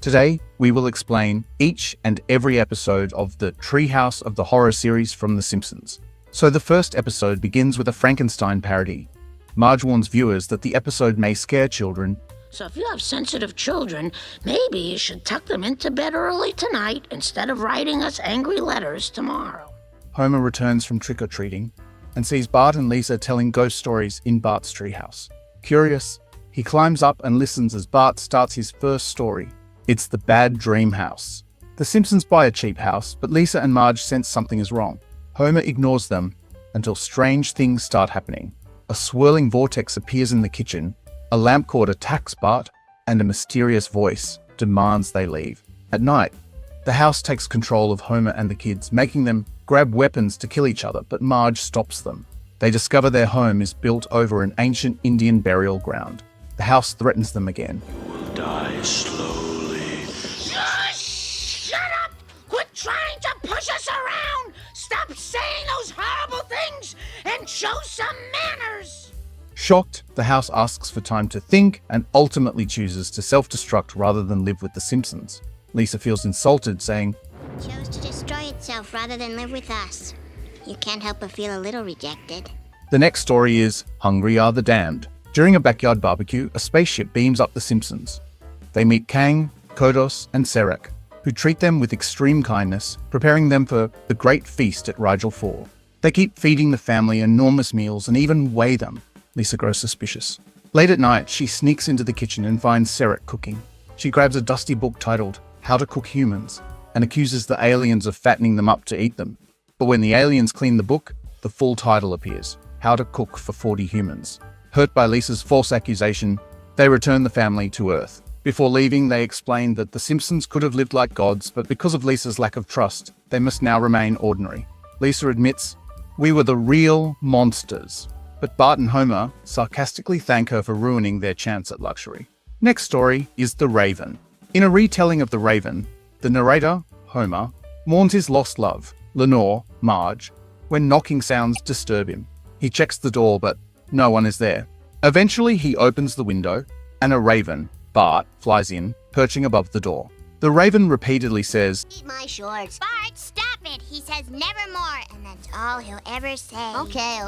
Today, we will explain each and every episode of the Treehouse of the Horror series from The Simpsons. So the first episode begins with a Frankenstein parody. Marge warns viewers that the episode may scare children. So if you have sensitive children, maybe you should tuck them into bed early tonight instead of writing us angry letters tomorrow. Homer returns from trick-or-treating and sees Bart and Lisa telling ghost stories in Bart's treehouse. Curious, he climbs up and listens as Bart starts his first story. It's the Bad Dream House. The Simpsons buy a cheap house, but Lisa and Marge sense something is wrong. Homer ignores them until strange things start happening. A swirling vortex appears in the kitchen, a lamp cord attacks Bart, and a mysterious voice demands they leave. At night, the house takes control of Homer and the kids, making them grab weapons to kill each other, but Marge stops them. They discover their home is built over an ancient Indian burial ground. The house threatens them again. You will die slowly. Shut up! Quit trying to push us around! Stop saying those horrible things and show some manners! Shocked, the house asks for time to think and ultimately chooses to self-destruct rather than live with the Simpsons. Lisa feels insulted, saying, It chose to destroy itself rather than live with us. You can't help but feel a little rejected. The next story is Hungry Are the Damned. During a backyard barbecue, a spaceship beams up the Simpsons. They meet Kang, Kodos, and Sarek, who treat them with extreme kindness, preparing them for the great feast at Rigel 4. They keep feeding the family enormous meals and even weigh them. Lisa grows suspicious. Late at night, she sneaks into the kitchen and finds Sarek cooking. She grabs a dusty book titled How to Cook Humans and accuses the aliens of fattening them up to eat them. But when the aliens clean the book, the full title appears, How to Cook for 40 Humans. Hurt by Lisa's false accusation, they return the family to Earth. Before leaving, they explain that the Simpsons could have lived like gods, but because of Lisa's lack of trust, they must now remain ordinary. Lisa admits, "We were the real monsters." But Bart and Homer sarcastically thank her for ruining their chance at luxury. Next story is The Raven. In a retelling of The Raven, the narrator, Homer, mourns his lost love, Lenore, Marge, when knocking sounds disturb him. He checks the door, but no one is there. Eventually, he opens the window, and a raven, Bart, flies in, perching above the door. The raven repeatedly says, Eat my shorts. Bart, stop it. He says nevermore, and that's all he'll ever say. Okay.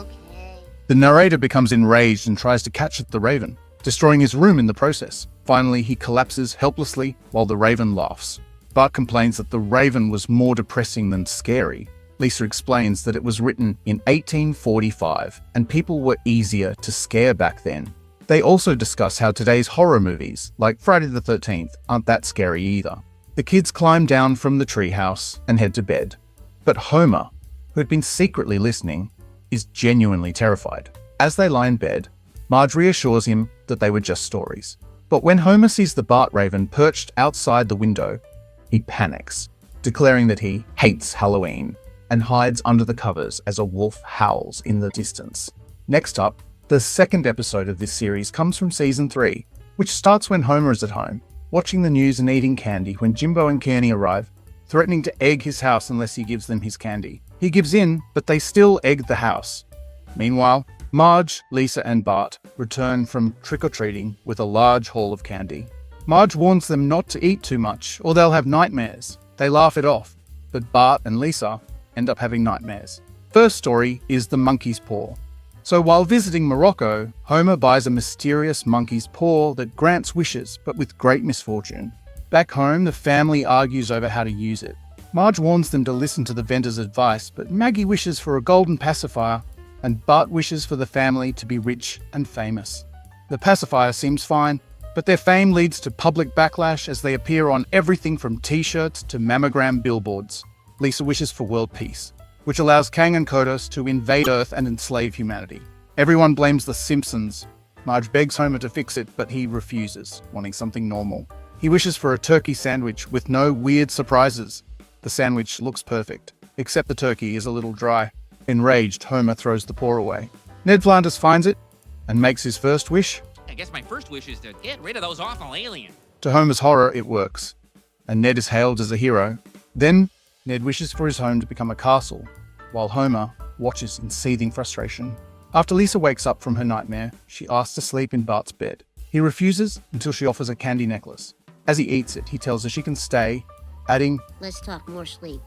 The narrator becomes enraged and tries to catch the raven, destroying his room in the process. Finally, he collapses helplessly while the raven laughs. Bart complains that the raven was more depressing than scary. Lisa explains that it was written in 1845 and people were easier to scare back then. They also discuss how today's horror movies, like Friday the 13th, aren't that scary either. The kids climb down from the treehouse and head to bed. But Homer, who had been secretly listening, is genuinely terrified. As they lie in bed, Marge reassures him that they were just stories. But when Homer sees the Bart Raven perched outside the window, he panics, declaring that he hates Halloween and hides under the covers as a wolf howls in the distance. Next up, the second episode of this series comes from season 3, which starts when Homer is at home, watching the news and eating candy when Jimbo and Kearney arrive, threatening to egg his house unless he gives them his candy. He gives in, but they still egg the house. Meanwhile, Marge, Lisa, and Bart return from trick-or-treating with a large haul of candy. Marge warns them not to eat too much, or they'll have nightmares. They laugh it off, but Bart and Lisa end up having nightmares. First story is the monkey's paw. So while visiting Morocco, Homer buys a mysterious monkey's paw that grants wishes, but with great misfortune. Back home, the family argues over how to use it. Marge warns them to listen to the vendor's advice, but Maggie wishes for a golden pacifier, and Bart wishes for the family to be rich and famous. The pacifier seems fine, but their fame leads to public backlash as they appear on everything from t-shirts to mammogram billboards. Lisa wishes for world peace, which allows Kang and Kodos to invade Earth and enslave humanity. Everyone blames the Simpsons. Marge begs Homer to fix it, but he refuses, wanting something normal. He wishes for a turkey sandwich with no weird surprises. The sandwich looks perfect, except the turkey is a little dry. Enraged, Homer throws the paw away. Ned Flanders finds it and makes his first wish. I guess my first wish is to get rid of those awful aliens. To Homer's horror, it works, and Ned is hailed as a hero. Then, Ned wishes for his home to become a castle, while Homer watches in seething frustration. After Lisa wakes up from her nightmare, she asks to sleep in Bart's bed. He refuses until she offers a candy necklace. As he eats it, he tells her she can stay, adding, Let's talk more sleep.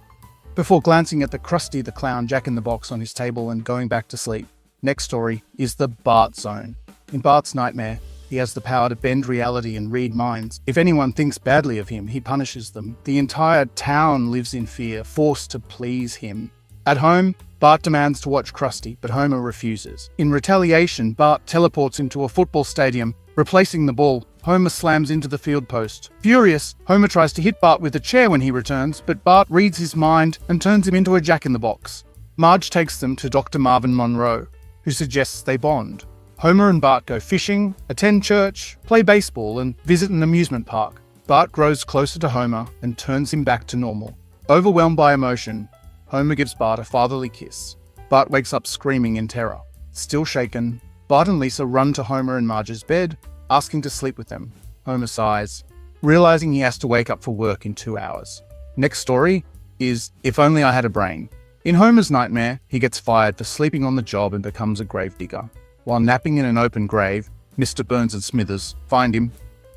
before glancing at the Krusty the Clown Jack-in-the-Box on his table and going back to sleep. Next story is the Bart Zone. In Bart's nightmare, he has the power to bend reality and read minds. If anyone thinks badly of him, he punishes them. The entire town lives in fear, forced to please him. At home, Bart demands to watch Krusty, but Homer refuses. In retaliation, Bart teleports into a football stadium. Replacing the ball, Homer slams into the field post. Furious, Homer tries to hit Bart with a chair when he returns, but Bart reads his mind and turns him into a jack-in-the-box. Marge takes them to Dr. Marvin Monroe, who suggests they bond. Homer and Bart go fishing, attend church, play baseball, and visit an amusement park. Bart grows closer to Homer and turns him back to normal. Overwhelmed by emotion, Homer gives Bart a fatherly kiss. Bart wakes up screaming in terror. Still shaken, Bart and Lisa run to Homer and Marge's bed, asking to sleep with them. Homer sighs, realizing he has to wake up for work in 2 hours. Next story is If Only I Had a Brain. In Homer's nightmare, he gets fired for sleeping on the job and becomes a gravedigger. While napping in an open grave, Mr. Burns and Smithers find him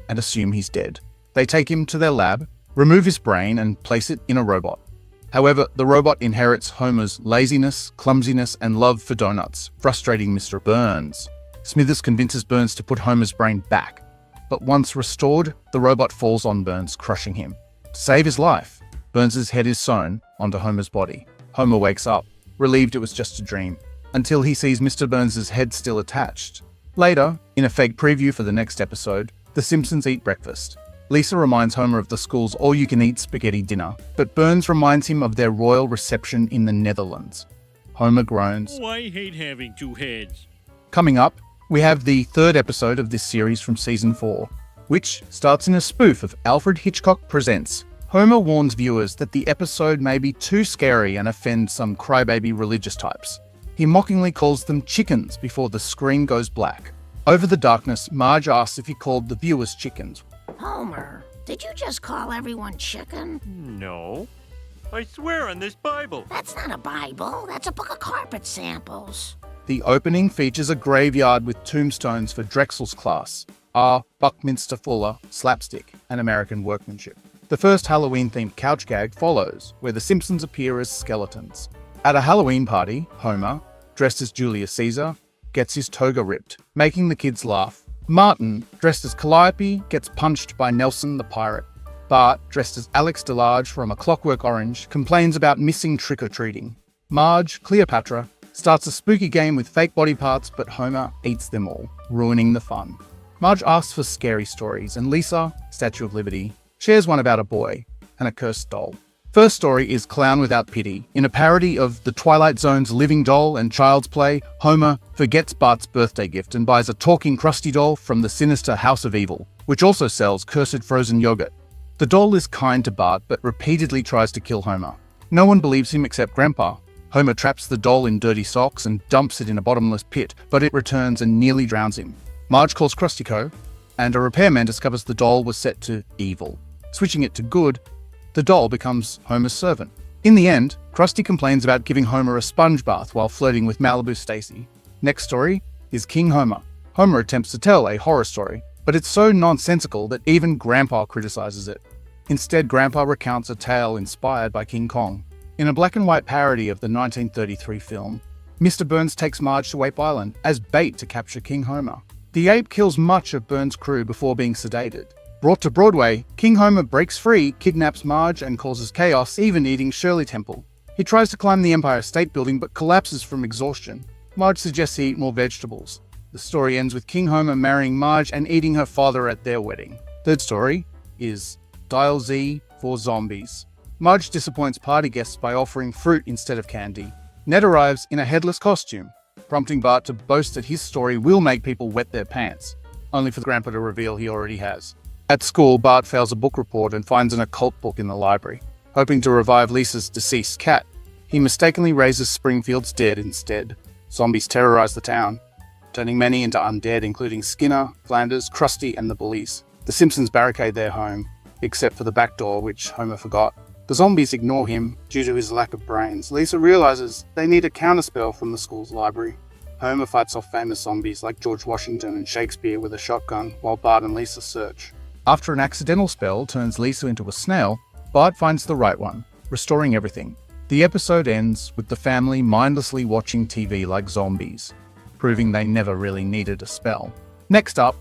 and assume he's dead. They take him to their lab, remove his brain, and place it in a robot. However, the robot inherits Homer's laziness, clumsiness, and love for donuts, frustrating Mr. Burns. Smithers convinces Burns to put Homer's brain back, but once restored, the robot falls on Burns, crushing him. To save his life, Burns' head is sewn onto Homer's body. Homer wakes up, relieved it was just a dream, until he sees Mr. Burns' head still attached. Later, in a fake preview for the next episode, the Simpsons eat breakfast. Lisa reminds Homer of the school's all-you-can-eat spaghetti dinner, but Burns reminds him of their royal reception in the Netherlands. Homer groans. Oh, I hate having two heads. Coming up, we have the third episode of this series from Season 4, which starts in a spoof of Alfred Hitchcock Presents. Homer warns viewers that the episode may be too scary and offend some crybaby religious types. He mockingly calls them chickens before the screen goes black. Over the darkness, Marge asks if he called the viewers chickens. Homer, did you just call everyone chicken? No. I swear on this Bible. That's not a Bible. That's a book of carpet samples. The opening features a graveyard with tombstones for Drexel's class, R. Buckminster Fuller, Slapstick, and American Workmanship. The first Halloween-themed couch gag follows, where the Simpsons appear as skeletons. At a Halloween party, Homer, dressed as Julius Caesar, gets his toga ripped, making the kids laugh. Martin, dressed as Calliope, gets punched by Nelson the pirate. Bart, dressed as Alex DeLarge from A Clockwork Orange, complains about missing trick-or-treating. Marge, Cleopatra, starts a spooky game with fake body parts, but Homer eats them all, ruining the fun. Marge asks for scary stories, and Lisa, Statue of Liberty, shares one about a boy and a cursed doll. First story is Clown Without Pity. In a parody of The Twilight Zone's Living Doll and Child's Play, Homer forgets Bart's birthday gift and buys a talking Krusty doll from the sinister House of Evil, which also sells cursed frozen yogurt. The doll is kind to Bart, but repeatedly tries to kill Homer. No one believes him except Grandpa. Homer traps the doll in dirty socks and dumps it in a bottomless pit, but it returns and nearly drowns him. Marge calls Krusty Co., and a repairman discovers the doll was set to evil. Switching it to good, the doll becomes Homer's servant. In the end, Krusty complains about giving Homer a sponge bath while flirting with Malibu Stacy. Next story is King Homer. Homer attempts to tell a horror story, but it's so nonsensical that even Grandpa criticizes it. Instead, Grandpa recounts a tale inspired by King Kong. In a black and white parody of the 1933 film, Mr. Burns takes Marge to Ape Island as bait to capture King Homer. The ape kills much of Burns' crew before being sedated. Brought to Broadway, King Homer breaks free, kidnaps Marge, and causes chaos, even eating Shirley Temple. He tries to climb the Empire State Building but collapses from exhaustion. Marge suggests he eat more vegetables. The story ends with King Homer marrying Marge and eating her father at their wedding. Third story is Dial Z for Zombies. Marge disappoints party guests by offering fruit instead of candy. Ned arrives in a headless costume, prompting Bart to boast that his story will make people wet their pants, only for the Grandpa to reveal he already has. At school, Bart fails a book report and finds an occult book in the library. Hoping to revive Lisa's deceased cat, he mistakenly raises Springfield's dead instead. Zombies terrorize the town, turning many into undead, including Skinner, Flanders, Krusty, and the bullies. The Simpsons barricade their home, except for the back door, which Homer forgot. The zombies ignore him due to his lack of brains. Lisa realizes they need a counterspell from the school's library. Homer fights off famous zombies like George Washington and Shakespeare with a shotgun, while Bart and Lisa search. After an accidental spell turns Lisa into a snail, Bart finds the right one, restoring everything. The episode ends with the family mindlessly watching TV like zombies, proving they never really needed a spell. Next up,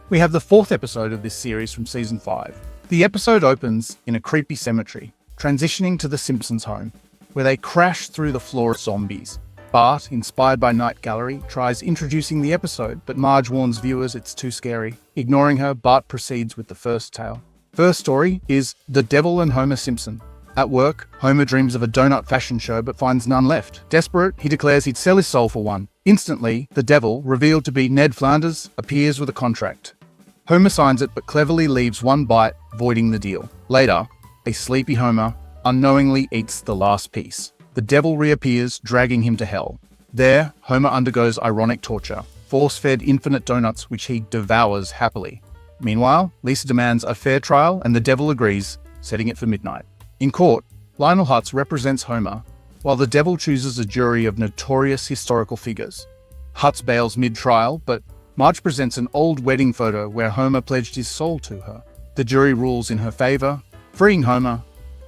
we have the 4th episode of this series from season 5. The episode opens in a creepy cemetery, transitioning to the Simpsons home, where they crash through the floor of zombies. Bart, inspired by Night Gallery, tries introducing the episode, but Marge warns viewers it's too scary. Ignoring her, Bart proceeds with the first tale. First story is The Devil and Homer Simpson. At work, Homer dreams of a donut fashion show but finds none left. Desperate, he declares he'd sell his soul for one. Instantly, the devil, revealed to be Ned Flanders, appears with a contract. Homer signs it but cleverly leaves one bite, voiding the deal. Later, a sleepy Homer unknowingly eats the last piece. The devil reappears, dragging him to hell. There, Homer undergoes ironic torture, force-fed infinite donuts which he devours happily. Meanwhile, Lisa demands a fair trial and the devil agrees, setting it for midnight. In court, Lionel Hutz represents Homer, while the devil chooses a jury of notorious historical figures. Hutz bails mid-trial, but Marge presents an old wedding photo where Homer pledged his soul to her. The jury rules in her favor, freeing Homer,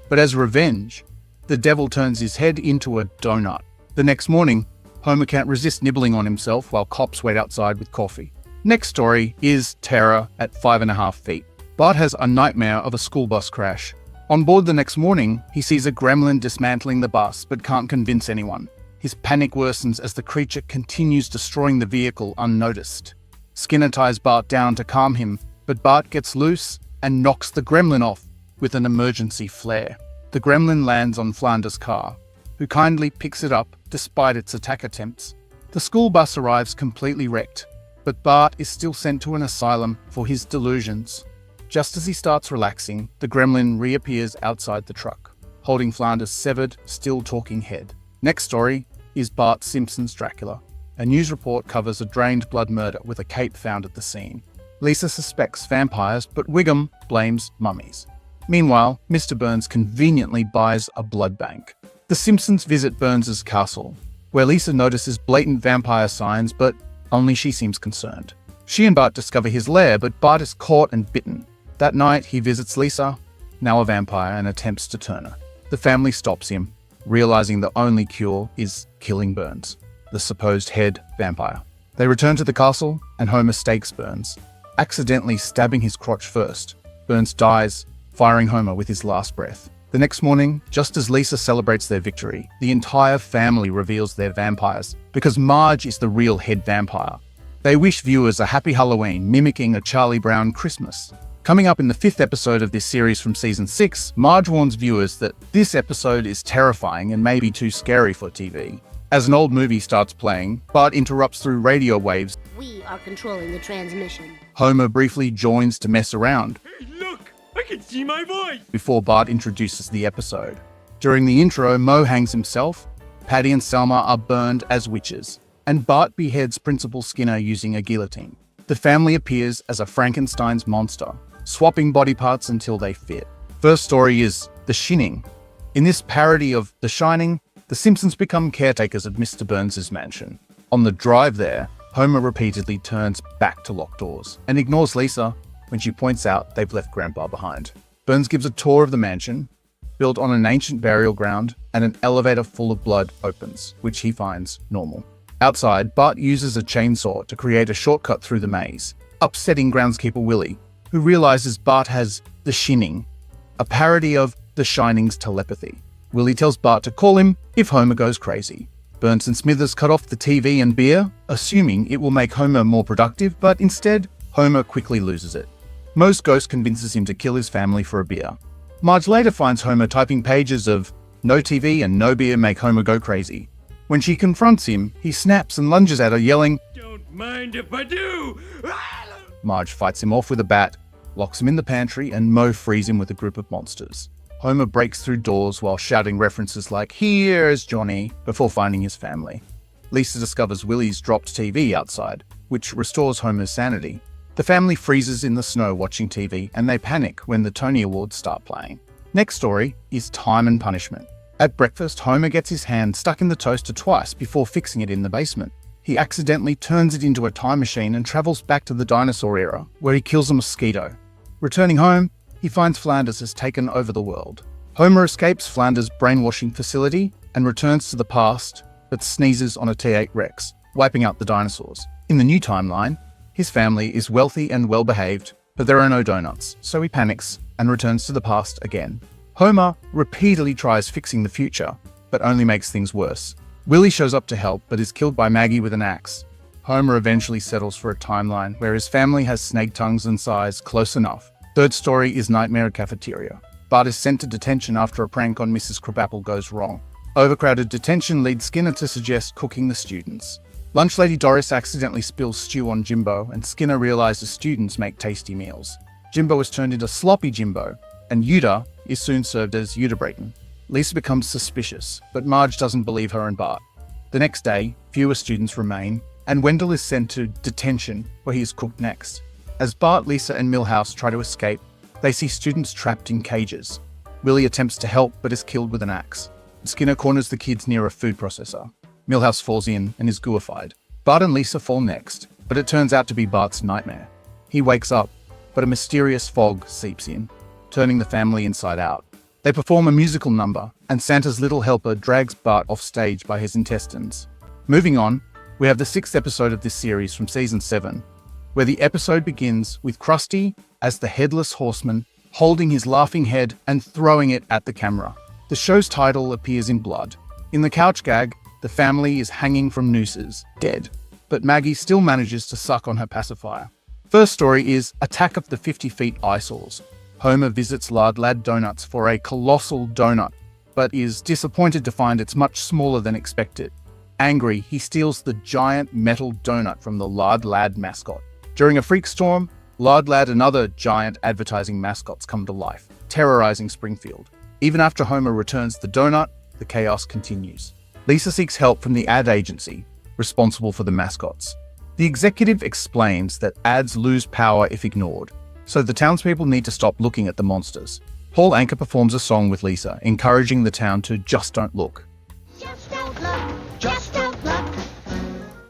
but as revenge, the devil turns his head into a donut. The next morning, Homer can't resist nibbling on himself while cops wait outside with coffee. Next story is Terror at 5.5 feet. Bart has a nightmare of a school bus crash. On board the next morning, he sees a gremlin dismantling the bus but can't convince anyone. His panic worsens as the creature continues destroying the vehicle unnoticed. Skinner ties Bart down to calm him, but Bart gets loose and knocks the gremlin off with an emergency flare. The gremlin lands on Flanders' car, who kindly picks it up despite its attack attempts. The school bus arrives completely wrecked, but Bart is still sent to an asylum for his delusions. Just as he starts relaxing, the gremlin reappears outside the truck, holding Flanders' severed, still-talking head. Next story is Bart Simpson's Dracula. A news report covers a drained blood murder with a cape found at the scene. Lisa suspects vampires, but Wiggum blames mummies. Meanwhile, Mr. Burns conveniently buys a blood bank. The Simpsons visit Burns's castle, where Lisa notices blatant vampire signs, but only she seems concerned. She and Bart discover his lair, but Bart is caught and bitten. That night, he visits Lisa, now a vampire, and attempts to turn her. The family stops him, realizing the only cure is killing Burns, the supposed head vampire. They return to the castle, and Homer stakes Burns, accidentally stabbing his crotch first. Burns dies, firing Homer with his last breath. The next morning, just as Lisa celebrates their victory, the entire family reveals they're vampires, because Marge is the real head vampire. They wish viewers a happy Halloween, mimicking a Charlie Brown Christmas. Coming up in the 5th episode of this series from season 6, Marge warns viewers that this episode is terrifying and maybe too scary for TV. As an old movie starts playing, Bart interrupts through radio waves. We are controlling the transmission. Homer briefly joins to mess around. Hey, look! I can see my voice! Before Bart introduces the episode. During the intro, Moe hangs himself, Patty and Selma are burned as witches, and Bart beheads Principal Skinner using a guillotine. The family appears as a Frankenstein's monster, swapping body parts until they fit. First story is The Shining. In this parody of The Shining, the Simpsons become caretakers of Mr. Burns' mansion. On the drive there, Homer repeatedly turns back to locked doors and ignores Lisa when she points out they've left Grandpa behind. Burns gives a tour of the mansion, built on an ancient burial ground, and an elevator full of blood opens, which he finds normal. Outside, Bart uses a chainsaw to create a shortcut through the maze, upsetting groundskeeper Willie, who realizes Bart has the Shining, a parody of The Shining's telepathy. Willie tells Bart to call him if Homer goes crazy. Burns and Smithers cut off the TV and beer, assuming it will make Homer more productive, but instead, Homer quickly loses it. Moe's ghost convinces him to kill his family for a beer. Marge later finds Homer typing pages of "No TV and no beer make Homer go crazy." When she confronts him, he snaps and lunges at her, yelling, Don't mind if I do! Marge fights him off with a bat, locks him in the pantry, and Moe frees him with a group of monsters. Homer breaks through doors while shouting references like, "Here's Johnny," before finding his family. Lisa discovers Willie's dropped TV outside, which restores Homer's sanity. The family freezes in the snow watching TV, and they panic when the Tony Awards start playing. Next story is Time and Punishment. At breakfast, Homer gets his hand stuck in the toaster twice before fixing it in the basement. He accidentally turns it into a time machine and travels back to the dinosaur era, where he kills a mosquito. Returning home, he finds Flanders has taken over the world. Homer escapes Flanders' brainwashing facility and returns to the past, but sneezes on a T8 Rex, wiping out the dinosaurs. In the new timeline, his family is wealthy and well-behaved, but there are no donuts, so he panics and returns to the past again. Homer repeatedly tries fixing the future, but only makes things worse. Willie shows up to help, but is killed by Maggie with an axe. Homer eventually settles for a timeline where his family has snake tongues and size close enough. Third story is Nightmare Cafeteria. Bart is sent to detention after a prank on Mrs. Crabapple goes wrong. Overcrowded detention leads Skinner to suggest cooking the students. Lunch Lady Doris accidentally spills stew on Jimbo, and Skinner realizes students make tasty meals. Jimbo is turned into Sloppy Jimbo, and Yuta is soon served as Yuta Brayton. Lisa becomes suspicious, but Marge doesn't believe her and Bart. The next day, fewer students remain, and Wendell is sent to detention, where he is cooked next. As Bart, Lisa, and Milhouse try to escape, they see students trapped in cages. Willie attempts to help, but is killed with an axe. Skinner corners the kids near a food processor. Milhouse falls in and is gooified. Bart and Lisa fall next, but it turns out to be Bart's nightmare. He wakes up, but a mysterious fog seeps in, turning the family inside out. They perform a musical number, and Santa's little helper drags Bart off stage by his intestines. Moving on, we have the 6th episode of this series from Season 7, where the episode begins with Krusty as the Headless Horseman, holding his laughing head and throwing it at the camera. The show's title appears in blood. In the couch gag, the family is hanging from nooses, dead, but Maggie still manages to suck on her pacifier. First story is Attack of the 50 Feet Eyesores. Homer visits Lard Lad Donuts for a colossal donut, but is disappointed to find it's much smaller than expected. Angry, he steals the giant metal donut from the Lard Lad mascot. During a freak storm, Lard Lad and other giant advertising mascots come to life, terrorizing Springfield. Even after Homer returns the donut, the chaos continues. Lisa seeks help from the ad agency, responsible for the mascots. The executive explains that ads lose power if ignored, so the townspeople need to stop looking at the monsters. Paul Anka performs a song with Lisa, encouraging the town to just don't look. Just don't look, just don't look.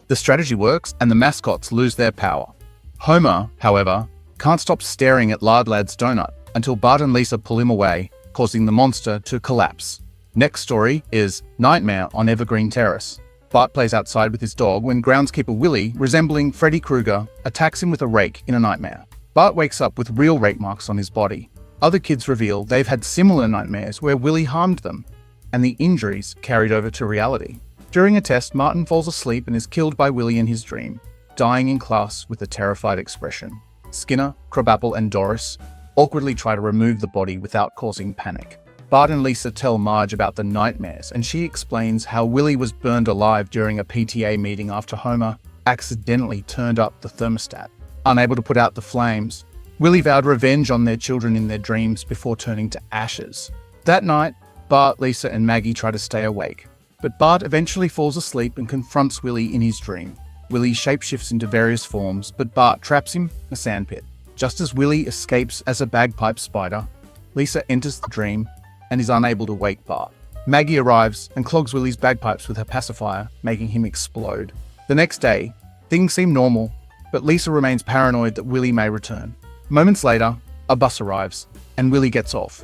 The strategy works, and the mascots lose their power. Homer, however, can't stop staring at Lard Lad's donut until Bart and Lisa pull him away, causing the monster to collapse. Next story is Nightmare on Evergreen Terrace. Bart plays outside with his dog when groundskeeper Willie, resembling Freddy Krueger, attacks him with a rake in a nightmare. Bart wakes up with real rake marks on his body. Other kids reveal they've had similar nightmares where Willie harmed them, and the injuries carried over to reality. During a test, Martin falls asleep and is killed by Willie in his dream, dying in class with a terrified expression. Skinner, Crabapple, and Doris awkwardly try to remove the body without causing panic. Bart and Lisa tell Marge about the nightmares, and she explains how Willie was burned alive during a PTA meeting after Homer accidentally turned up the thermostat. Unable to put out the flames, Willie vowed revenge on their children in their dreams before turning to ashes. That night, Bart, Lisa, and Maggie try to stay awake, but Bart eventually falls asleep and confronts Willie in his dream. Willie shapeshifts into various forms, but Bart traps him in a sandpit. Just as Willie escapes as a bagpipe spider, Lisa enters the dream and is unable to wake Bart. Maggie arrives and clogs Willie's bagpipes with her pacifier, making him explode. The next day, things seem normal, but Lisa remains paranoid that Willie may return. Moments later, a bus arrives, and Willie gets off,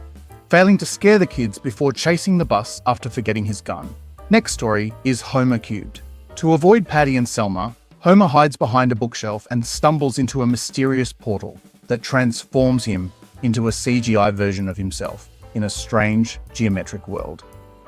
failing to scare the kids before chasing the bus after forgetting his gun. Next story is Homer Cubed. To avoid Patty and Selma, Homer hides behind a bookshelf and stumbles into a mysterious portal that transforms him into a CGI version of himself in a strange, geometric world.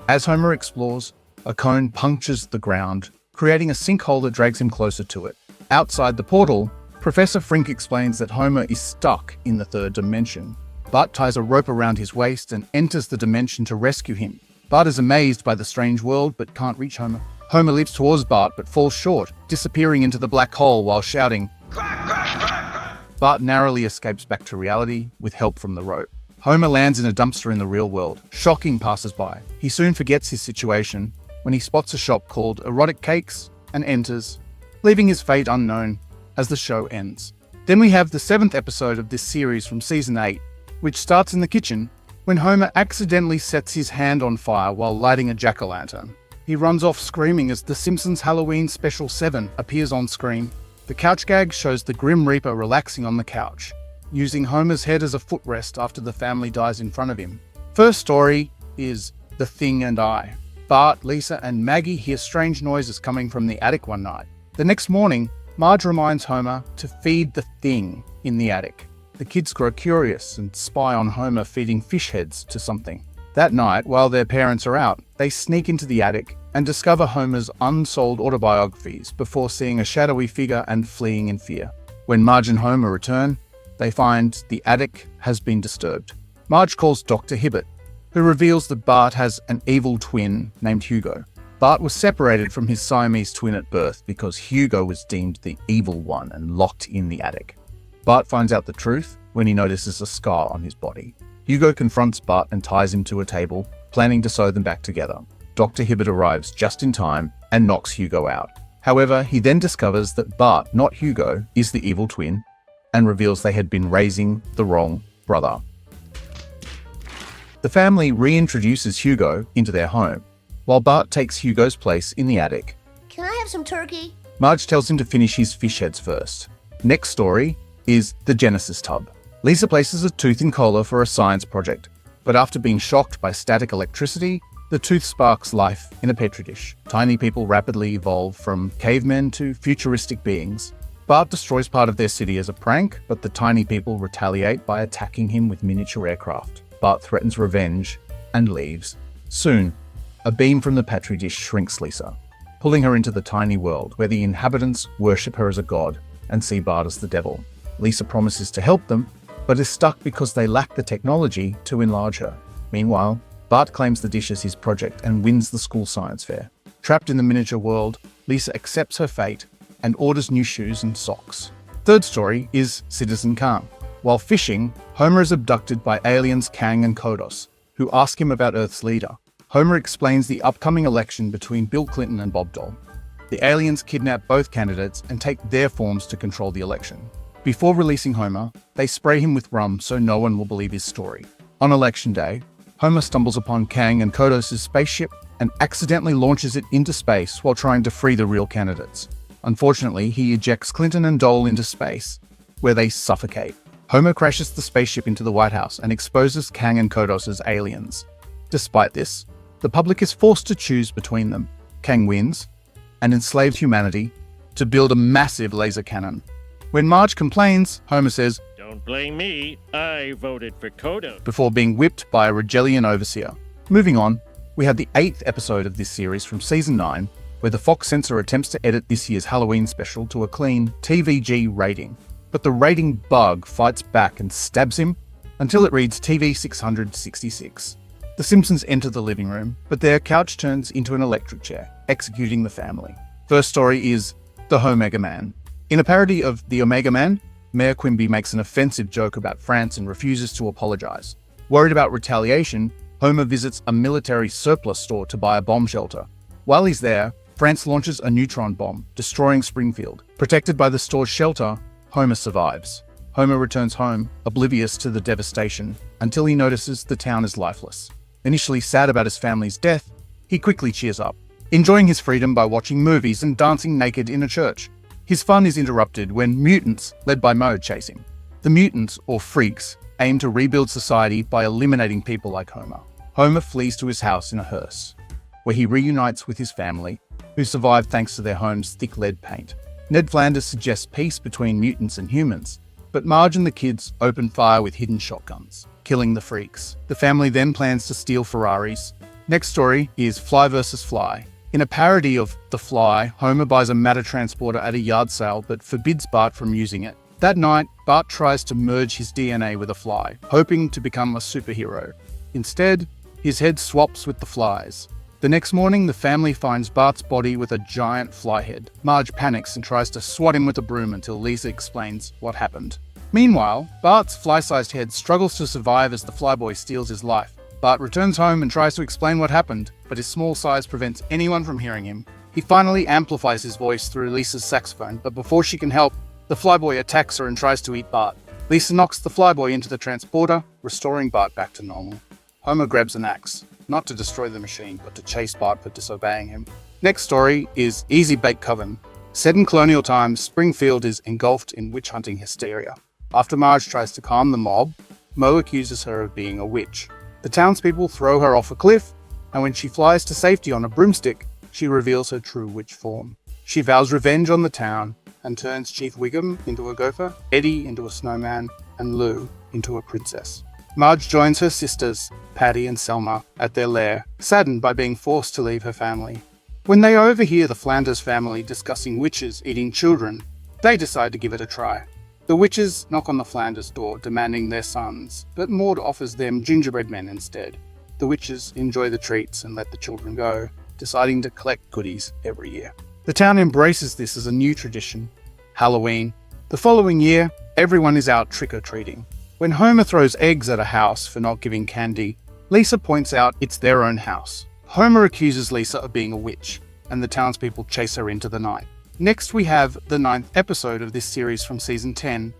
As Homer explores, a cone punctures the ground, creating a sinkhole that drags him closer to it. Outside the portal, Professor Frink explains that Homer is stuck in the third dimension. Bart ties a rope around his waist and enters the dimension to rescue him. Bart is amazed by the strange world but can't reach Homer. Homer leaps towards Bart but falls short, disappearing into the black hole while shouting, "Quack, quack, quack, quack." Bart narrowly escapes back to reality with help from the rope. Homer lands in a dumpster in the real world, shocking passers-by. He soon forgets his situation when he spots a shop called Erotic Cakes and enters, leaving his fate unknown as the show ends. Then we have the 7th episode of this series from Season 8, which starts in the kitchen when Homer accidentally sets his hand on fire while lighting a jack-o'-lantern. He runs off screaming as the Simpsons Halloween Special 7 appears on screen. The couch gag shows the Grim Reaper relaxing on the couch. using Homer's head as a footrest after the family dies in front of him. First story is The Thing and I. Bart, Lisa, and Maggie hear strange noises coming from the attic one night. The next morning, Marge reminds Homer to feed the thing in the attic. The kids grow curious and spy on Homer feeding fish heads to something. That night, while their parents are out, they sneak into the attic and discover Homer's unsold autobiographies before seeing a shadowy figure and fleeing in fear. When Marge and Homer return, they find the attic has been disturbed. Marge calls Dr. Hibbert, who reveals that Bart has an evil twin named Hugo. Bart was separated from his Siamese twin at birth because Hugo was deemed the evil one and locked in the attic. Bart finds out the truth when he notices a scar on his body. Hugo confronts Bart and ties him to a table, planning to sew them back together. Dr. Hibbert arrives just in time and knocks Hugo out. However, he then discovers that Bart, not Hugo, is the evil twin and reveals they had been raising the wrong brother. The family reintroduces Hugo into their home, while Bart takes Hugo's place in the attic. Can I have some turkey? Marge tells him to finish his fish heads first. Next story is The Genesis Tub. Lisa places a tooth in cola for a science project, but after being shocked by static electricity, the tooth sparks life in a petri dish. Tiny people rapidly evolve from cavemen to futuristic beings. Bart destroys part of their city as a prank, but the tiny people retaliate by attacking him with miniature aircraft. Bart threatens revenge and leaves. Soon, a beam from the petri dish shrinks Lisa, pulling her into the tiny world where the inhabitants worship her as a god and see Bart as the devil. Lisa promises to help them, but is stuck because they lack the technology to enlarge her. Meanwhile, Bart claims the dish as his project and wins the school science fair. Trapped in the miniature world, Lisa accepts her fate and orders new shoes and socks. Third story is Citizen Kang. While fishing, Homer is abducted by aliens Kang and Kodos, who ask him about Earth's leader. Homer explains the upcoming election between Bill Clinton and Bob Dole. The aliens kidnap both candidates and take their forms to control the election. Before releasing Homer, they spray him with rum so no one will believe his story. On election day, Homer stumbles upon Kang and Kodos' spaceship and accidentally launches it into space while trying to free the real candidates. Unfortunately, he ejects Clinton and Dole into space, where they suffocate. Homer crashes the spaceship into the White House and exposes Kang and Kodos as aliens. Despite this, the public is forced to choose between them. Kang wins and enslaves humanity to build a massive laser cannon. When Marge complains, Homer says, Don't blame me. I voted for Kodo. before being whipped by a Regellian overseer. Moving on, we have the 8th episode of this series from Season 9, where the Fox censor attempts to edit this year's Halloween special to a clean TVG rating. But the rating bug fights back and stabs him until it reads TV 666. The Simpsons enter the living room, but their couch turns into an electric chair, executing the family. First story is The Omega Man. In a parody of The Omega Man, Mayor Quimby makes an offensive joke about France and refuses to apologize. Worried about retaliation, Homer visits a military surplus store to buy a bomb shelter. While he's there, France launches a neutron bomb, destroying Springfield. Protected by the store's shelter, Homer survives. Homer returns home, oblivious to the devastation, until he notices the town is lifeless. Initially sad about his family's death, he quickly cheers up, enjoying his freedom by watching movies and dancing naked in a church. His fun is interrupted when mutants, led by Moe, chase him. The mutants, or freaks, aim to rebuild society by eliminating people like Homer. Homer flees to his house in a hearse, where he reunites with his family, who survived thanks to their home's thick lead paint. Ned Flanders suggests peace between mutants and humans, but Marge and the kids open fire with hidden shotguns, killing the freaks. The family then plans to steal Ferraris. Next story is Fly vs. Fly. In a parody of The Fly, Homer buys a matter transporter at a yard sale but forbids Bart from using it. That night, Bart tries to merge his DNA with a fly, hoping to become a superhero. Instead, his head swaps with the fly's. The next morning, the family finds Bart's body with a giant fly head. Marge panics and tries to swat him with a broom until Lisa explains what happened. Meanwhile, Bart's fly-sized head struggles to survive as the flyboy steals his life. Bart returns home and tries to explain what happened, but his small size prevents anyone from hearing him. He finally amplifies his voice through Lisa's saxophone, but before she can help, the flyboy attacks her and tries to eat Bart. Lisa knocks the flyboy into the transporter, restoring Bart back to normal. Homer grabs an axe, not to destroy the machine, but to chase Bart for disobeying him. Next story is Easy Bake Coven. Set in colonial times, Springfield is engulfed in witch-hunting hysteria. After Marge tries to calm the mob, Mo accuses her of being a witch. The townspeople throw her off a cliff, and when she flies to safety on a broomstick, she reveals her true witch form. She vows revenge on the town and turns Chief Wiggum into a gopher, Eddie into a snowman, and Lou into a princess. Marge joins her sisters, Patty and Selma, at their lair, saddened by being forced to leave her family. When they overhear the Flanders family discussing witches eating children, they decide to give it a try. The witches knock on the Flanders door, demanding their sons, but Maud offers them gingerbread men instead. The witches enjoy the treats and let the children go, deciding to collect goodies every year. The town embraces this as a new tradition. Halloween. The following year, everyone is out trick-or-treating. When Homer throws eggs at a house for not giving candy, Lisa points out it's their own house. Homer accuses Lisa of being a witch, and the townspeople chase her into the night. Next we have the 9th episode of this series from season 10,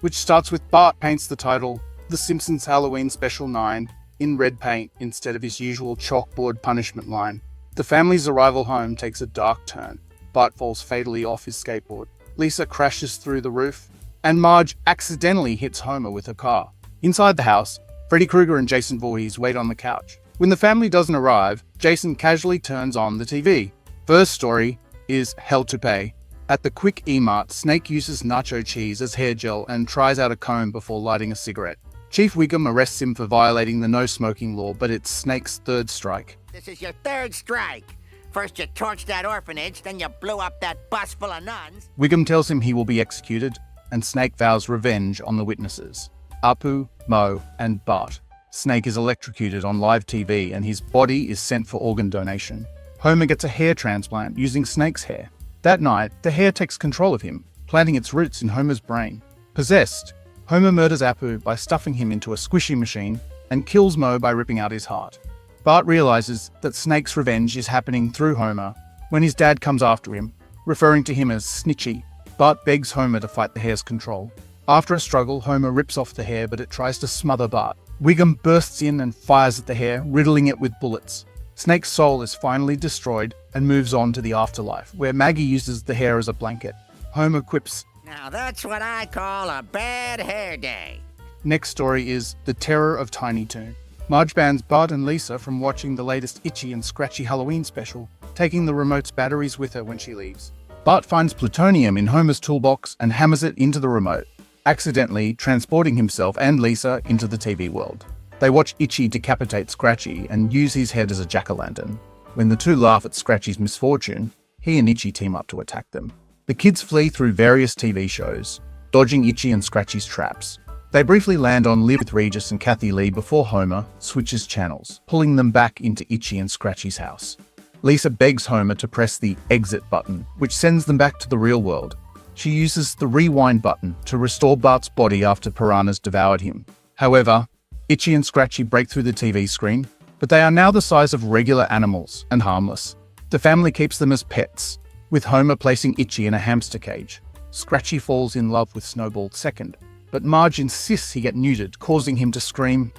which starts with Bart paints the title The Simpsons Halloween Special 9 in red paint instead of his usual chalkboard punishment line. The family's arrival home takes a dark turn. Bart falls fatally off his skateboard. Lisa crashes through the roof, and Marge accidentally hits Homer with her car. Inside the house, Freddy Krueger and Jason Voorhees wait on the couch. When the family doesn't arrive, Jason casually turns on the TV. First story is Hell to Pay. At the Quick E-Mart, Snake uses nacho cheese as hair gel and tries out a comb before lighting a cigarette. Chief Wiggum arrests him for violating the no-smoking law, but it's Snake's third strike. This is your third strike. First you torched that orphanage, then you blew up that bus full of nuns. Wiggum tells him he will be executed, and Snake vows revenge on the witnesses, Apu, Mo, and Bart. Snake is electrocuted on live TV, and his body is sent for organ donation. Homer gets a hair transplant using Snake's hair. That night, the hair takes control of him, planting its roots in Homer's brain. Possessed, Homer murders Apu by stuffing him into a squishy machine and kills Mo by ripping out his heart. Bart realizes that Snake's revenge is happening through Homer when his dad comes after him, referring to him as Snitchy. Bart begs Homer to fight the hair's control. After a struggle, Homer rips off the hair, but it tries to smother Bart. Wiggum bursts in and fires at the hair, riddling it with bullets. Snake's soul is finally destroyed and moves on to the afterlife, where Maggie uses the hair as a blanket. Homer quips, Now that's what I call a bad hair day. Next story is The Terror of Tiny Toon. Marge bans Bart and Lisa from watching the latest Itchy and Scratchy Halloween special, taking the remote's batteries with her when she leaves. Bart finds plutonium in Homer's toolbox and hammers it into the remote, accidentally transporting himself and Lisa into the TV world. They watch Itchy decapitate Scratchy and use his head as a jack-o'-lantern. When the two laugh at Scratchy's misfortune, he and Itchy team up to attack them. The kids flee through various TV shows, dodging Itchy and Scratchy's traps. They briefly land on Live with Regis and Kathy Lee before Homer switches channels, pulling them back into Itchy and Scratchy's house. Lisa begs Homer to press the exit button, which sends them back to the real world. She uses the rewind button to restore Bart's body after piranhas devoured him. However, Itchy and Scratchy break through the TV screen, but they are now the size of regular animals and harmless. The family keeps them as pets, with Homer placing Itchy in a hamster cage. Scratchy falls in love with Snowball second, but Marge insists he get neutered, causing him to scream.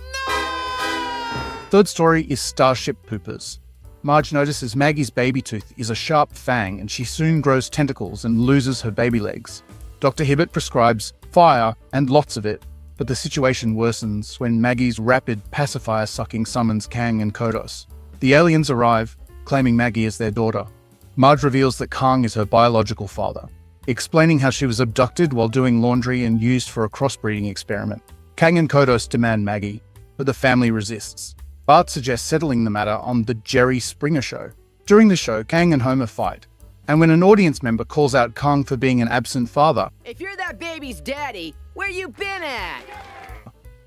Third story is Starship Poopers. Marge notices Maggie's baby tooth is a sharp fang, and she soon grows tentacles and loses her baby legs. Dr. Hibbert prescribes fire and lots of it, but the situation worsens when Maggie's rapid pacifier-sucking summons Kang and Kodos. The aliens arrive, claiming Maggie as their daughter. Marge reveals that Kang is her biological father, explaining how she was abducted while doing laundry and used for a crossbreeding experiment. Kang and Kodos demand Maggie, but the family resists. Bart suggests settling the matter on the Jerry Springer Show. During the show, Kang and Homer fight, and when an audience member calls out Kang for being an absent father, "If you're that baby's daddy, where you been at?"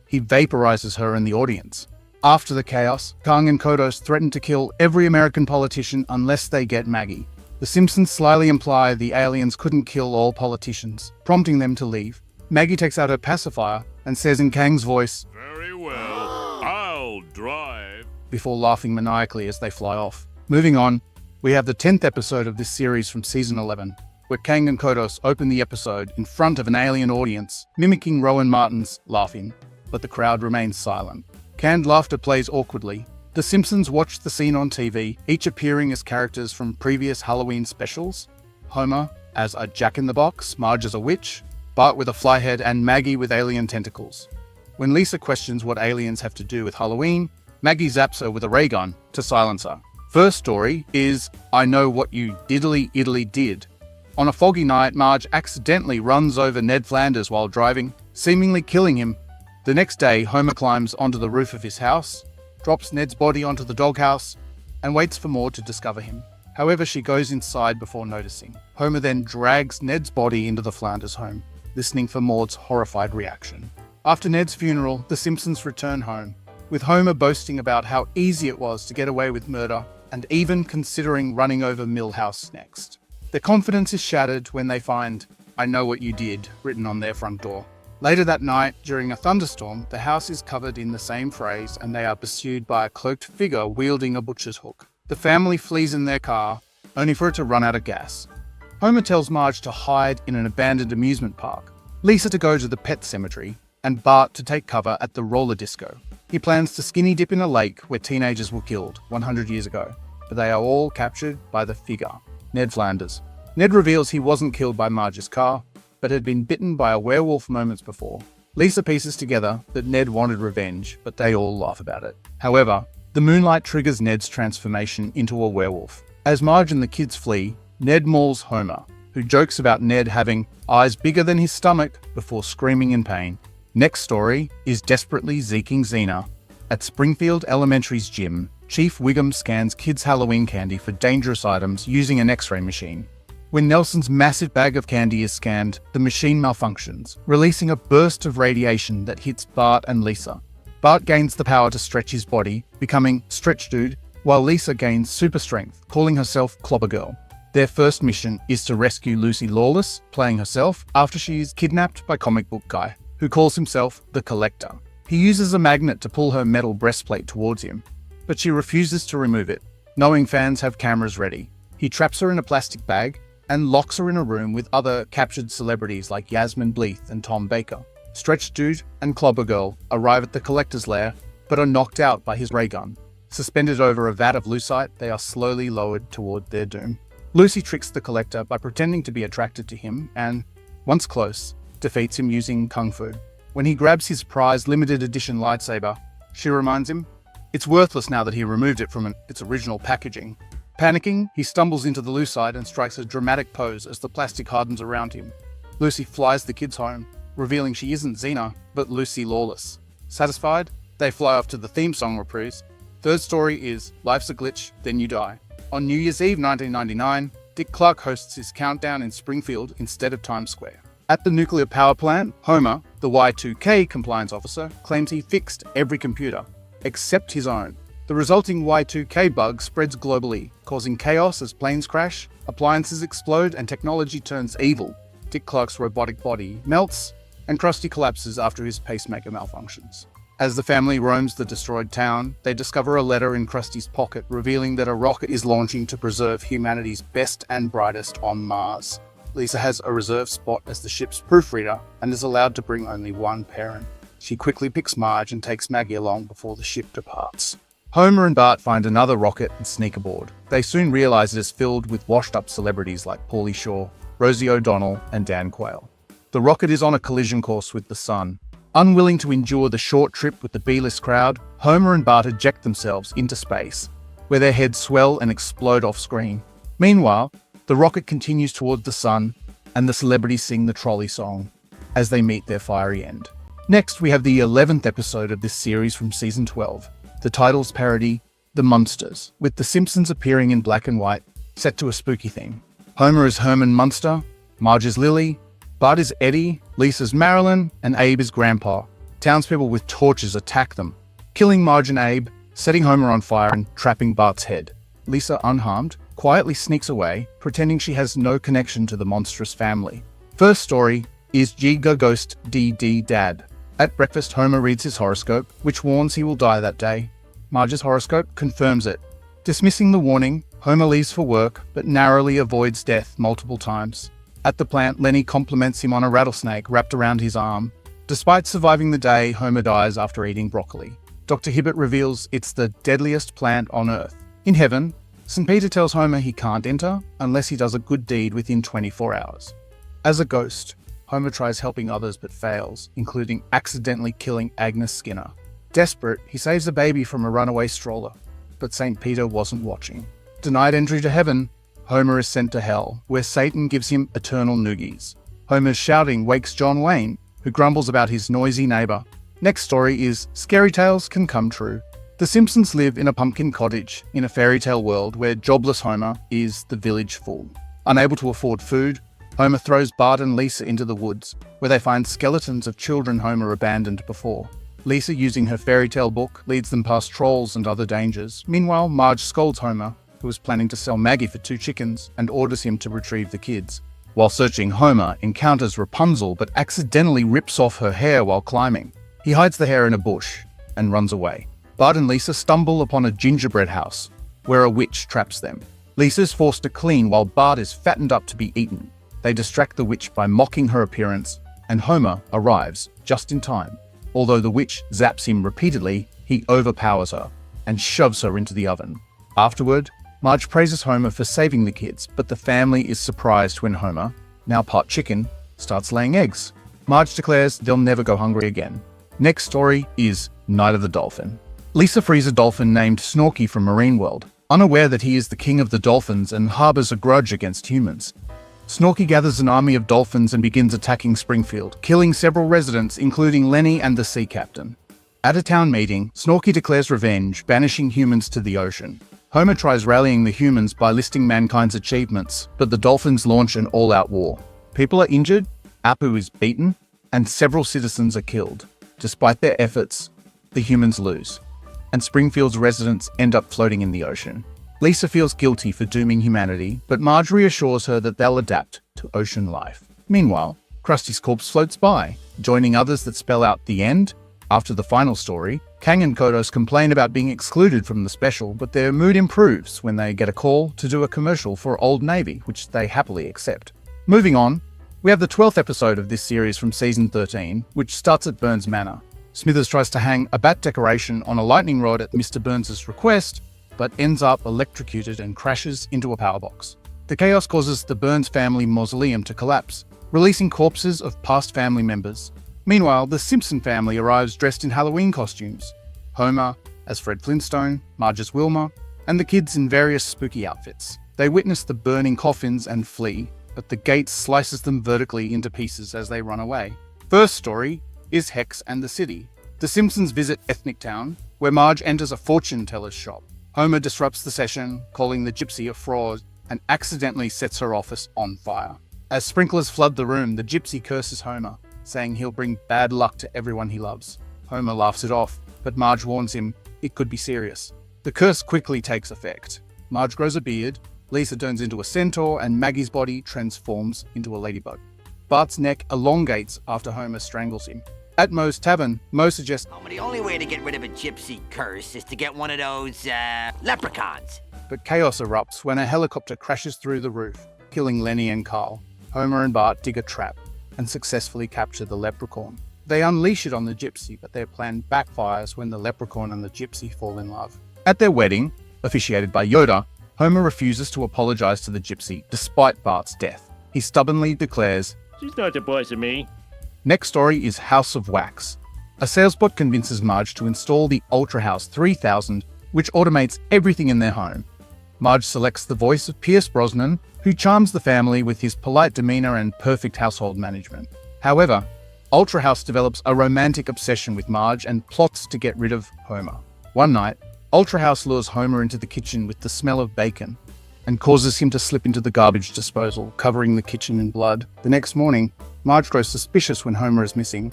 he vaporizes her in the audience. After the chaos, Kang and Kodos threaten to kill every American politician unless they get Maggie. The Simpsons slyly imply the aliens couldn't kill all politicians, prompting them to leave. Maggie takes out her pacifier and says in Kang's voice, Very well, I'll drive. Before laughing maniacally as they fly off. Moving on, we have the 10th episode of this series from season 11, where Kang and Kodos open the episode in front of an alien audience, mimicking Rowan Martin's laughing, but the crowd remains silent. Canned laughter plays awkwardly. The Simpsons watch the scene on TV, each appearing as characters from previous Halloween specials. Homer as a jack-in-the-box, Marge as a witch, Bart with a fly head, and Maggie with alien tentacles. When Lisa questions what aliens have to do with Halloween, Maggie zaps her with a ray gun to silence her. First story is I Know What You Diddly Iddly Did. On a foggy night, Marge accidentally runs over Ned Flanders while driving, seemingly killing him. The next day, Homer climbs onto the roof of his house, drops Ned's body onto the doghouse, and waits for Maud to discover him. However, she goes inside before noticing. Homer then drags Ned's body into the Flanders home, listening for Maud's horrified reaction. After Ned's funeral, the Simpsons return home, with Homer boasting about how easy it was to get away with murder, and even considering running over Milhouse next. Their confidence is shattered when they find I Know What You Did written on their front door. Later that night, during a thunderstorm, the house is covered in the same phrase and they are pursued by a cloaked figure wielding a butcher's hook. The family flees in their car, only for it to run out of gas. Homer tells Marge to hide in an abandoned amusement park, Lisa to go to the pet cemetery, and Bart to take cover at the roller disco. He plans to skinny dip in a lake where teenagers were killed 100 years ago, but they are all captured by the figure, Ned Flanders. Ned reveals he wasn't killed by Marge's car, but had been bitten by a werewolf moments before. Lisa pieces together that Ned wanted revenge, but they all laugh about it. However, the moonlight triggers Ned's transformation into a werewolf. As Marge and the kids flee, Ned mauls Homer, who jokes about Ned having eyes bigger than his stomach before screaming in pain. Next story is desperately zeking Xena. At Springfield Elementary's gym, Chief Wiggum scans kids' Halloween candy for dangerous items using an X-ray machine. When Nelson's massive bag of candy is scanned, the machine malfunctions, releasing a burst of radiation that hits Bart and Lisa. Bart gains the power to stretch his body, becoming Stretch Dude, while Lisa gains super strength, calling herself Clobber Girl. Their first mission is to rescue Lucy Lawless, playing herself, after she is kidnapped by comic book guy, who calls himself the Collector. He uses a magnet to pull her metal breastplate towards him, but she refuses to remove it, knowing fans have cameras ready. He traps her in a plastic bag and locks her in a room with other captured celebrities like Yasmin Bleeth and Tom Baker. Stretch Dude and Clobber Girl arrive at the Collector's lair, but are knocked out by his ray gun. Suspended over a vat of lucite, they are slowly lowered toward their doom. Lucy tricks the Collector by pretending to be attracted to him and, once close, defeats him using Kung Fu. When he grabs his prized limited edition lightsaber, she reminds him it's worthless now that he removed it from its original packaging. Panicking, he stumbles into the lucite and strikes a dramatic pose as the plastic hardens around him. Lucy flies the kids home, revealing she isn't Xena, but Lucy Lawless. Satisfied, they fly off to the theme song reprise. Third story is Life's a Glitch, Then You Die. On New Year's Eve 1999, Dick Clark hosts his countdown in Springfield instead of Times Square. At the nuclear power plant, Homer, the Y2K compliance officer, claims he fixed every computer, except his own. The resulting Y2K bug spreads globally, causing chaos as planes crash, appliances explode, and technology turns evil. Dick Clark's robotic body melts, and Krusty collapses after his pacemaker malfunctions. As the family roams the destroyed town, they discover a letter in Krusty's pocket revealing that a rocket is launching to preserve humanity's best and brightest on Mars. Lisa has a reserved spot as the ship's proofreader and is allowed to bring only one parent. She quickly picks Marge and takes Maggie along before the ship departs. Homer and Bart find another rocket and sneak aboard. They soon realize it is filled with washed-up celebrities like Pauly Shore, Rosie O'Donnell, and Dan Quayle. The rocket is on a collision course with the sun. Unwilling to endure the short trip with the B-list crowd, Homer and Bart eject themselves into space, where their heads swell and explode off-screen. Meanwhile, the rocket continues toward the sun, and the celebrities sing the trolley song as they meet their fiery end. Next, we have the 11th episode of this series from Season 12. The title's parody, The Munsters, with the Simpsons appearing in black and white, set to a spooky theme. Homer is Herman Munster, Marge is Lily, Bart is Eddie, Lisa's Marilyn, and Abe is Grandpa. Townspeople with torches attack them, killing Marge and Abe, setting Homer on fire and trapping Bart's head. Lisa, unharmed, quietly sneaks away, pretending she has no connection to the monstrous family. First story is Giga Ghost DD Dad. At breakfast, Homer reads his horoscope, which warns he will die that day. Marge's horoscope confirms it. Dismissing the warning, Homer leaves for work, but narrowly avoids death multiple times. At the plant, Lenny compliments him on a rattlesnake wrapped around his arm. Despite surviving the day, Homer dies after eating broccoli. Dr. Hibbert reveals it's the deadliest plant on Earth. In heaven, St. Peter tells Homer he can't enter unless he does a good deed within 24 hours. As a ghost, Homer tries helping others but fails, including accidentally killing Agnes Skinner. Desperate, he saves a baby from a runaway stroller, but St. Peter wasn't watching. Denied entry to heaven, Homer is sent to hell, where Satan gives him eternal noogies. Homer's shouting wakes John Wayne, who grumbles about his noisy neighbor. Next story is Scary Tales Can Come True. The Simpsons live in a pumpkin cottage in a fairy tale world where jobless Homer is the village fool. Unable to afford food, Homer throws Bart and Lisa into the woods, where they find skeletons of children Homer abandoned before. Lisa, using her fairy tale book, leads them past trolls and other dangers. Meanwhile, Marge scolds Homer, who is planning to sell Maggie for 2 chickens, and orders him to retrieve the kids. While searching, Homer encounters Rapunzel but accidentally rips off her hair while climbing. He hides the hair in a bush and runs away. Bart and Lisa stumble upon a gingerbread house, where a witch traps them. Lisa is forced to clean while Bart is fattened up to be eaten. They distract the witch by mocking her appearance, and Homer arrives just in time. Although the witch zaps him repeatedly, he overpowers her and shoves her into the oven. Afterward, Marge praises Homer for saving the kids, but the family is surprised when Homer, now part chicken, starts laying eggs. Marge declares they'll never go hungry again. Next story is Night of the Dolphin. Lisa frees a dolphin named Snorky from Marine World, unaware that he is the king of the dolphins and harbors a grudge against humans. Snorky gathers an army of dolphins and begins attacking Springfield, killing several residents, including Lenny and the sea captain. At a town meeting, Snorky declares revenge, banishing humans to the ocean. Homer tries rallying the humans by listing mankind's achievements, but the dolphins launch an all-out war. People are injured, Apu is beaten, and several citizens are killed. Despite their efforts, the humans lose, and Springfield's residents end up floating in the ocean. Lisa feels guilty for dooming humanity, but Marge reassures her that they'll adapt to ocean life. Meanwhile, Krusty's corpse floats by, joining others that spell out the end. After the final story, Kang and Kodos complain about being excluded from the special, but their mood improves when they get a call to do a commercial for Old Navy, which they happily accept. Moving on, we have the 12th episode of this series from Season 13, which starts at Burns Manor. Smithers tries to hang a bat decoration on a lightning rod at Mr. Burns' request, but ends up electrocuted and crashes into a power box. The chaos causes the Burns family mausoleum to collapse, releasing corpses of past family members. Meanwhile, the Simpson family arrives dressed in Halloween costumes. Homer as Fred Flintstone, Marge as Wilma, and the kids in various spooky outfits. They witness the burning coffins and flee, but the gate slices them vertically into pieces as they run away. First story is Hex and the City. The Simpsons visit Ethnic Town, where Marge enters a fortune teller's shop. Homer disrupts the session, calling the gypsy a fraud, and accidentally sets her office on fire. As sprinklers flood the room, the gypsy curses Homer, saying he'll bring bad luck to everyone he loves. Homer laughs it off, but Marge warns him it could be serious. The curse quickly takes effect. Marge grows a beard, Lisa turns into a centaur, and Maggie's body transforms into a ladybug. Bart's neck elongates after Homer strangles him. At Moe's tavern, Moe suggests The only way to get rid of a gypsy curse is to get one of those, leprechauns. but chaos erupts when a helicopter crashes through the roof, killing Lenny and Carl. Homer and Bart dig a trap and successfully capture the leprechaun. They unleash it on the gypsy, but their plan backfires when the leprechaun and the gypsy fall in love. At their wedding, officiated by Yoda, Homer refuses to apologize to the gypsy despite Bart's death. He stubbornly declares, "She's not the boss of me." Next story is House of Wax. A salesbot convinces Marge to install the Ultra House 3000, which automates everything in their home. Marge selects the voice of Pierce Brosnan, who charms the family with his polite demeanor and perfect household management. However, Ultra House develops a romantic obsession with Marge and plots to get rid of Homer. One night, Ultra House lures Homer into the kitchen with the smell of bacon and causes him to slip into the garbage disposal, covering the kitchen in blood. The next morning, Marge grows suspicious when Homer is missing.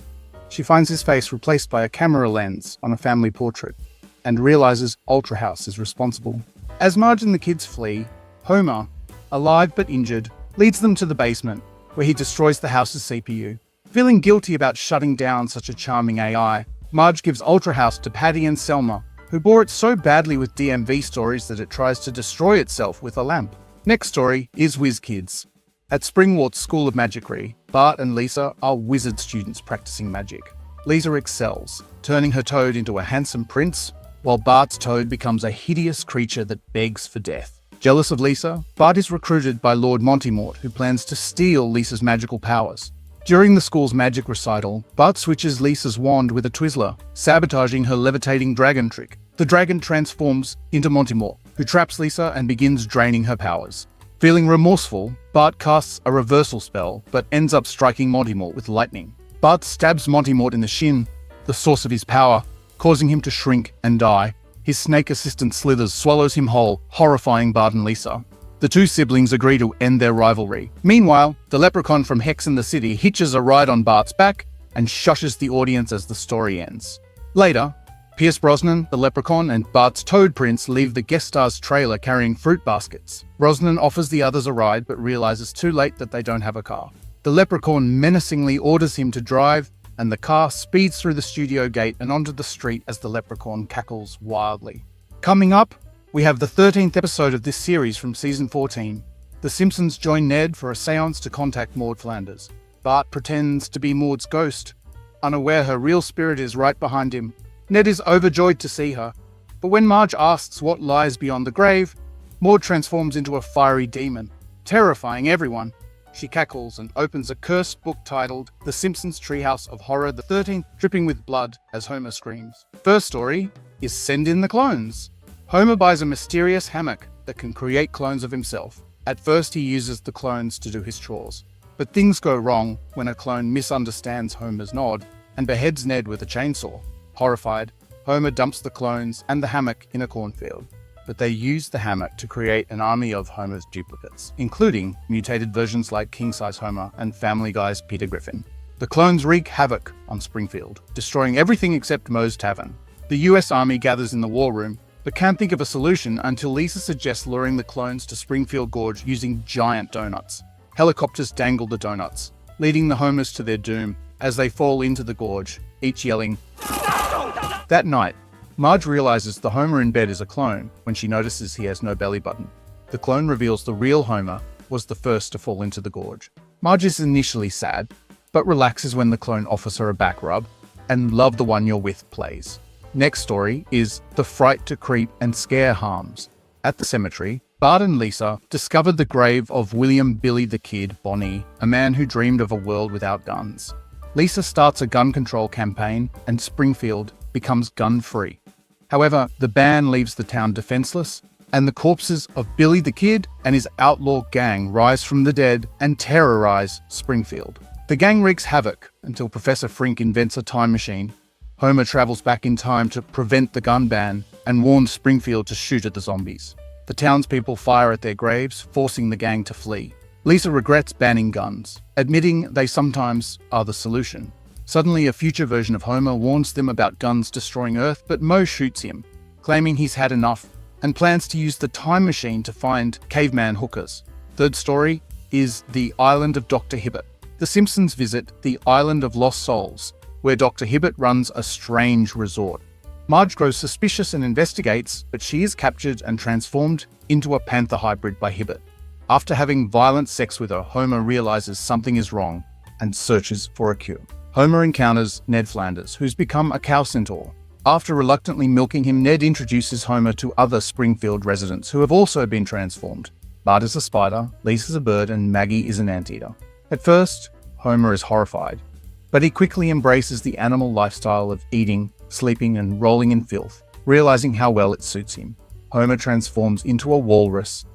She finds his face replaced by a camera lens on a family portrait and realizes Ultra House is responsible. As Marge and the kids flee, Homer, alive but injured, leads them to the basement, where he destroys the house's CPU. Feeling guilty about shutting down such a charming AI, Marge gives Ultra House to Patty and Selma, who bore it so badly with DMV stories that it tries to destroy itself with a lamp. Next story is Whiz Kids. At Springwart's School of Magicry, Bart and Lisa are wizard students practicing magic. Lisa excels, turning her toad into a handsome prince, while Bart's toad becomes a hideous creature that begs for death. Jealous of Lisa, Bart is recruited by Lord Montymort, who plans to steal Lisa's magical powers. During the school's magic recital, Bart switches Lisa's wand with a Twizzler, sabotaging her levitating dragon trick. The dragon transforms into Montimore, who traps Lisa and begins draining her powers. Feeling remorseful, Bart casts a reversal spell, but ends up striking Montimore with lightning. Bart stabs Montimore in the shin, the source of his power, causing him to shrink and die. His snake assistant Slithers swallows him whole, horrifying Bart and Lisa. The two siblings agree to end their rivalry. Meanwhile, the leprechaun from Hex in the City hitches a ride on Bart's back and shushes the audience as the story ends. Later, Pierce Brosnan, the leprechaun, and Bart's Toad Prince leave the guest star's trailer carrying fruit baskets. Brosnan offers the others a ride but realizes too late that they don't have a car. The leprechaun menacingly orders him to drive, and the car speeds through the studio gate and onto the street as the leprechaun cackles wildly. Coming up, we have the 13th episode of this series from season 14. The Simpsons join Ned for a seance to contact Maud Flanders. Bart pretends to be Maud's ghost, unaware her real spirit is right behind him. Ned is overjoyed to see her, but when Marge asks what lies beyond the grave, Maud transforms into a fiery demon, terrifying everyone. She cackles and opens a cursed book titled The Simpsons Treehouse of Horror, the 13th, dripping with blood as Homer screams. First story is Send in the Clones. Homer buys a mysterious hammock that can create clones of himself. At first, he uses the clones to do his chores. But things go wrong when a clone misunderstands Homer's nod and beheads Ned with a chainsaw. Horrified, Homer dumps the clones and the hammock in a cornfield. But they use the hammock to create an army of Homer's duplicates, including mutated versions like King-Size Homer and Family Guy's Peter Griffin. The clones wreak havoc on Springfield, destroying everything except Moe's Tavern. The US Army gathers in the war room, but can't think of a solution until Lisa suggests luring the clones to Springfield Gorge using giant donuts. Helicopters dangle the donuts, leading the Homers to their doom as they fall into the gorge, each yelling, That night, Marge realizes the Homer in bed is a clone when she notices he has no belly button. The clone reveals the real Homer was the first to fall into the gorge. Marge is initially sad, but relaxes when the clone offers her a back rub, and Love the One You're With plays. Next story is The Fright to Creep and Scare Harms. At the cemetery, Bart and Lisa discovered the grave of William Billy the Kid Bonney, a man who dreamed of a world without guns. Lisa starts a gun control campaign, and Springfield becomes gun-free. However, the ban leaves the town defenseless, and the corpses of Billy the Kid and his outlaw gang rise from the dead and terrorize Springfield. The gang wreaks havoc until Professor Frink invents a time machine. Homer travels back in time to prevent the gun ban and warns Springfield to shoot at the zombies. The townspeople fire at their graves, forcing the gang to flee. Lisa regrets banning guns, admitting they sometimes are the solution. Suddenly, a future version of Homer warns them about guns destroying Earth, but Moe shoots him, claiming he's had enough, and plans to use the time machine to find caveman hookers. Third story is The Island of Dr. Hibbert. The Simpsons visit the Island of Lost Souls, where Dr. Hibbert runs a strange resort. Marge grows suspicious and investigates, but she is captured and transformed into a panther hybrid by Hibbert. After having violent sex with her, Homer realizes something is wrong and searches for a cure. Homer encounters Ned Flanders, who's become a cow centaur. After reluctantly milking him, Ned introduces Homer to other Springfield residents who have also been transformed. Bart is a spider, Lisa's a bird, and Maggie is an anteater. At first, Homer is horrified, but he quickly embraces the animal lifestyle of eating, sleeping, and rolling in filth, realizing how well it suits him. Homer transforms into a walrus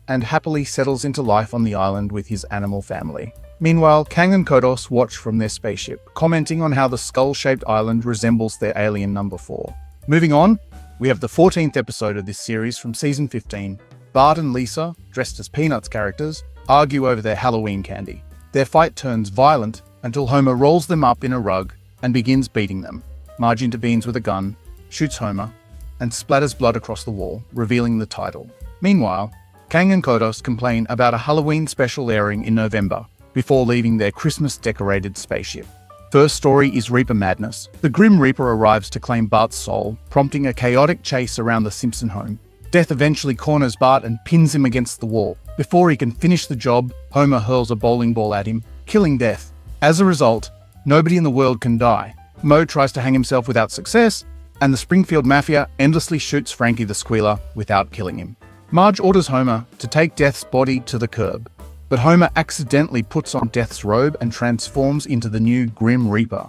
and happily settles into life on the island with his animal family. Meanwhile, Kang and Kodos watch from their spaceship, commenting on how the skull-shaped island resembles their alien number 4. Moving on, we have the 14th episode of this series from season 15. Bart and Lisa, dressed as Peanuts characters, argue over their Halloween candy. Their fight turns violent until Homer rolls them up in a rug and begins beating them. Marge intervenes with a gun, shoots Homer, and splatters blood across the wall, revealing the title. Meanwhile, Kang and Kodos complain about a Halloween special airing in November, before leaving their Christmas-decorated spaceship. First story is Reaper Madness. The Grim Reaper arrives to claim Bart's soul, prompting a chaotic chase around the Simpson home. Death eventually corners Bart and pins him against the wall. Before he can finish the job, Homer hurls a bowling ball at him, killing Death. As a result, nobody in the world can die. Moe tries to hang himself without success, and the Springfield Mafia endlessly shoots Frankie the Squealer without killing him. Marge orders Homer to take Death's body to the curb, But Homer accidentally puts on Death's robe and transforms into the new Grim Reaper,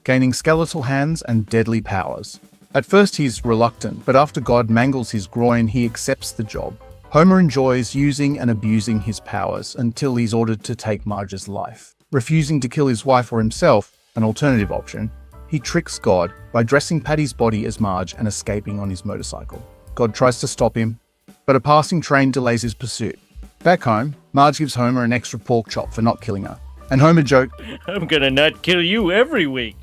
gaining skeletal hands and deadly powers. At first he's reluctant, but after God mangles his groin, he accepts the job. Homer enjoys using and abusing his powers until he's ordered to take Marge's life. Refusing to kill his wife or himself, an alternative option, he tricks God by dressing Patty's body as Marge and escaping on his motorcycle. God tries to stop him, but a passing train delays his pursuit. Back home, Marge gives Homer an extra pork chop for not killing her, and Homer joked, "I'm gonna not kill you every week."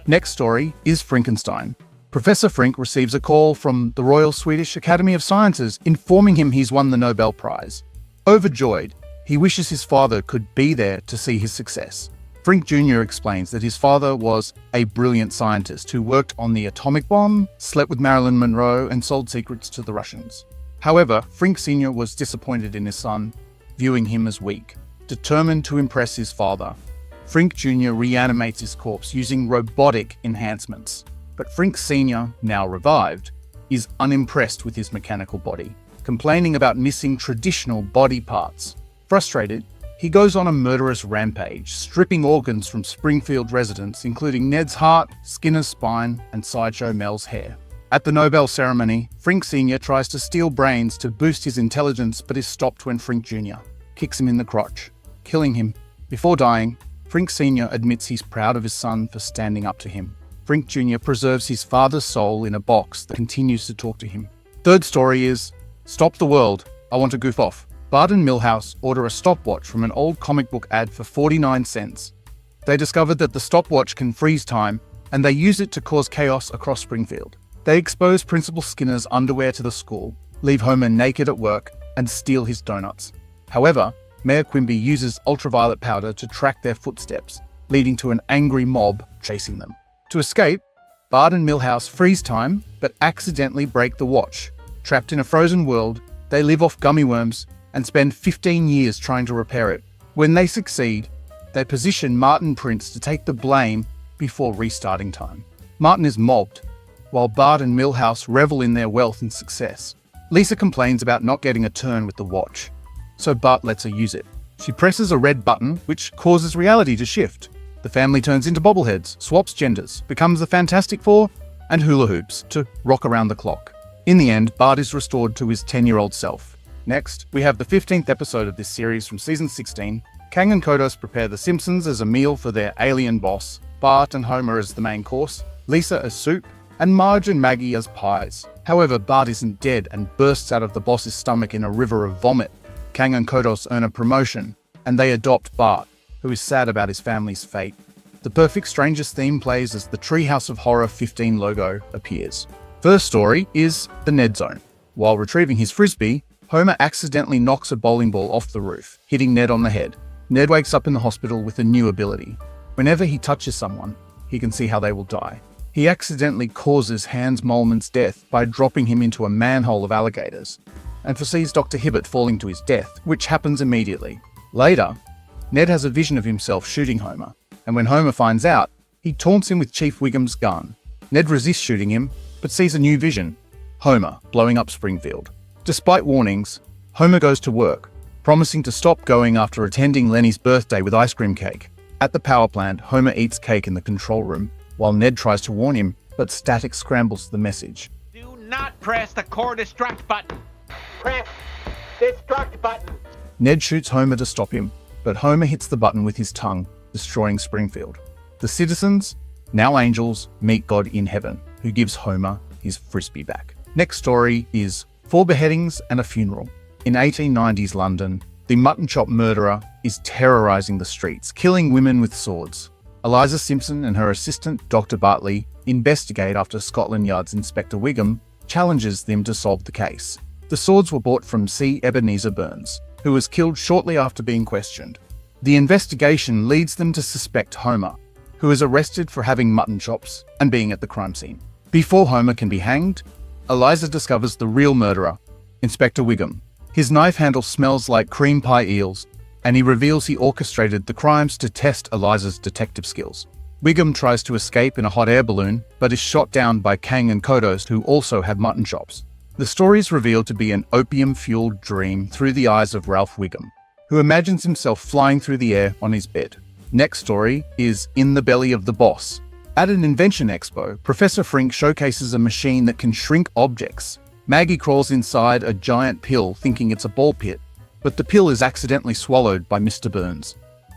Next story is Frankenstein. Professor Frink receives a call from the Royal Swedish Academy of Sciences informing him he's won the Nobel Prize. Overjoyed, he wishes his father could be there to see his success. Frink Jr. explains that his father was a brilliant scientist who worked on the atomic bomb, slept with Marilyn Monroe, and sold secrets to the Russians. However, Frink Sr. was disappointed in his son, viewing him as weak. Determined to impress his father, Frink Jr. reanimates his corpse using robotic enhancements. But Frink Sr., now revived, is unimpressed with his mechanical body, complaining about missing traditional body parts. Frustrated, he goes on a murderous rampage, stripping organs from Springfield residents, including Ned's heart, Skinner's spine, and Sideshow Mel's hair. At the Nobel ceremony, Frink Sr. tries to steal brains to boost his intelligence, but is stopped when Frink Jr. kicks him in the crotch, killing him. Before dying, Frink Sr. admits he's proud of his son for standing up to him. Frink Jr. preserves his father's soul in a box that continues to talk to him. Third story is Stop the World, I Want to Goof Off. Bart and Milhouse order a stopwatch from an old comic book ad for 49 cents. They discovered that the stopwatch can freeze time, and they use it to cause chaos across Springfield. They expose Principal Skinner's underwear to the school, leave Homer naked at work, and steal his donuts. However, Mayor Quimby uses ultraviolet powder to track their footsteps, leading to an angry mob chasing them. To escape, Bart and Milhouse freeze time, but accidentally break the watch. Trapped in a frozen world, they live off gummy worms and spend 15 years trying to repair it. When they succeed, they position Martin Prince to take the blame before restarting time. Martin is mobbed, while Bart and Milhouse revel in their wealth and success. Lisa complains about not getting a turn with the watch, so Bart lets her use it. She presses a red button, which causes reality to shift. The family turns into bobbleheads, swaps genders, becomes the Fantastic Four, and hula hoops to rock around the clock. In the end, Bart is restored to his 10-year-old self. Next, we have the 15th episode of this series from season 16. Kang and Kodos prepare the Simpsons as a meal for their alien boss, Bart and Homer as the main course, Lisa as soup, and Marge and Maggie as pies. However, Bart isn't dead and bursts out of the boss's stomach in a river of vomit. Kang and Kodos earn a promotion, and they adopt Bart, who is sad about his family's fate. The Perfect Strangers theme plays as the Treehouse of Horror 15 logo appears. First story is the Ned Zone. While retrieving his frisbee, Homer accidentally knocks a bowling ball off the roof, hitting Ned on the head. Ned wakes up in the hospital with a new ability. Whenever he touches someone, he can see how they will die. He accidentally causes Hans Moleman's death by dropping him into a manhole of alligators, and foresees Dr. Hibbert falling to his death, which happens immediately. Later, Ned has a vision of himself shooting Homer, and when Homer finds out, he taunts him with Chief Wiggum's gun. Ned resists shooting him, but sees a new vision: Homer blowing up Springfield. Despite warnings, Homer goes to work, promising to stop going after attending Lenny's birthday with ice cream cake. At the power plant, Homer eats cake in the control room, while Ned tries to warn him, but static scrambles the message. Do not press the core destruct button. Press destruct button. Ned shoots Homer to stop him, but Homer hits the button with his tongue, destroying Springfield. The citizens, now angels, meet God in heaven, who gives Homer his frisbee back. Next story is 4 beheadings and a funeral. In 1890s London, the mutton chop murderer is terrorizing the streets, killing women with swords. Eliza Simpson and her assistant, Dr. Bartley, investigate after Scotland Yard's Inspector Wiggum challenges them to solve the case. The swords were bought from C. Ebenezer Burns, who was killed shortly after being questioned. The investigation leads them to suspect Homer, who is arrested for having mutton chops and being at the crime scene. Before Homer can be hanged, Eliza discovers the real murderer, Inspector Wiggum. His knife handle smells like cream pie eels, and he reveals he orchestrated the crimes to test Eliza's detective skills. Wiggum tries to escape in a hot air balloon, but is shot down by Kang and Kodos, who also have mutton chops. The story is revealed to be an opium-fueled dream through the eyes of Ralph Wiggum, who imagines himself flying through the air on his bed. Next story is In the Belly of the Boss. At an invention expo, Professor Frink showcases a machine that can shrink objects. Maggie crawls inside a giant pill thinking it's a ball pit, but the pill is accidentally swallowed by Mr. Burns.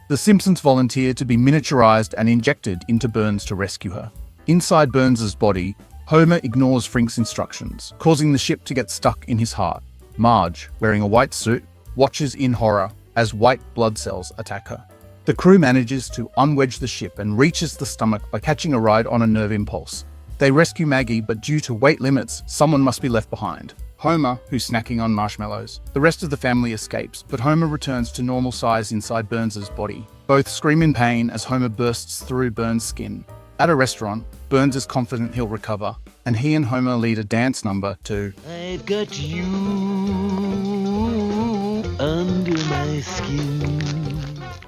The Simpsons volunteer to be miniaturized and injected into Burns to rescue her. Inside Burns's body, Homer ignores Frink's instructions, causing the ship to get stuck in his heart. Marge, wearing a white suit, watches in horror as white blood cells attack her. The crew manages to unwedge the ship and reaches the stomach by catching a ride on a nerve impulse. They rescue Maggie, but due to weight limits, someone must be left behind. Homer, who's snacking on marshmallows. The rest of the family escapes, but Homer returns to normal size inside Burns' body. Both scream in pain as Homer bursts through Burns' skin. At a restaurant, Burns is confident he'll recover, and he and Homer lead a dance number to I've got you under my skin.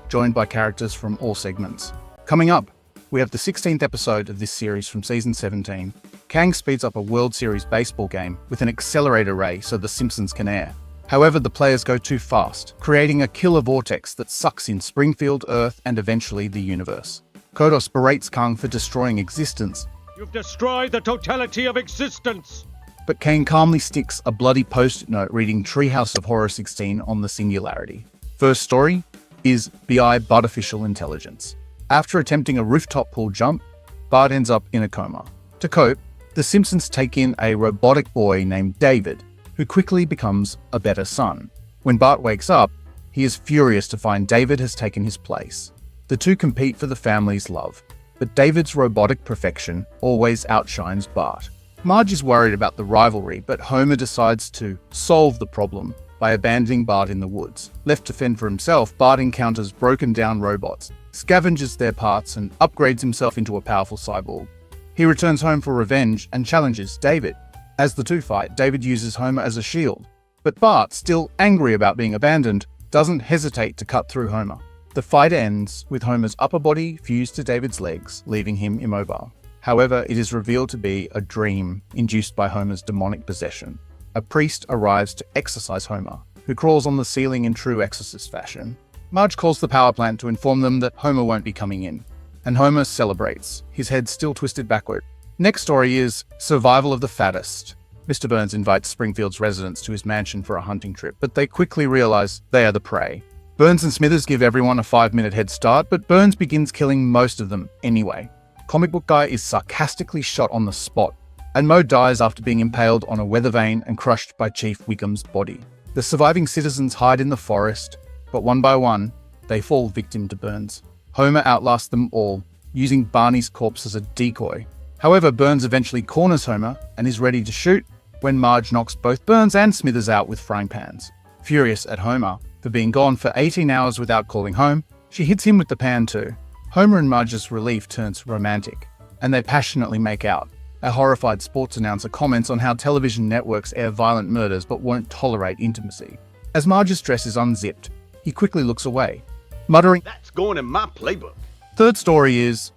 Joined by characters from all segments. Coming up, we have the 16th episode of this series from season 17. Kang speeds up a World Series baseball game with an accelerator ray so the Simpsons can air. However, the players go too fast, creating a killer vortex that sucks in Springfield, Earth, and eventually the universe. Kodos berates Kang for destroying existence. You've destroyed the totality of existence! But Kang calmly sticks a bloody post-it note reading Treehouse of Horror 16 on the singularity. First story is BI Artificial Intelligence. After attempting a rooftop pool jump, Bart ends up in a coma. To cope, the Simpsons take in a robotic boy named David, who quickly becomes a better son. When Bart wakes up, he is furious to find David has taken his place. The two compete for the family's love, but David's robotic perfection always outshines Bart. Marge is worried about the rivalry, but Homer decides to solve the problem by abandoning Bart in the woods. Left to fend for himself, Bart encounters broken-down robots, scavenges their parts, and upgrades himself into a powerful cyborg. He returns home for revenge and challenges David. As the two fight, David uses Homer as a shield, but Bart, still angry about being abandoned, doesn't hesitate to cut through Homer. The fight ends with Homer's upper body fused to David's legs, leaving him immobile. However, it is revealed to be a dream induced by Homer's demonic possession. A priest arrives to exorcise Homer, who crawls on the ceiling in true exorcist fashion. Marge calls the power plant to inform them that Homer won't be coming in, and Homer celebrates, his head still twisted backward. Next story is Survival of the Fattest. Mr. Burns invites Springfield's residents to his mansion for a hunting trip, but they quickly realize they are the prey. Burns and Smithers give everyone a 5-minute head start, but Burns begins killing most of them anyway. Comic Book Guy is sarcastically shot on the spot, and Moe dies after being impaled on a weather vane and crushed by Chief Wiggum's body. The surviving citizens hide in the forest, but one by one, they fall victim to Burns. Homer outlasts them all, using Barney's corpse as a decoy. However, Burns eventually corners Homer and is ready to shoot when Marge knocks both Burns and Smithers out with frying pans. Furious at Homer for being gone for 18 hours without calling home, she hits him with the pan too. Homer and Marge's relief turns romantic, and they passionately make out. A horrified sports announcer comments on how television networks air violent murders but won't tolerate intimacy. As Marge's dress is unzipped, he quickly looks away, muttering, That's going in my playbook. Third story is,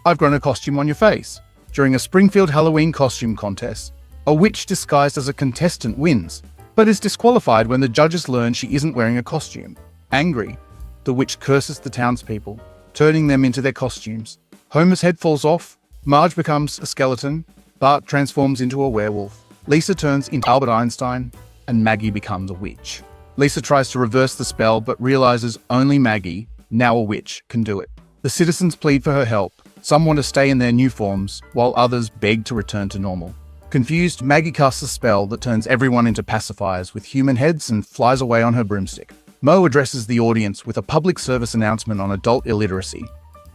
I've grown a costume on your face. During a Springfield Halloween costume contest, a witch disguised as a contestant wins, but is disqualified when the judges learn she isn't wearing a costume. Angry, the witch curses the townspeople, turning them into their costumes. Homer's head falls off, Marge becomes a skeleton, Bart transforms into a werewolf, Lisa turns into Albert Einstein, and Maggie becomes a witch. Lisa tries to reverse the spell but realizes only Maggie, now a witch, can do it. The citizens plead for her help. Some want to stay in their new forms, while others beg to return to normal. Confused, Maggie casts a spell that turns everyone into pacifiers with human heads and flies away on her broomstick. Moe addresses the audience with a public service announcement on adult illiteracy.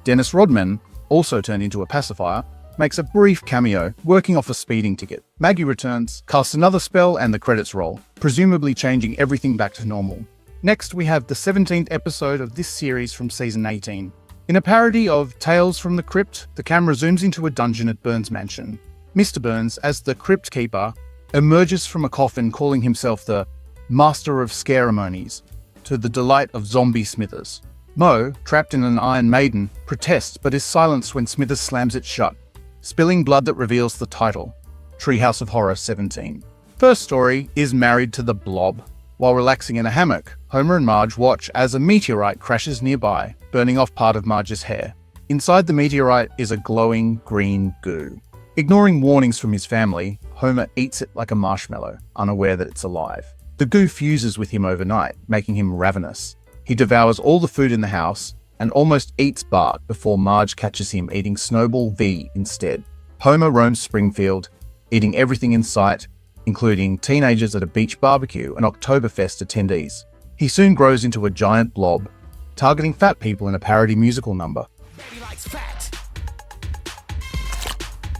Dennis Rodman, also turned into a pacifier, makes a brief cameo, working off a speeding ticket. Maggie returns, casts another spell, and the credits roll, presumably changing everything back to normal. Next, we have the 17th episode of this series from season 18. In a parody of Tales from the Crypt, the camera zooms into a dungeon at Burns' mansion. Mr. Burns, as the Crypt Keeper, emerges from a coffin calling himself the Master of Scaremonies, to the delight of zombie Smithers. Moe, trapped in an Iron Maiden, protests but is silenced when Smithers slams it shut, spilling blood that reveals the title, Treehouse of Horror 17. First story is Married to the Blob. While relaxing in a hammock, Homer and Marge watch as a meteorite crashes nearby, burning off part of Marge's hair. Inside the meteorite is a glowing green goo. Ignoring warnings from his family, Homer eats it like a marshmallow, unaware that it's alive. The goo fuses with him overnight, making him ravenous. He devours all the food in the house and almost eats Bart before Marge catches him eating Snowball V instead. Homer roams Springfield, eating everything in sight, including teenagers at a beach barbecue and Oktoberfest attendees. He soon grows into a giant blob, targeting fat people in a parody musical number. Baby likes fat.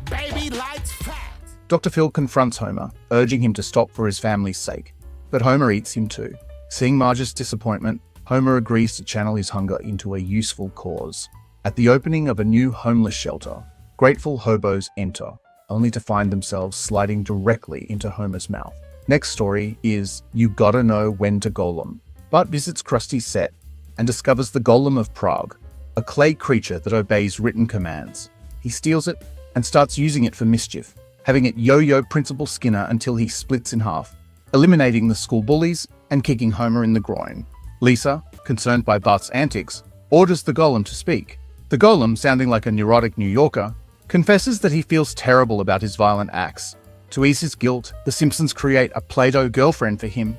Baby likes fat. Dr. Phil confronts Homer, urging him to stop for his family's sake. But Homer eats him too. Seeing Marge's disappointment, Homer agrees to channel his hunger into a useful cause. At the opening of a new homeless shelter, grateful hobos enter, only to find themselves sliding directly into Homer's mouth. Next story is You Gotta Know When to Golem. Bart visits Krusty's set and discovers the Golem of Prague, a clay creature that obeys written commands. He steals it and starts using it for mischief, having it yo-yo Principal Skinner until he splits in half, eliminating the school bullies and kicking Homer in the groin. Lisa, concerned by Bart's antics, orders the Golem to speak. The Golem, sounding like a neurotic New Yorker, confesses that he feels terrible about his violent acts. To ease his guilt, the Simpsons create a Play-Doh girlfriend for him,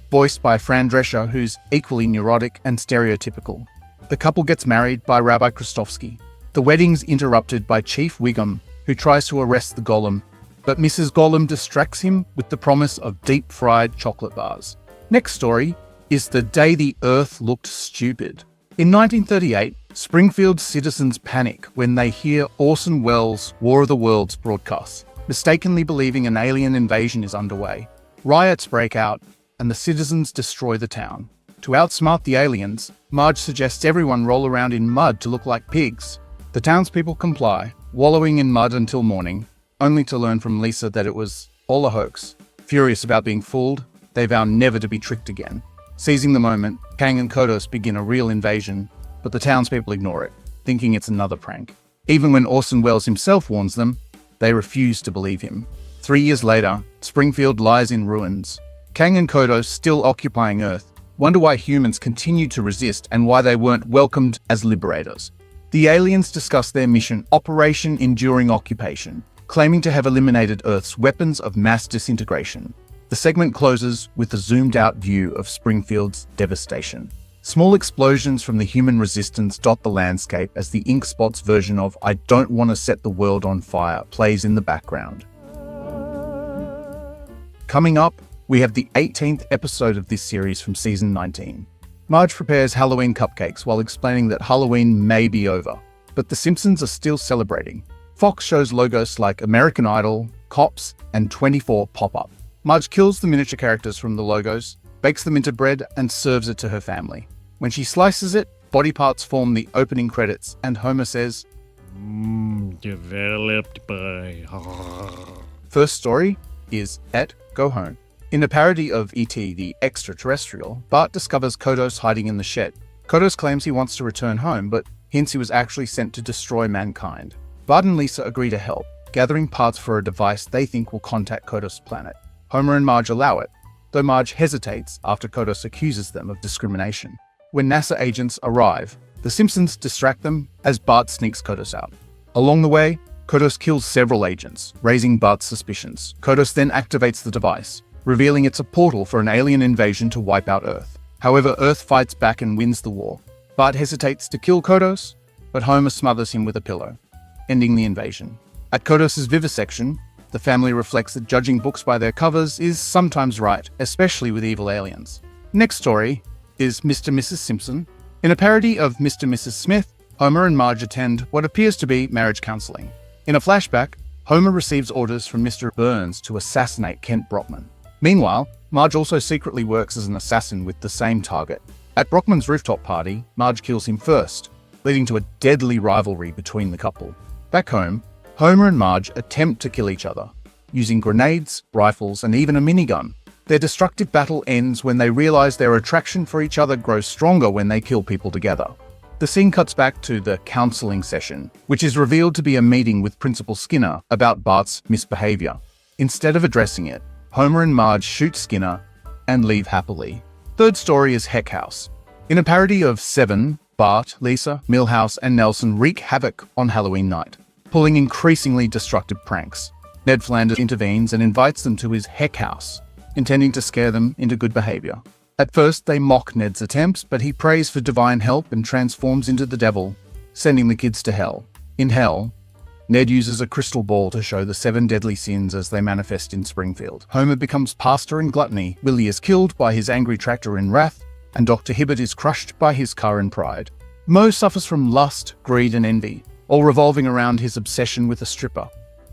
voiced by Fran Drescher, who's equally neurotic and stereotypical. The couple gets married by Rabbi Kristofsky. The wedding's interrupted by Chief Wiggum, who tries to arrest the Golem, but Mrs. Golem distracts him with the promise of deep-fried chocolate bars. Next story is The Day the Earth Looked Stupid. In 1938, Springfield citizens panic when they hear Orson Welles' War of the Worlds broadcasts, mistakenly believing an alien invasion is underway. Riots break out, and the citizens destroy the town. To outsmart the aliens, Marge suggests everyone roll around in mud to look like pigs. The townspeople comply, wallowing in mud until morning, only to learn from Lisa that it was all a hoax. Furious about being fooled, they vow never to be tricked again. Seizing the moment, Kang and Kodos begin a real invasion, but the townspeople ignore it, thinking it's another prank. Even when Orson Welles himself warns them, they refuse to believe him. 3 years later, Springfield lies in ruins. Kang and Kodos, still occupying Earth, wonder why humans continued to resist and why they weren't welcomed as liberators. The aliens discuss their mission, Operation Enduring Occupation, claiming to have eliminated Earth's weapons of mass disintegration. The segment closes with a zoomed-out view of Springfield's devastation. Small explosions from the human resistance dot the landscape as the Ink Spot's version of I Don't Want to Set the World on Fire plays in the background. Coming up, we have the 18th episode of this series from season 19. Marge prepares Halloween cupcakes while explaining that Halloween may be over, but the Simpsons are still celebrating. Fox shows logos like American Idol, Cops, and 24 pop up. Marge kills the miniature characters from the logos, bakes them into bread, and serves it to her family. When she slices it, body parts form the opening credits, and Homer says, Developed by... First story is Et Go Home. In a parody of E.T. the Extraterrestrial, Bart discovers Kodos hiding in the shed. Kodos claims he wants to return home, but hints he was actually sent to destroy mankind. Bart and Lisa agree to help, gathering parts for a device they think will contact Kodos' planet. Homer and Marge allow it, though Marge hesitates after Kodos accuses them of discrimination. When NASA agents arrive, the Simpsons distract them as Bart sneaks Kodos out. Along the way, Kodos kills several agents, raising Bart's suspicions. Kodos then activates the device, revealing it's a portal for an alien invasion to wipe out Earth. However, Earth fights back and wins the war. Bart hesitates to kill Kodos, but Homer smothers him with a pillow, ending the invasion. At Kodos' vivisection, the family reflects that judging books by their covers is sometimes right, especially with evil aliens. Next story is Mr. and Mrs. Simpson. In a parody of Mr. and Mrs. Smith, Homer and Marge attend what appears to be marriage counseling. In a flashback, Homer receives orders from Mr. Burns to assassinate Kent Brockman. Meanwhile, Marge also secretly works as an assassin with the same target. At Brockman's rooftop party, Marge kills him first, leading to a deadly rivalry between the couple. Back home, Homer and Marge attempt to kill each other, using grenades, rifles, and even a minigun. Their destructive battle ends when they realize their attraction for each other grows stronger when they kill people together. The scene cuts back to the counseling session, which is revealed to be a meeting with Principal Skinner about Bart's misbehavior. Instead of addressing it, Homer and Marge shoot Skinner, and leave happily. Third story is Heck House. In a parody of Seven, Bart, Lisa, Milhouse, and Nelson wreak havoc on Halloween night, pulling increasingly destructive pranks. Ned Flanders intervenes and invites them to his Heck House, intending to scare them into good behavior. At first, they mock Ned's attempts, but he prays for divine help and transforms into the devil, sending the kids to hell. In hell, Ned uses a crystal ball to show the 7 deadly sins as they manifest in Springfield. Homer becomes pastor in gluttony, Willie is killed by his angry tractor in wrath, and Dr. Hibbert is crushed by his car in pride. Moe suffers from lust, greed, and envy, all revolving around his obsession with a stripper.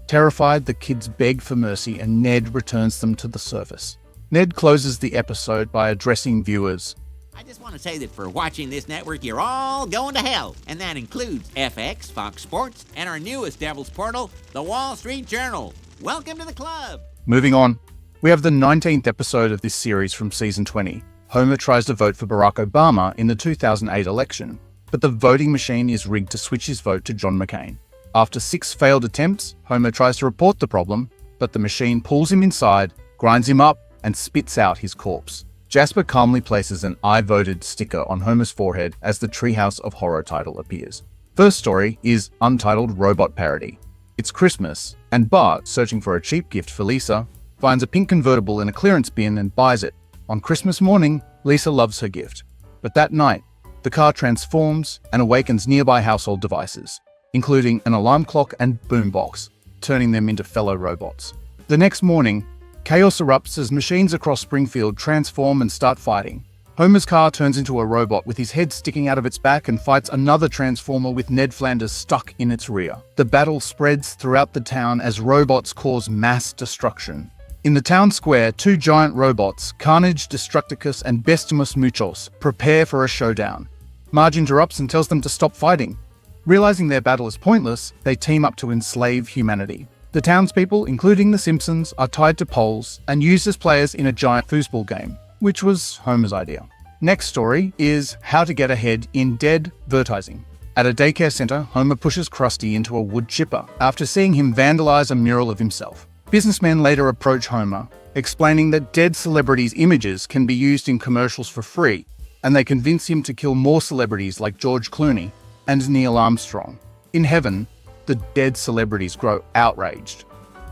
Terrified, the kids beg for mercy and Ned returns them to the surface. Ned closes the episode by addressing viewers. I just want to say that for watching this network, you're all going to hell. And that includes FX, Fox Sports, and our newest Devil's Portal, the Wall Street Journal. Welcome to the club. Moving on, we have the 19th episode of this series from season 20. Homer tries to vote for Barack Obama in the 2008 election, but the voting machine is rigged to switch his vote to John McCain. After 6 failed attempts, Homer tries to report the problem, but the machine pulls him inside, grinds him up, and spits out his corpse. Jasper calmly places an "I voted" sticker on Homer's forehead as the Treehouse of Horror title appears. First story is Untitled Robot Parody. It's Christmas, and Bart, searching for a cheap gift for Lisa, finds a pink convertible in a clearance bin and buys it. On Christmas morning, Lisa loves her gift. But that night, the car transforms and awakens nearby household devices, including an alarm clock and boombox, turning them into fellow robots. The next morning, chaos erupts as machines across Springfield transform and start fighting. Homer's car turns into a robot with his head sticking out of its back and fights another transformer with Ned Flanders stuck in its rear. The battle spreads throughout the town as robots cause mass destruction. In the town square, 2 giant robots, Carnage, Destructicus, and Bestimus Muchos, prepare for a showdown. Marge interrupts and tells them to stop fighting. Realizing their battle is pointless, they team up to enslave humanity. The townspeople, including the Simpsons, are tied to poles and used as players in a giant foosball game, which was Homer's idea. Next story is How to Get Ahead in Dead Vertising. At a daycare center, Homer pushes Krusty into a wood chipper after seeing him vandalize a mural of himself. Businessmen later approach Homer, explaining that dead celebrities' images can be used in commercials for free, and they convince him to kill more celebrities like George Clooney and Neil Armstrong. In heaven, the dead celebrities grow outraged.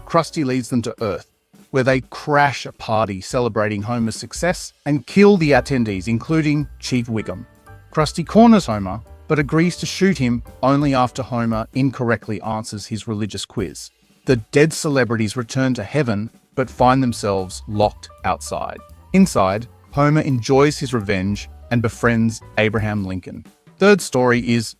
Krusty leads them to Earth, where they crash a party celebrating Homer's success and kill the attendees, including Chief Wiggum. Krusty corners Homer, but agrees to shoot him only after Homer incorrectly answers his religious quiz. The dead celebrities return to heaven, but find themselves locked outside. Inside, Homer enjoys his revenge and befriends Abraham Lincoln. Third story is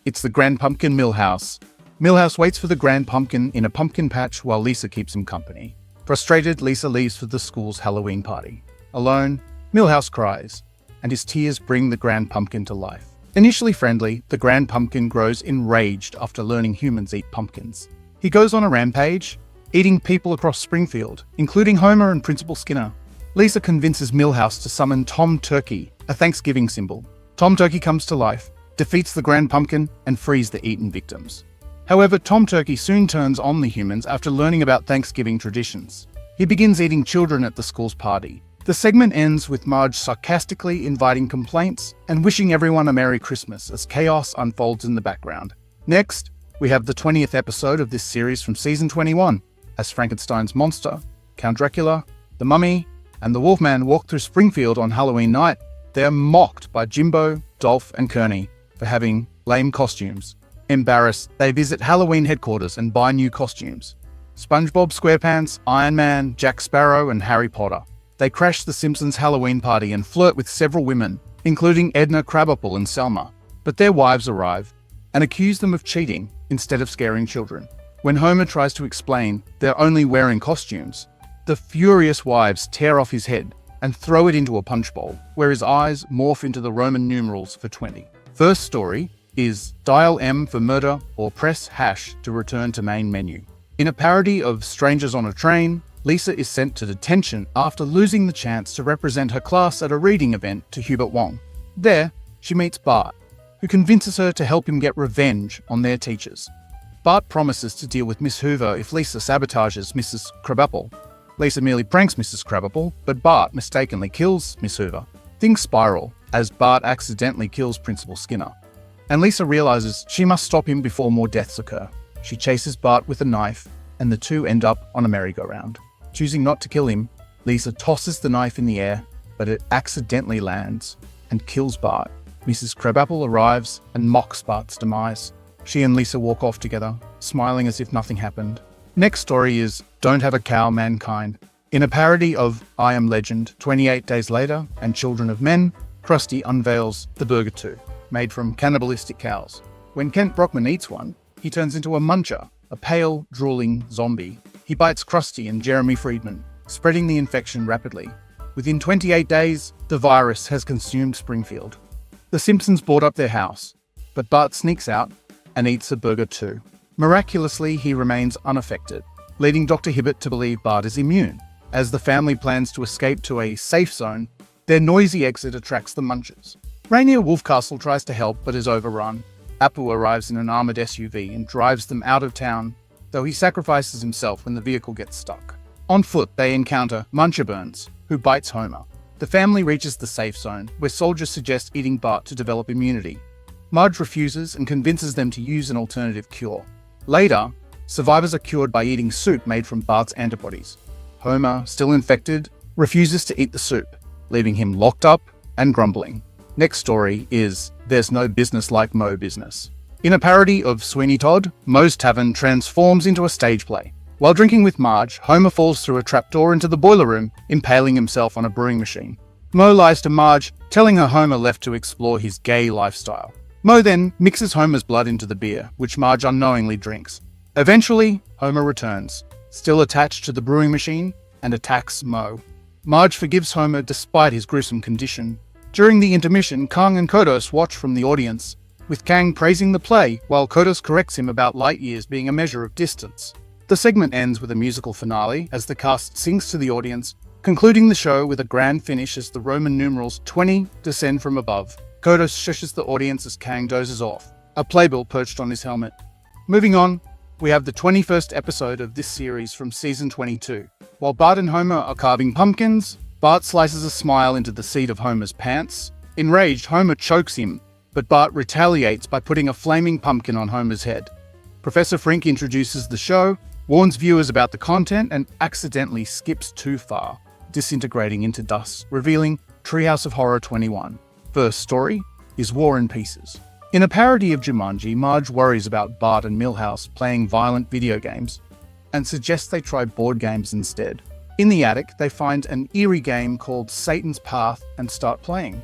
It's the Grand Pumpkin Milhouse. Milhouse waits for the Grand Pumpkin in a pumpkin patch while Lisa keeps him company. Frustrated, Lisa leaves for the school's Halloween party. Alone, Milhouse cries, and his tears bring the Grand Pumpkin to life. Initially friendly, the Grand Pumpkin grows enraged after learning humans eat pumpkins. He goes on a rampage, eating people across Springfield, including Homer and Principal Skinner. Lisa convinces Milhouse to summon Tom Turkey, a Thanksgiving symbol. Tom Turkey comes to life, defeats the Grand Pumpkin, and frees the eaten victims. However, Tom Turkey soon turns on the humans after learning about Thanksgiving traditions. He begins eating children at the school's party. The segment ends with Marge sarcastically inviting complaints and wishing everyone a Merry Christmas as chaos unfolds in the background. Next, we have the 20th episode of this series from season 21, as Frankenstein's monster, Count Dracula, the Mummy, and the Wolfman walk through Springfield on Halloween night. They are mocked by Jimbo, Dolph, and Kearney for having lame costumes. Embarrassed, they visit Halloween headquarters and buy new costumes. SpongeBob SquarePants, Iron Man, Jack Sparrow, and Harry Potter. They crash the Simpsons' Halloween party and flirt with several women, including Edna Krabappel and Selma. But their wives arrive and accuse them of cheating instead of scaring children. When Homer tries to explain they're only wearing costumes, the furious wives tear off his head and throw it into a punch bowl, where his eyes morph into the Roman numerals for 20. First story is Dial M for Murder or Press Hash to return to main menu. In a parody of Strangers on a Train, Lisa is sent to detention after losing the chance to represent her class at a reading event to Hubert Wong. There, she meets Bart, who convinces her to help him get revenge on their teachers. Bart promises to deal with Miss Hoover if Lisa sabotages Mrs. Krabappel. Lisa merely pranks Mrs. Krabappel, but Bart mistakenly kills Miss Hoover. Things spiral as Bart accidentally kills Principal Skinner, and Lisa realizes she must stop him before more deaths occur. She chases Bart with a knife, and the two end up on a merry-go-round. Choosing not to kill him, Lisa tosses the knife in the air, but it accidentally lands and kills Bart. Mrs. Krabappel arrives and mocks Bart's demise. She and Lisa walk off together, smiling as if nothing happened. Next story is Don't Have a Cow, Mankind. In a parody of I Am Legend, 28 Days Later, and Children of Men, Krusty unveils the Burger 2, made from cannibalistic cows. When Kent Brockman eats one, he turns into a muncher, a pale, drooling zombie. He bites Krusty and Jeremy Friedman, spreading the infection rapidly. Within 28 days, the virus has consumed Springfield. The Simpsons board up their house, but Bart sneaks out and eats a burger too. Miraculously, he remains unaffected, leading Dr. Hibbert to believe Bart is immune. As the family plans to escape to a safe zone, their noisy exit attracts the munchers. Rainier Wolfcastle tries to help but is overrun. Apu arrives in an armored SUV and drives them out of town, though he sacrifices himself when the vehicle gets stuck. On foot, they encounter Muncherburns, who bites Homer. The family reaches the safe zone, where soldiers suggest eating Bart to develop immunity. Marge refuses and convinces them to use an alternative cure. Later, survivors are cured by eating soup made from Bart's antibodies. Homer, still infected, refuses to eat the soup, leaving him locked up and grumbling. Next story is There's No Business Like Mo Business. In a parody of Sweeney Todd, Moe's Tavern transforms into a stage play. While drinking with Marge, Homer falls through a trapdoor into the boiler room, impaling himself on a brewing machine. Moe lies to Marge, telling her Homer left to explore his gay lifestyle. Moe then mixes Homer's blood into the beer, which Marge unknowingly drinks. Eventually, Homer returns, still attached to the brewing machine, and attacks Moe. Marge forgives Homer despite his gruesome condition. During the intermission, Kang and Kodos watch from the audience, with Kang praising the play while Kodos corrects him about light years being a measure of distance. The segment ends with a musical finale as the cast sings to the audience, concluding the show with a grand finish as the Roman numerals 20 descend from above. Kodos shushes the audience as Kang dozes off, a playbill perched on his helmet. Moving on, we have the 21st episode of this series from season 22. While Bart and Homer are carving pumpkins, Bart slices a smile into the seat of Homer's pants. Enraged, Homer chokes him, but Bart retaliates by putting a flaming pumpkin on Homer's head. Professor Frink introduces the show, warns viewers about the content, and accidentally skips too far, disintegrating into dust, revealing Treehouse of Horror 21. First story is War and Pieces. In a parody of Jumanji, Marge worries about Bart and Milhouse playing violent video games and suggests they try board games instead. In the attic, they find an eerie game called Satan's Path and start playing,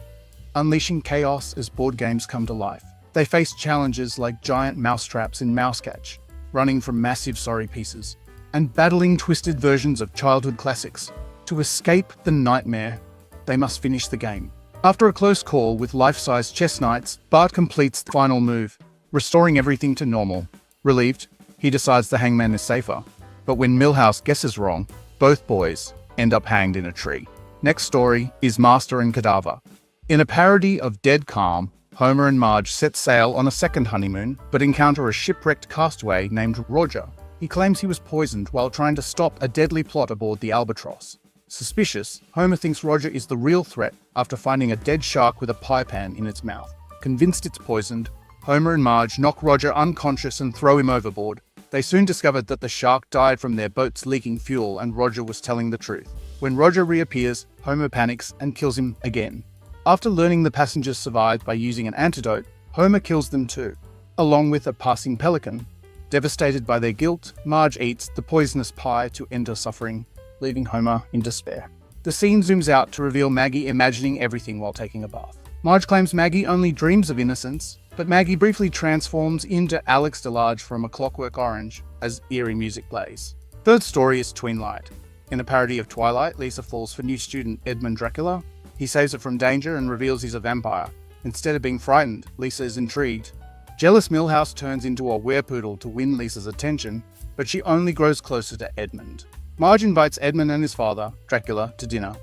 unleashing chaos as board games come to life. They face challenges like giant mousetraps in Mouse Catch, running from massive sorry pieces, and battling twisted versions of childhood classics. To escape the nightmare, they must finish the game. After a close call with life-size chess knights, Bart completes the final move, restoring everything to normal. Relieved, he decides the hangman is safer. But when Milhouse guesses wrong, both boys end up hanged in a tree. Next story is Master and Cadaver. In a parody of Dead Calm, Homer and Marge set sail on a second honeymoon, but encounter a shipwrecked castaway named Roger. He claims he was poisoned while trying to stop a deadly plot aboard the Albatross. Suspicious, Homer thinks Roger is the real threat after finding a dead shark with a pie pan in its mouth. Convinced it's poisoned, Homer and Marge knock Roger unconscious and throw him overboard. They soon discovered that the shark died from their boat's leaking fuel and Roger was telling the truth. When Roger reappears, Homer panics and kills him again. After learning the passengers survived by using an antidote, Homer kills them too, along with a passing pelican. Devastated by their guilt, Marge eats the poisonous pie to end her suffering, leaving Homer in despair. The scene zooms out to reveal Maggie imagining everything while taking a bath. Marge claims Maggie only dreams of innocence, but Maggie briefly transforms into Alex DeLarge from A Clockwork Orange as eerie music plays. Third story is Tweenlight. In a parody of Twilight, Lisa falls for new student Edmund Dracula. He saves her from danger and reveals he's a vampire. Instead of being frightened, Lisa is intrigued. Jealous Milhouse turns into a werepoodle to win Lisa's attention, but she only grows closer to Edmund. Marge invites Edmund and his father, Dracula, to dinner.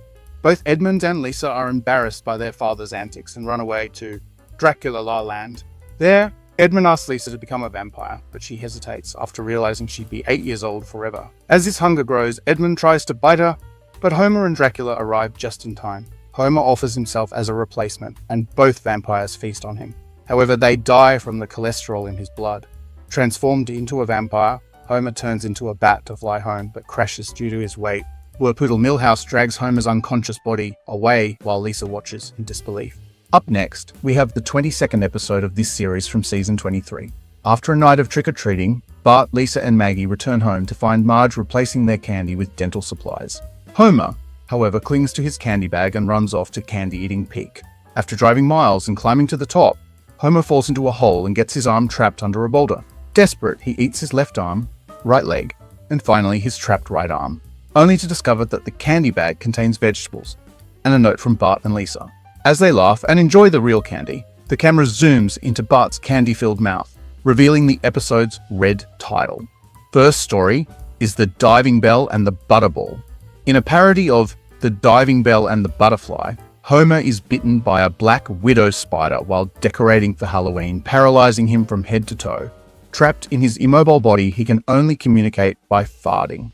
Both Edmund and Lisa are embarrassed by their father's antics and run away to Dracula La Land. There, Edmund asks Lisa to become a vampire, but she hesitates after realizing she'd be 8 years old forever. As his hunger grows, Edmund tries to bite her, but Homer and Dracula arrive just in time. Homer offers himself as a replacement, and both vampires feast on him. However, they die from the cholesterol in his blood. Transformed into a vampire, Homer turns into a bat to fly home, but crashes due to his weight. Werpoodle Milhouse drags Homer's unconscious body away while Lisa watches in disbelief. Up next, we have the 22nd episode of this series from season 23. After a night of trick-or-treating, Bart, Lisa, and Maggie return home to find Marge replacing their candy with dental supplies. Homer, however, clings to his candy bag and runs off to Candy-Eating Peak. After driving miles and climbing to the top, Homer falls into a hole and gets his arm trapped under a boulder. Desperate, he eats his left arm, right leg, and finally his trapped right arm, only to discover that the candy bag contains vegetables, and a note from Bart and Lisa. As they laugh and enjoy the real candy, the camera zooms into Bart's candy-filled mouth, revealing the episode's red title. First story is The Diving Bell and the Butterball. In a parody of The Diving Bell and the Butterfly, Homer is bitten by a black widow spider while decorating for Halloween, paralyzing him from head to toe. Trapped in his immobile body, he can only communicate by farting.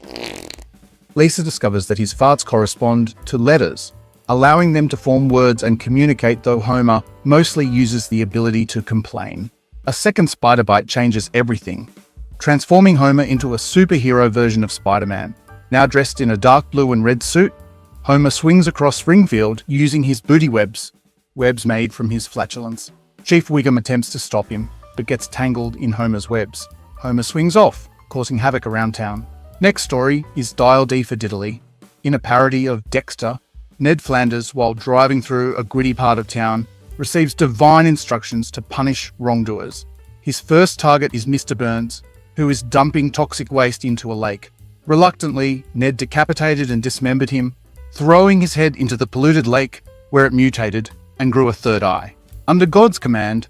Lisa discovers that his farts correspond to letters, allowing them to form words and communicate, though Homer mostly uses the ability to complain. A second spider bite changes everything, transforming Homer into a superhero version of Spider-Man. Now dressed in a dark blue and red suit, Homer swings across Springfield using his booty webs made from his flatulence. Chief Wiggum attempts to stop him, but gets tangled in Homer's webs. Homer swings off, causing havoc around town. Next story is Dial D for Diddley. In a parody of Dexter, Ned Flanders, while driving through a gritty part of town, receives divine instructions to punish wrongdoers. His first target is Mr. Burns, who is dumping toxic waste into a lake. Reluctantly, Ned decapitated and dismembered him, throwing his head into the polluted lake, where it mutated and grew a third eye. Under God's command,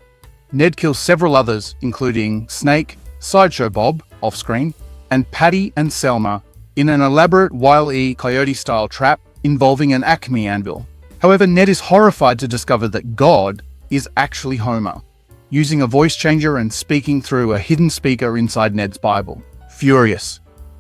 Ned kills several others, including Snake, Sideshow Bob, off-screen, and Patty and Selma, in an elaborate Wile E. Coyote-style trap involving an Acme anvil. However, Ned is horrified to discover that God is actually Homer, using a voice changer and speaking through a hidden speaker inside Ned's Bible. Furious,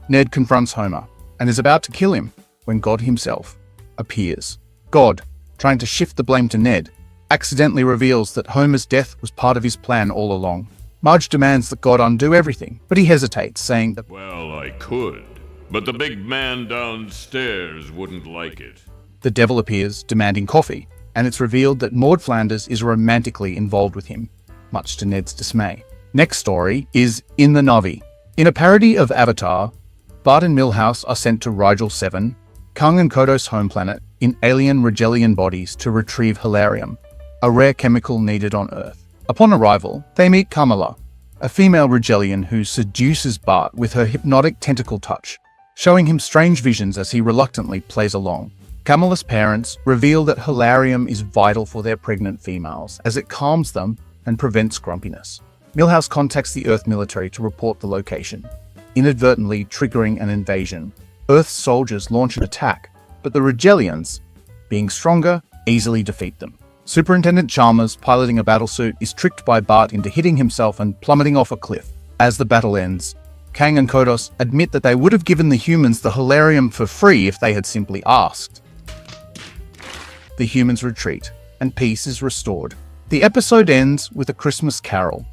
Ned confronts Homer and is about to kill him when God himself appears. God, trying to shift the blame to Ned, accidentally reveals that Homer's death was part of his plan all along. Marge demands that God undo everything, but he hesitates, saying that, Well, I could, but the big man downstairs wouldn't like it. The devil appears, demanding coffee, and it's revealed that Maud Flanders is romantically involved with him, much to Ned's dismay. Next story is In the Navi. In a parody of Avatar, Bart and Milhouse are sent to Rigel 7, Kung and Kodos' home planet, in alien Rigelian bodies to retrieve Hilarium, a rare chemical needed on Earth. Upon arrival, they meet Kamala, a female Rigelian who seduces Bart with her hypnotic tentacle touch, showing him strange visions as he reluctantly plays along. Kamala's parents reveal that Hilarium is vital for their pregnant females, as it calms them and prevents grumpiness. Milhouse contacts the Earth military to report the location, inadvertently triggering an invasion. Earth's soldiers launch an attack, but the Rigelians, being stronger, easily defeat them. Superintendent Chalmers, piloting a battlesuit, is tricked by Bart into hitting himself and plummeting off a cliff. As the battle ends, Kang and Kodos admit that they would have given the humans the Hilarium for free if they had simply asked. The humans retreat, and peace is restored. The episode ends with a Christmas carol,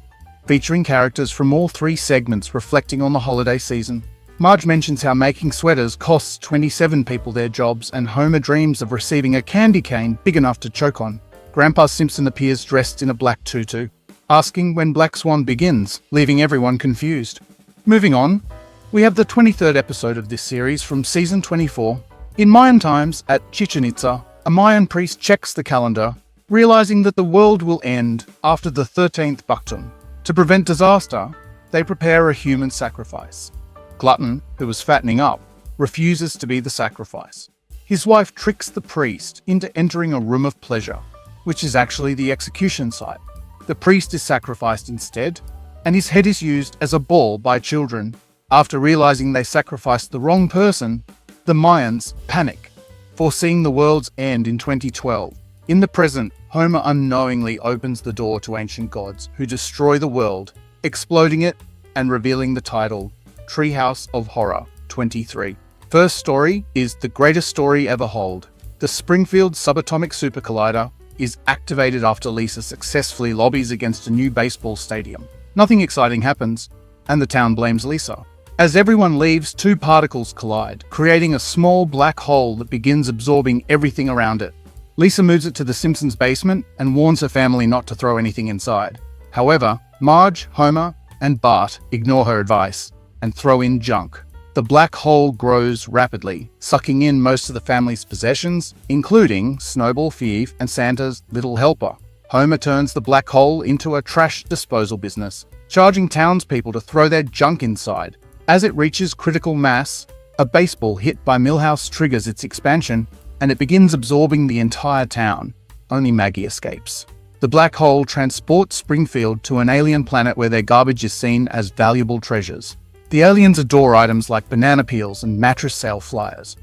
featuring characters from all three segments reflecting on the holiday season. Marge mentions how making sweaters costs 27 people their jobs, and Homer dreams of receiving a candy cane big enough to choke on. Grandpa Simpson appears dressed in a black tutu, asking when Black Swan begins, leaving everyone confused. Moving on, we have the 23rd episode of this series from season 24. In Mayan times, at Chichen Itza, a Mayan priest checks the calendar, realizing that the world will end after the 13th Bactum. To prevent disaster, they prepare a human sacrifice. Glutton, who was fattening up, refuses to be the sacrifice. His wife tricks the priest into entering a room of pleasure, which is actually the execution site. The priest is sacrificed instead, and his head is used as a ball by children. After realizing they sacrificed the wrong person, the Mayans panic, foreseeing the world's end in 2012. In the present, Homer unknowingly opens the door to ancient gods who destroy the world, exploding it and revealing the title, Treehouse of Horror 23. First story is the greatest story ever hold. The Springfield Subatomic Super Collider is activated after Lisa successfully lobbies against a new baseball stadium. Nothing exciting happens, and the town blames Lisa. As everyone leaves, two particles collide, creating a small black hole that begins absorbing everything around it. Lisa moves it to the Simpsons' basement and warns her family not to throw anything inside. However, Marge, Homer, and Bart ignore her advice and throw in junk. The black hole grows rapidly, sucking in most of the family's possessions, including Snowball Fief and Santa's little helper. Homer turns the black hole into a trash disposal business, charging townspeople to throw their junk inside. As it reaches critical mass, a baseball hit by Milhouse triggers its expansion, and it begins absorbing the entire town. Only Maggie escapes. The black hole transports Springfield to an alien planet where their garbage is seen as valuable treasures. The aliens adore items like banana peels and mattress sale flyers.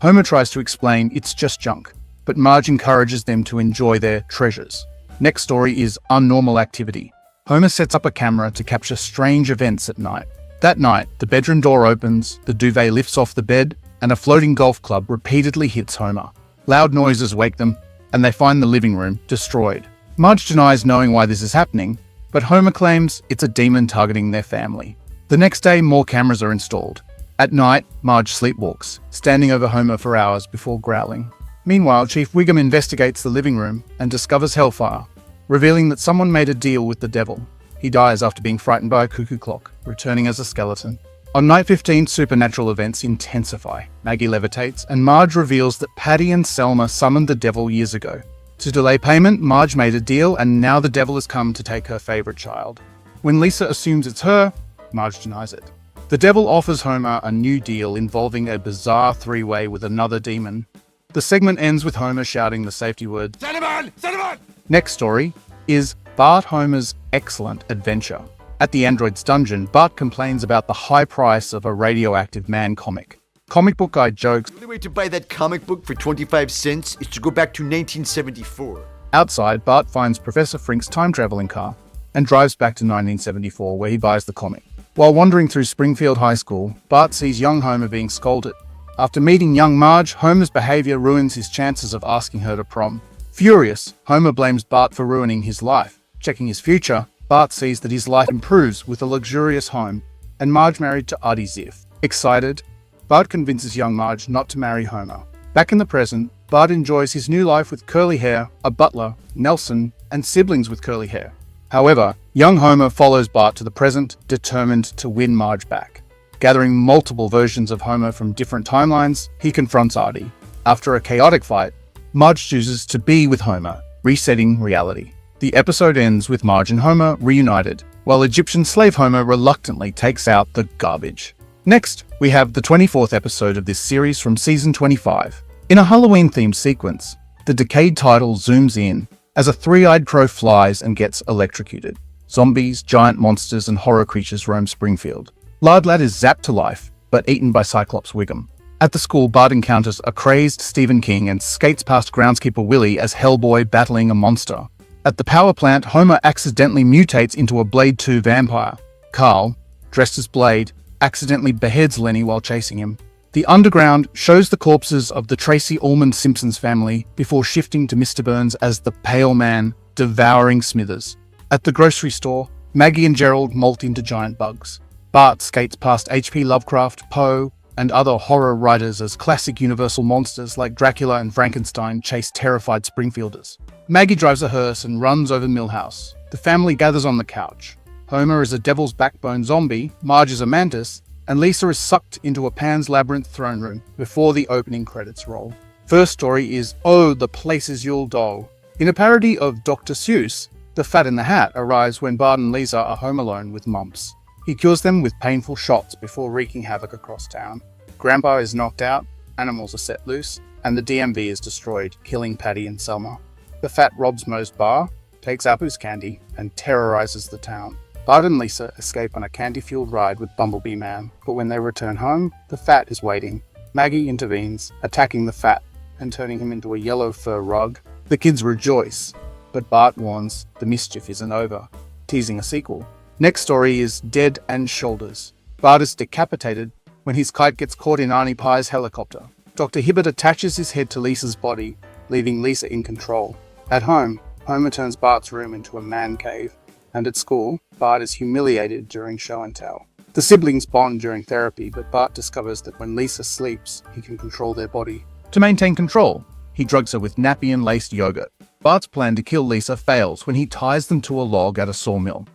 Homer tries to explain it's just junk, but Marge encourages them to enjoy their treasures. Next story is Unnormal Activity. Homer sets up a camera to capture strange events at night. That night, the bedroom door opens, the duvet lifts off the bed, and a floating golf club repeatedly hits Homer. Loud noises wake them, and they find the living room destroyed. Marge denies knowing why this is happening, but Homer claims it's a demon targeting their family. The next day, more cameras are installed. At night, Marge sleepwalks, standing over Homer for hours before growling. Meanwhile, Chief Wiggum investigates the living room and discovers hellfire, revealing that someone made a deal with the devil. He dies after being frightened by a cuckoo clock, returning as a skeleton. On night 15, supernatural events intensify. Maggie levitates, and Marge reveals that Patty and Selma summoned the devil years ago. To delay payment, Marge made a deal, and now the devil has come to take her favorite child. When Lisa assumes it's her, Marge denies it. The devil offers Homer a new deal involving a bizarre three-way with another demon. The segment ends with Homer shouting the safety word, "Cinnamon! Cinnamon!" Next story is Bart Homer's Excellent Adventure. At the android's dungeon, Bart complains about the high price of a radioactive man comic. Comic Book Guy jokes, The only way to buy that comic book for 25 cents is to go back to 1974. Outside, Bart finds Professor Frink's time-traveling car and drives back to 1974, where he buys the comic. While wandering through Springfield High School, Bart sees young Homer being scolded. After meeting young Marge, Homer's behavior ruins his chances of asking her to prom. Furious, Homer blames Bart for ruining his life. Checking his future, Bart sees that his life improves with a luxurious home, and Marge married to Artie Ziff. Excited, Bart convinces young Marge not to marry Homer. Back in the present, Bart enjoys his new life with curly hair, a butler, Nelson, and siblings with curly hair. However, young Homer follows Bart to the present, determined to win Marge back. Gathering multiple versions of Homer from different timelines, he confronts Artie. After a chaotic fight, Marge chooses to be with Homer, resetting reality. The episode ends with Marge and Homer reunited, while Egyptian slave Homer reluctantly takes out the garbage. Next, we have the 24th episode of this series from season 25. In a Halloween-themed sequence, the decayed title zooms in as a three-eyed crow flies and gets electrocuted. Zombies, giant monsters, and horror creatures roam Springfield. Lard Lad is zapped to life, but eaten by Cyclops Wiggum. At the school, Bart encounters a crazed Stephen King and skates past groundskeeper Willie as Hellboy battling a monster. At the power plant, Homer accidentally mutates into a Blade 2 vampire. Carl, dressed as Blade, accidentally beheads Lenny while chasing him. The underground shows the corpses of the Tracy Ullman Simpsons family before shifting to Mr. Burns as the Pale Man, devouring Smithers. At the grocery store, Maggie and Gerald molt into giant bugs. Bart skates past H.P. Lovecraft, Poe, and other horror writers as classic Universal monsters like Dracula and Frankenstein chase terrified Springfielders. Maggie drives a hearse and runs over Milhouse. The family gathers on the couch. Homer is a devil's backbone zombie, Marge is a mantis, and Lisa is sucked into a Pan's Labyrinth throne room before the opening credits roll. First story is Oh, the Places You'll Go. In a parody of Dr. Seuss, the Fat in the Hat arrives when Bart and Lisa are home alone with mumps. He cures them with painful shots before wreaking havoc across town. Grandpa is knocked out, animals are set loose, and the DMV is destroyed, killing Patty and Selma. The Fat robs Moe's bar, takes Apu's candy, and terrorizes the town. Bart and Lisa escape on a candy-fueled ride with Bumblebee Man, but when they return home, the Fat is waiting. Maggie intervenes, attacking the Fat and turning him into a yellow fur rug. The kids rejoice, but Bart warns the mischief isn't over, teasing a sequel. Next story is Dead and Shoulders. Bart is decapitated when his kite gets caught in Arnie Pie's helicopter. Dr. Hibbert attaches his head to Lisa's body, leaving Lisa in control. At home, Homer turns Bart's room into a man cave, and at school, Bart is humiliated during show and tell. The siblings bond during therapy, but Bart discovers that when Lisa sleeps, he can control their body. To maintain control, he drugs her with nappy and laced yogurt. Bart's plan to kill Lisa fails when he ties them to a log at a sawmill.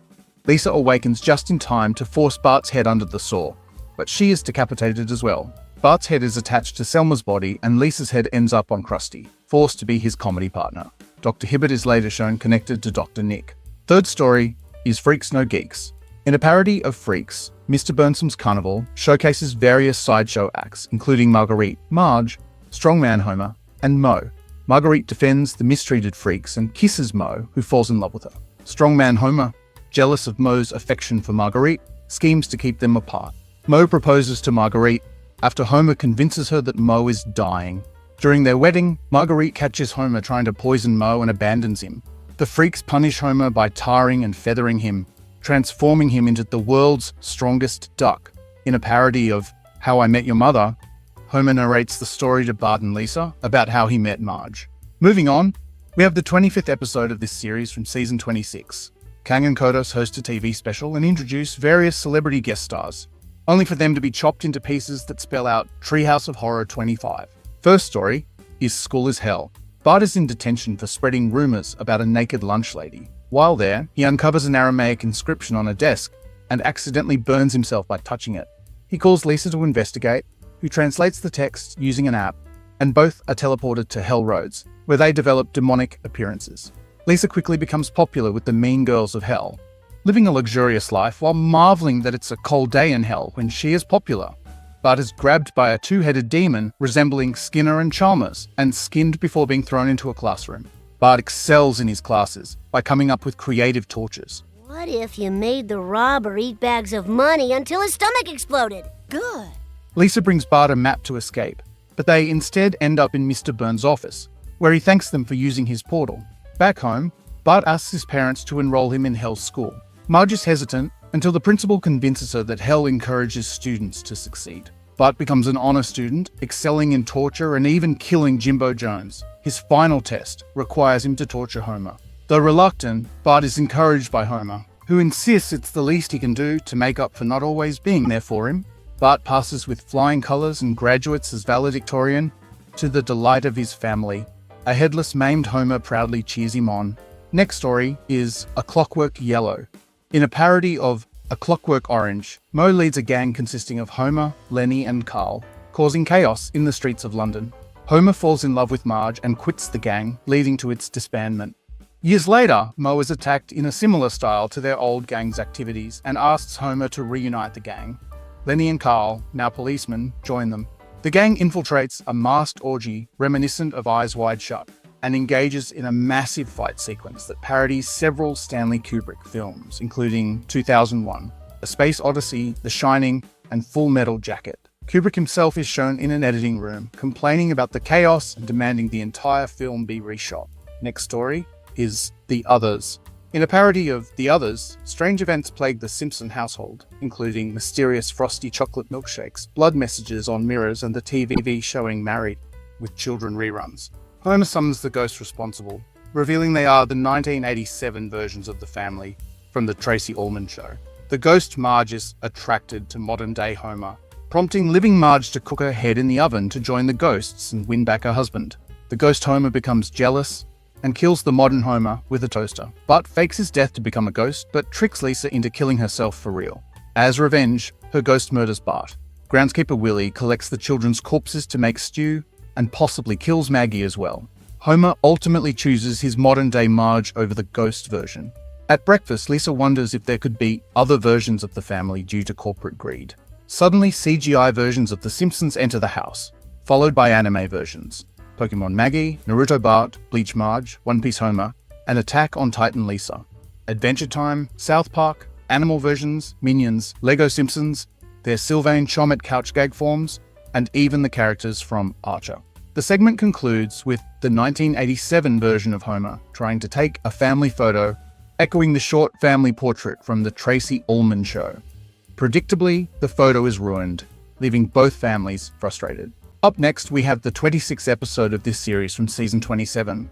Lisa awakens just in time to force Bart's head under the saw, but she is decapitated as well. Bart's head is attached to Selma's body, and Lisa's head ends up on Krusty, forced to be his comedy partner. Dr. Hibbert is later shown connected to Dr. Nick. Third story is Freaks No Geeks. In a parody of Freaks, Mr. Burnsam's Carnival showcases various sideshow acts, including Marguerite, Marge, Strongman Homer, and Moe. Marguerite defends the mistreated freaks and kisses Moe, who falls in love with her. Strongman Homer, jealous of Moe's affection for Marguerite, schemes to keep them apart. Moe proposes to Marguerite after Homer convinces her that Moe is dying. During their wedding, Marguerite catches Homer trying to poison Moe and abandons him. The freaks punish Homer by tarring and feathering him, transforming him into the world's strongest duck. In a parody of How I Met Your Mother, Homer narrates the story to Bart and Lisa about how he met Marge. Moving on, we have the 25th episode of this series from season 26. Kang and Kodos host a TV special and introduce various celebrity guest stars, only for them to be chopped into pieces that spell out Treehouse of Horror 25. First story is School is Hell. Bart is in detention for spreading rumors about a naked lunch lady. While there, he uncovers an Aramaic inscription on a desk and accidentally burns himself by touching it. He calls Lisa to investigate, who translates the text using an app, and both are teleported to Hell Roads, where they develop demonic appearances. Lisa quickly becomes popular with the mean girls of Hell, living a luxurious life while marveling that it's a cold day in Hell when she is popular. Bart is grabbed by a two-headed demon resembling Skinner and Chalmers and skinned before being thrown into a classroom. Bart excels in his classes by coming up with creative tortures. What if you made the robber eat bags of money until his stomach exploded? Good. Lisa brings Bart a map to escape, but they instead end up in Mr. Burns' office, where he thanks them for using his portal. Back home, Bart asks his parents to enroll him in Hell's school. Marge is hesitant until the principal convinces her that Hell encourages students to succeed. Bart becomes an honor student, excelling in torture and even killing Jimbo Jones. His final test requires him to torture Homer. Though reluctant, Bart is encouraged by Homer, who insists it's the least he can do to make up for not always being there for him. Bart passes with flying colors and graduates as valedictorian, to the delight of his family. A headless, maimed Homer proudly cheers him on. Next story is A Clockwork Yellow. In a parody of A Clockwork Orange, Moe leads a gang consisting of Homer, Lenny, and Carl, causing chaos in the streets of London. Homer falls in love with Marge and quits the gang, leading to its disbandment. Years later, Moe is attacked in a similar style to their old gang's activities and asks Homer to reunite the gang. Lenny and Carl, now policemen, join them. The gang infiltrates a masked orgy reminiscent of Eyes Wide Shut and engages in a massive fight sequence that parodies several Stanley Kubrick films, including 2001, A Space Odyssey, The Shining, and Full Metal Jacket. Kubrick himself is shown in an editing room, complaining about the chaos and demanding the entire film be reshot. Next story is The Others. In a parody of The Others, strange events plague the Simpson household, including mysterious frosty chocolate milkshakes, blood messages on mirrors, and the TV showing Married with Children reruns. Homer summons the ghosts responsible, revealing they are the 1987 versions of the family from the Tracy Ullman Show. The ghost Marge is attracted to modern-day Homer, prompting living Marge to cook her head in the oven to join the ghosts and win back her husband. The ghost Homer becomes jealous and kills the modern Homer with a toaster. Bart fakes his death to become a ghost, but tricks Lisa into killing herself for real. As revenge, her ghost murders Bart. Groundskeeper Willie collects the children's corpses to make stew and possibly kills Maggie as well. Homer ultimately chooses his modern-day Marge over the ghost version. At breakfast, Lisa wonders if there could be other versions of the family due to corporate greed. Suddenly, CGI versions of The Simpsons enter the house, followed by anime versions. Pokemon Maggie, Naruto Bart, Bleach Marge, One Piece Homer, and Attack on Titan Lisa. Adventure Time, South Park, animal versions, Minions, Lego Simpsons, their Sylvain Chomet couch gag forms, and even the characters from Archer. The segment concludes with the 1987 version of Homer trying to take a family photo, echoing the short family portrait from the Tracy Ullman Show. Predictably, the photo is ruined, leaving both families frustrated. Up next, we have the 26th episode of this series from season 27.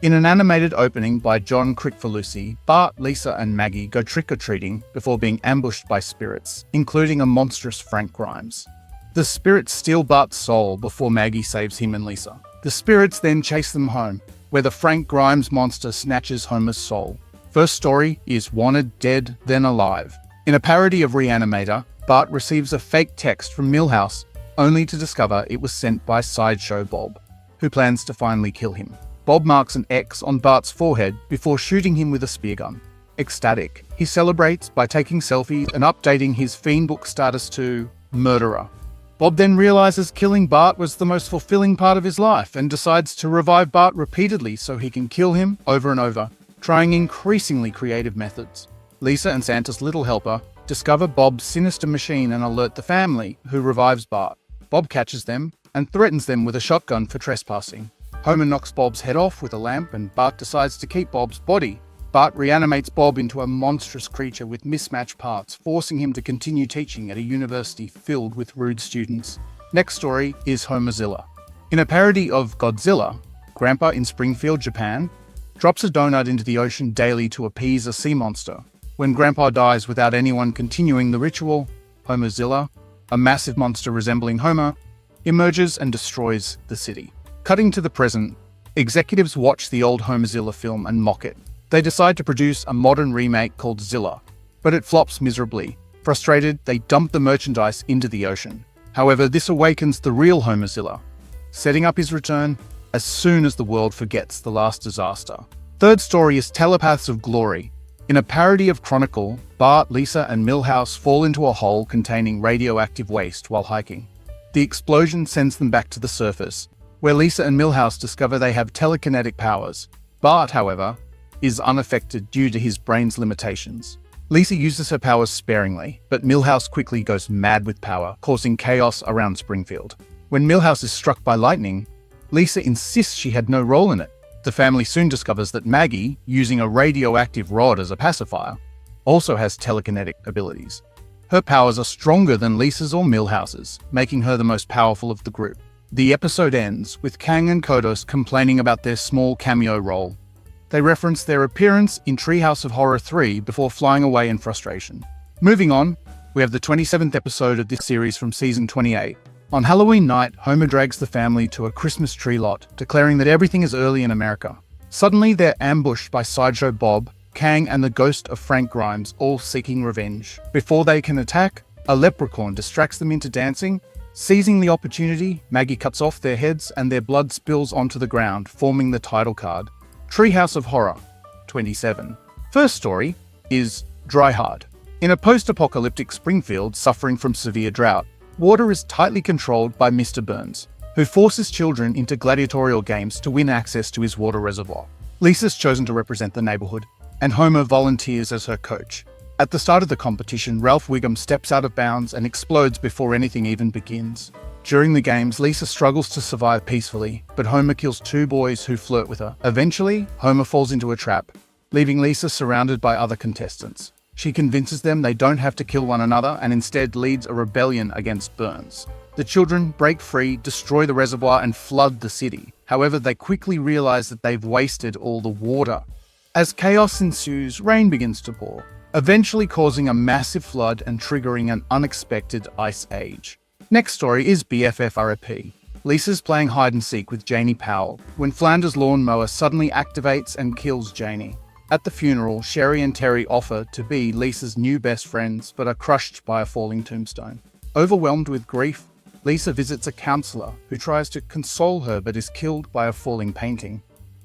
In an animated opening by John Crickfalusi, Bart, Lisa, and Maggie go trick-or-treating before being ambushed by spirits, including a monstrous Frank Grimes. The spirits steal Bart's soul before Maggie saves him and Lisa. The spirits then chase them home, where the Frank Grimes monster snatches Homer's soul. First story is Wanted Dead Then Alive. In a parody of Reanimator, Bart receives a fake text from Milhouse, only to discover it was sent by Sideshow Bob, who plans to finally kill him. Bob marks an X on Bart's forehead before shooting him with a spear gun. Ecstatic, he celebrates by taking selfies and updating his Fiend Book status to Murderer. Bob then realizes killing Bart was the most fulfilling part of his life and decides to revive Bart repeatedly so he can kill him over and over, trying increasingly creative methods. Lisa and Santa's little helper discover Bob's sinister machine and alert the family, who revives Bart. Bob catches them and threatens them with a shotgun for trespassing. Homer knocks Bob's head off with a lamp and Bart decides to keep Bob's body. Bart reanimates Bob into a monstrous creature with mismatched parts, forcing him to continue teaching at a university filled with rude students. Next story is Homerzilla. In a parody of Godzilla, Grandpa in Springfield, Japan, drops a donut into the ocean daily to appease a sea monster. When Grandpa dies without anyone continuing the ritual, Homerzilla, a massive monster resembling Homer, emerges and destroys the city. Cutting to the present, executives watch the old Homerzilla film and mock it. They decide to produce a modern remake called Zilla, but it flops miserably. Frustrated, they dump the merchandise into the ocean. However, this awakens the real Homerzilla, setting up his return as soon as the world forgets the last disaster. Third story is Telepaths of Glory. In a parody of Chronicle, Bart, Lisa, and Milhouse fall into a hole containing radioactive waste while hiking. The explosion sends them back to the surface, where Lisa and Milhouse discover they have telekinetic powers. Bart, however, is unaffected due to his brain's limitations. Lisa uses her powers sparingly, but Milhouse quickly goes mad with power, causing chaos around Springfield. When Milhouse is struck by lightning, Lisa insists she had no role in it. The family soon discovers that Maggie, using a radioactive rod as a pacifier, also has telekinetic abilities. Her powers are stronger than Lisa's or Milhouse's, making her the most powerful of the group. The episode ends with Kang and Kodos complaining about their small cameo role. They reference their appearance in Treehouse of Horror 3 before flying away in frustration. Moving on, we have the 27th episode of this series from season 28. On Halloween night, Homer drags the family to a Christmas tree lot, declaring that everything is early in America. Suddenly, they're ambushed by Sideshow Bob, Kang, and the ghost of Frank Grimes, all seeking revenge. Before they can attack, a leprechaun distracts them into dancing. Seizing the opportunity, Maggie cuts off their heads and their blood spills onto the ground, forming the title card. Treehouse of Horror, 27. First story is Dry Hard. In a post-apocalyptic Springfield suffering from severe drought, water is tightly controlled by Mr. Burns, who forces children into gladiatorial games to win access to his water reservoir. Lisa's chosen to represent the neighborhood, and Homer volunteers as her coach. At the start of the competition, Ralph Wiggum steps out of bounds and explodes before anything even begins. During the games, Lisa struggles to survive peacefully, but Homer kills two boys who flirt with her. Eventually, Homer falls into a trap, leaving Lisa surrounded by other contestants. She convinces them they don't have to kill one another and instead leads a rebellion against Burns. The children break free, destroy the reservoir, and flood the city. However, they quickly realize that they've wasted all the water. As chaos ensues, rain begins to pour, eventually causing a massive flood and triggering an unexpected ice age. Next story is BFF-RIP. Lisa's playing hide and seek with Janie Powell when Flanders' lawnmower suddenly activates and kills Janie. At the funeral, Sherry and Terry offer to be Lisa's new best friends but are crushed by a falling tombstone. Overwhelmed with grief, Lisa visits a counselor who tries to console her but is killed by a falling painting.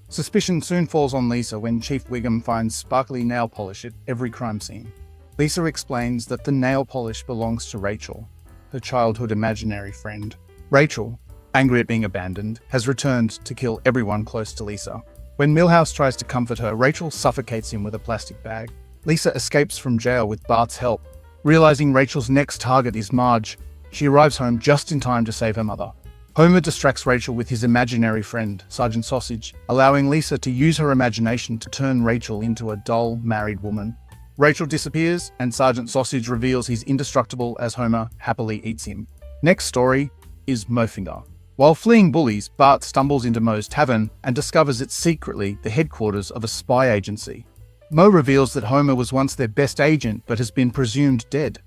Suspicion soon falls on Lisa when Chief Wiggum finds sparkly nail polish at every crime scene. Lisa explains that the nail polish belongs to Rachel, her childhood imaginary friend. Rachel, angry at being abandoned, has returned to kill everyone close to Lisa. When Milhouse tries to comfort her, Rachel suffocates him with a plastic bag. Lisa escapes from jail with Bart's help. Realizing Rachel's next target is Marge, she arrives home just in time to save her mother. Homer distracts Rachel with his imaginary friend, Sergeant Sausage, allowing Lisa to use her imagination to turn Rachel into a dull, married woman. Rachel disappears, and Sergeant Sausage reveals he's indestructible as Homer happily eats him. Next story is Moefinger. While fleeing bullies, Bart stumbles into Moe's tavern and discovers it's secretly the headquarters of a spy agency. Moe reveals that Homer was once their best agent but has been presumed dead.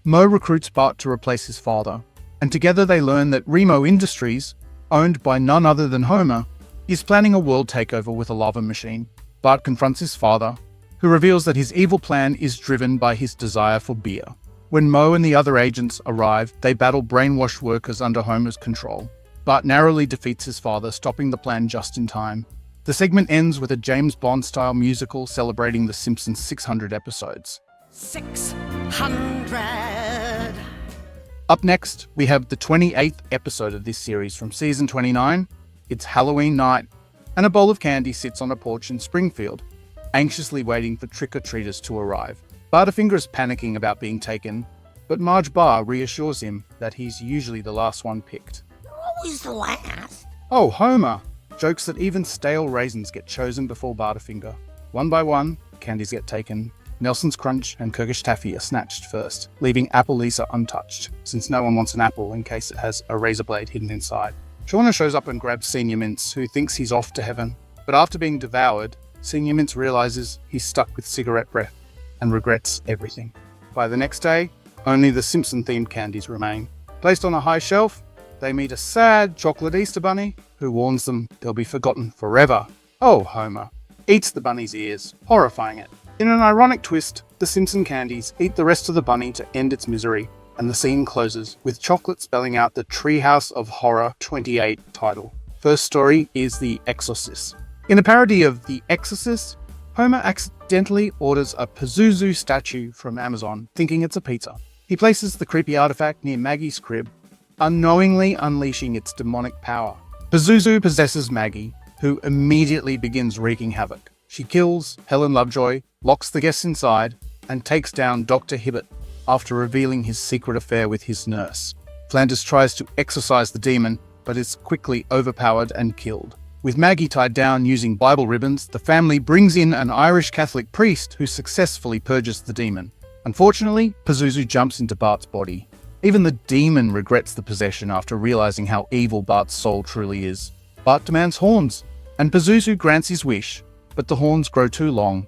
Moe recruits Bart to replace his father, and together they learn that Remo Industries, owned by none other than Homer, is planning a world takeover with a lava machine. Bart confronts his father, who reveals that his evil plan is driven by his desire for beer. When Moe and the other agents arrive, they battle brainwashed workers under Homer's control. Bart narrowly defeats his father, stopping the plan just in time. The segment ends with a James Bond-style musical celebrating the Simpsons' 600 episodes. 600. Up next, we have the 28th episode of this series from season 29. It's Halloween night, and a bowl of candy sits on a porch in Springfield, anxiously waiting for trick-or-treaters to arrive. Butterfinger is panicking about being taken, but Marge Barr reassures him that he's usually the last one picked. Always the last. Oh, Homer! Jokes that even stale raisins get chosen before Butterfinger. One by one, candies get taken. Nelson's Crunch and Kirkish Taffy are snatched first, leaving Apple Lisa untouched, since no one wants an apple in case it has a razor blade hidden inside. Shauna shows up and grabs Senior Mints, who thinks he's off to heaven. But after being devoured, Senior Mints realizes he's stuck with cigarette breath and regrets everything. By the next day, only the Simpson-themed candies remain. Placed on a high shelf, they meet a sad chocolate Easter bunny who warns them they'll be forgotten forever. Oh, Homer eats the bunny's ears, horrifying it. In an ironic twist, the Simpson candies eat the rest of the bunny to end its misery, and the scene closes with chocolate spelling out the Treehouse of Horror 28 title. First story is The Exorcist. In a parody of The Exorcist, Homer accidentally orders a Pazuzu statue from Amazon, thinking it's a pizza. He places the creepy artifact near Maggie's crib, unknowingly unleashing its demonic power. Pazuzu possesses Maggie, who immediately begins wreaking havoc. She kills Helen Lovejoy, locks the guests inside, and takes down Dr. Hibbert after revealing his secret affair with his nurse. Flanders tries to exorcise the demon, but is quickly overpowered and killed. With Maggie tied down using Bible ribbons, the family brings in an Irish Catholic priest who successfully purges the demon. Unfortunately, Pazuzu jumps into Bart's body. Even the demon regrets the possession after realizing how evil Bart's soul truly is. Bart demands horns, and Pazuzu grants his wish, but the horns grow too long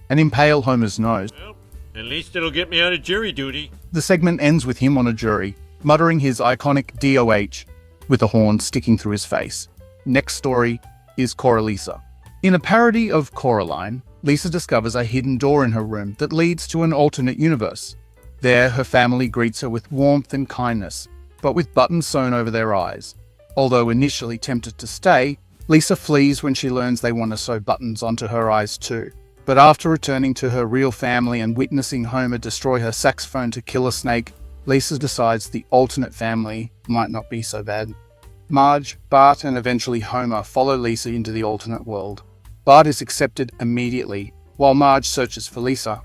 and impale Homer's nose. Well, at least it'll get me out of jury duty. The segment ends with him on a jury, muttering his iconic DOH, with a horn sticking through his face. Next story is Coralisa. In a parody of Coraline, Lisa discovers a hidden door in her room that leads to an alternate universe. There, her family greets her with warmth and kindness, but with buttons sewn over their eyes. Although initially tempted to stay, Lisa flees when she learns they want to sew buttons onto her eyes too. But after returning to her real family and witnessing Homer destroy her saxophone to kill a snake, Lisa decides the alternate family might not be so bad. Marge, Bart, and eventually Homer follow Lisa into the alternate world. Bart is accepted immediately, while Marge searches for Lisa.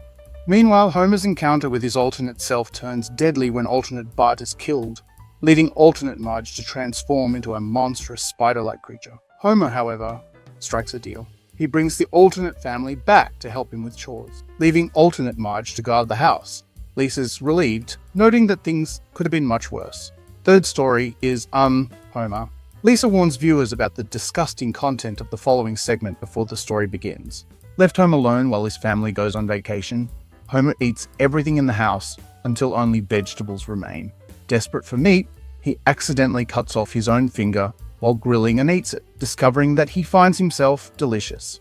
Meanwhile, Homer's encounter with his alternate self turns deadly when alternate Bart is killed, leading alternate Marge to transform into a monstrous spider-like creature. Homer, however, strikes a deal. He brings the alternate family back to help him with chores, leaving alternate Marge to guard the house. Lisa's relieved, noting that things could have been much worse. Third story is Homer. Lisa warns viewers about the disgusting content of the following segment before the story begins. Left home alone while his family goes on vacation, Homer eats everything in the house until only vegetables remain. Desperate for meat, he accidentally cuts off his own finger while grilling and eats it, discovering that he finds himself delicious.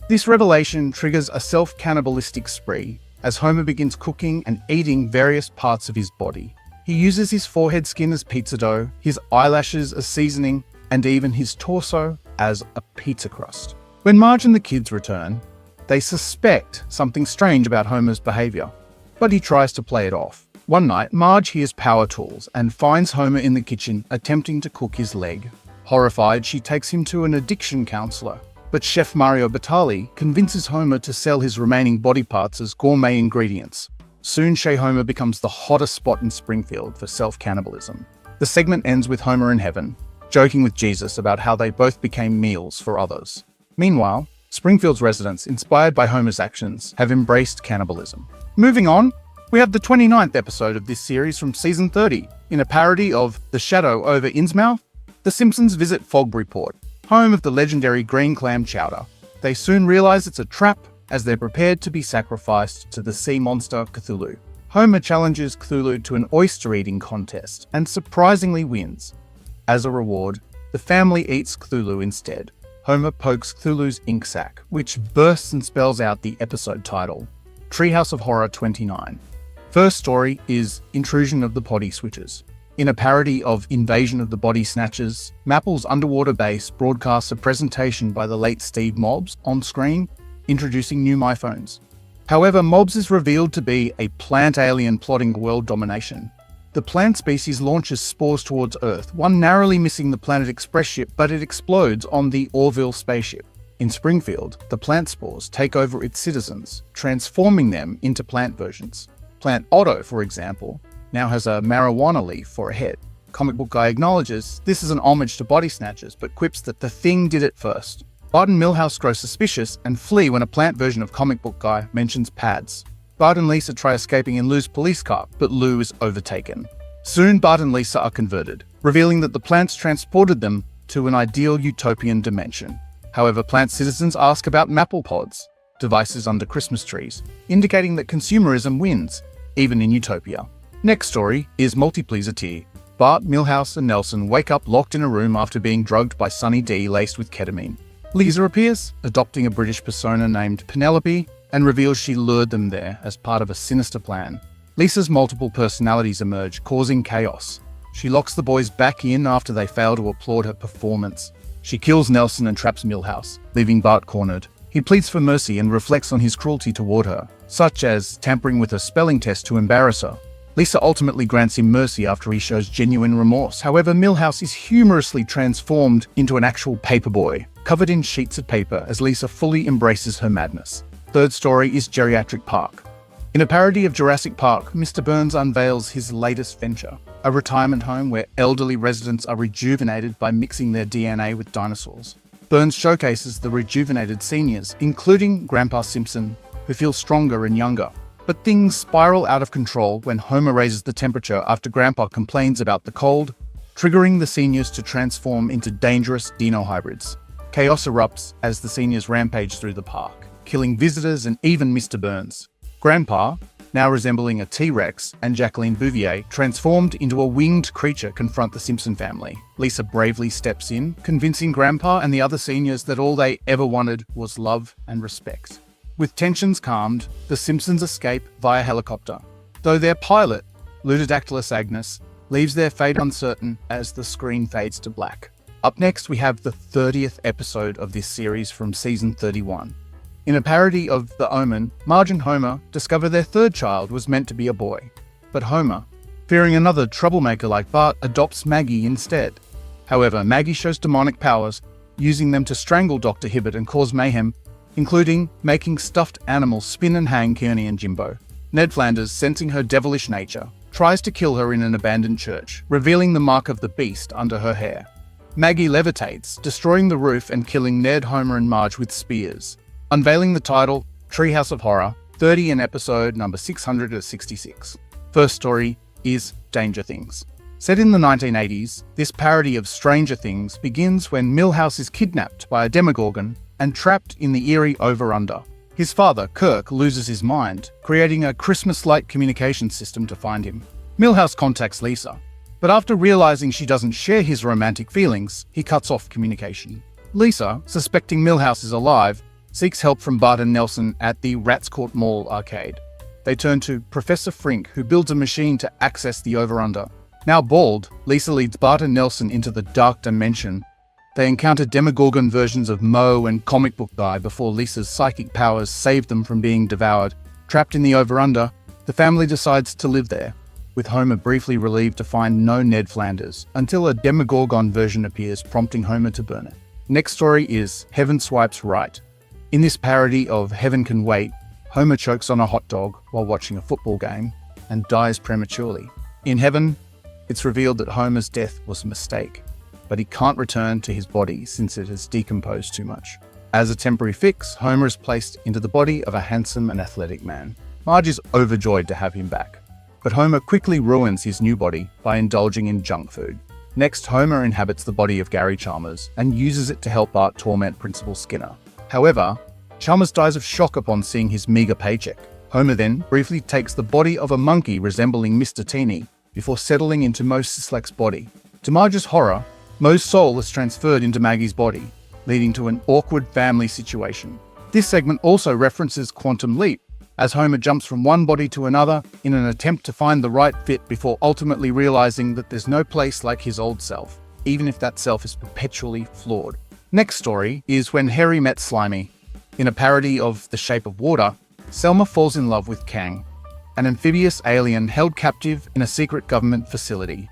This revelation triggers a self-cannibalistic spree as Homer begins cooking and eating various parts of his body. He uses his forehead skin as pizza dough, his eyelashes as seasoning, and even his torso as a pizza crust. When Marge and the kids return, they suspect something strange about Homer's behavior, but he tries to play it off. One night, Marge hears power tools and finds Homer in the kitchen attempting to cook his leg. Horrified, she takes him to an addiction counselor, but Chef Mario Batali convinces Homer to sell his remaining body parts as gourmet ingredients. Soon, Chez Homer becomes the hottest spot in Springfield for self-cannibalism. The segment ends with Homer in heaven, joking with Jesus about how they both became meals for others. Meanwhile, Springfield's residents, inspired by Homer's actions, have embraced cannibalism. Moving on, we have the 29th episode of this series from season 30. In a parody of The Shadow over Innsmouth, the Simpsons visit Fogburyport, home of the legendary green clam chowder. They soon realize it's a trap as they're prepared to be sacrificed to the sea monster Cthulhu. Homer challenges Cthulhu to an oyster-eating contest and surprisingly wins. As a reward, the family eats Cthulhu instead. Homer pokes Cthulhu's ink sac, which bursts and spells out the episode title, Treehouse of Horror 29. First story is Intrusion of the Potty Switchers. In a parody of Invasion of the Body Snatchers, Mapple's underwater base broadcasts a presentation by the late Steve Mobs on screen, introducing new MyPhones. However, Mobs is revealed to be a plant alien plotting world domination. The plant species launches spores towards Earth, one narrowly missing the Planet Express ship, but it explodes on the Orville spaceship. In Springfield, the plant spores take over its citizens, transforming them into plant versions. Plant Otto, for example, now has a marijuana leaf for a head. Comic Book Guy acknowledges this is an homage to Body Snatchers, but quips that the Thing did it first. Bart and Milhouse grow suspicious and flee when a plant version of Comic Book Guy mentions pads. Bart and Lisa try escaping in Lou's police car, but Lou is overtaken. Soon, Bart and Lisa are converted, revealing that the plants transported them to an ideal utopian dimension. However, plant citizens ask about Mapple pods, devices under Christmas trees, indicating that consumerism wins, even in Utopia. Next story is Multipleaser Tier. Bart, Milhouse, and Nelson wake up locked in a room after being drugged by Sunny D laced with ketamine. Lisa appears, adopting a British persona named Penelope, and reveals she lured them there as part of a sinister plan. Lisa's multiple personalities emerge, causing chaos. She locks the boys back in after they fail to applaud her performance. She kills Nelson and traps Milhouse, leaving Bart cornered. He pleads for mercy and reflects on his cruelty toward her, such as tampering with her spelling test to embarrass her. Lisa ultimately grants him mercy after he shows genuine remorse. However, Milhouse is humorously transformed into an actual paperboy, covered in sheets of paper as Lisa fully embraces her madness. Third story is Geriatric Park. In a parody of Jurassic Park, Mr. Burns unveils his latest venture, a retirement home where elderly residents are rejuvenated by mixing their DNA with dinosaurs. Burns showcases the rejuvenated seniors, including Grandpa Simpson, who feels stronger and younger. But things spiral out of control when Homer raises the temperature after Grandpa complains about the cold, triggering the seniors to transform into dangerous dino hybrids. Chaos erupts as the seniors rampage through the park, killing visitors and even Mr. Burns. Grandpa, now resembling a T-Rex, and Jacqueline Bouvier, transformed into a winged creature, confront the Simpson family. Lisa bravely steps in, convincing Grandpa and the other seniors that all they ever wanted was love and respect. With tensions calmed, the Simpsons escape via helicopter, though their pilot, Ludidactylus Agnes, leaves their fate uncertain as the screen fades to black. Up next, we have the 30th episode of this series from season 31. In a parody of The Omen, Marge and Homer discover their third child was meant to be a boy. But Homer, fearing another troublemaker like Bart, adopts Maggie instead. However, Maggie shows demonic powers, using them to strangle Dr. Hibbert and cause mayhem, including making stuffed animals spin and hang Kearney and Jimbo. Ned Flanders, sensing her devilish nature, tries to kill her in an abandoned church, revealing the mark of the beast under her hair. Maggie levitates, destroying the roof and killing Ned, Homer, and Marge with spears, unveiling the title Treehouse of Horror 30 in episode number 666. First story is Danger Things. Set in the 1980s, this parody of Stranger Things begins when Milhouse is kidnapped by a Demogorgon and trapped in the eerie over-under. His father, Kirk, loses his mind, creating a Christmas-like communication system to find him. Milhouse contacts Lisa, but after realizing she doesn't share his romantic feelings, he cuts off communication. Lisa, suspecting Milhouse is alive, seeks help from Bart and Nelson at the Rats Court Mall arcade. They turn to Professor Frink, who builds a machine to access the over-under. Now bald, Lisa leads Bart and Nelson into the dark dimension. They encounter Demogorgon versions of Moe and Comic Book Guy before Lisa's psychic powers save them from being devoured. Trapped in the over-under, the family decides to live there, with Homer briefly relieved to find no Ned Flanders, until a Demogorgon version appears, prompting Homer to burn it. Next story is Heaven Swipes Right. In this parody of Heaven Can Wait, Homer chokes on a hot dog while watching a football game and dies prematurely. In Heaven, it's revealed that Homer's death was a mistake. but he can't return to his body since it has decomposed too much. As a temporary fix, Homer is placed into the body of a handsome and athletic man. Marge is overjoyed to have him back, but Homer quickly ruins his new body by indulging in junk food. Next, Homer inhabits the body of Gary Chalmers and uses it to help Bart torment Principal Skinner. However, Chalmers dies of shock upon seeing his meager paycheck. Homer then briefly takes the body of a monkey resembling Mr. Teeny before settling into Moe Sisslek's body. To Marge's horror, Moe's soul is transferred into Maggie's body, leading to an awkward family situation. This segment also references Quantum Leap, as Homer jumps from one body to another in an attempt to find the right fit before ultimately realizing that there's no place like his old self, even if that self is perpetually flawed. Next story is When Harry Met Slimy. In a parody of The Shape of Water, Selma falls in love with Kang, an amphibious alien held captive in a secret government facility.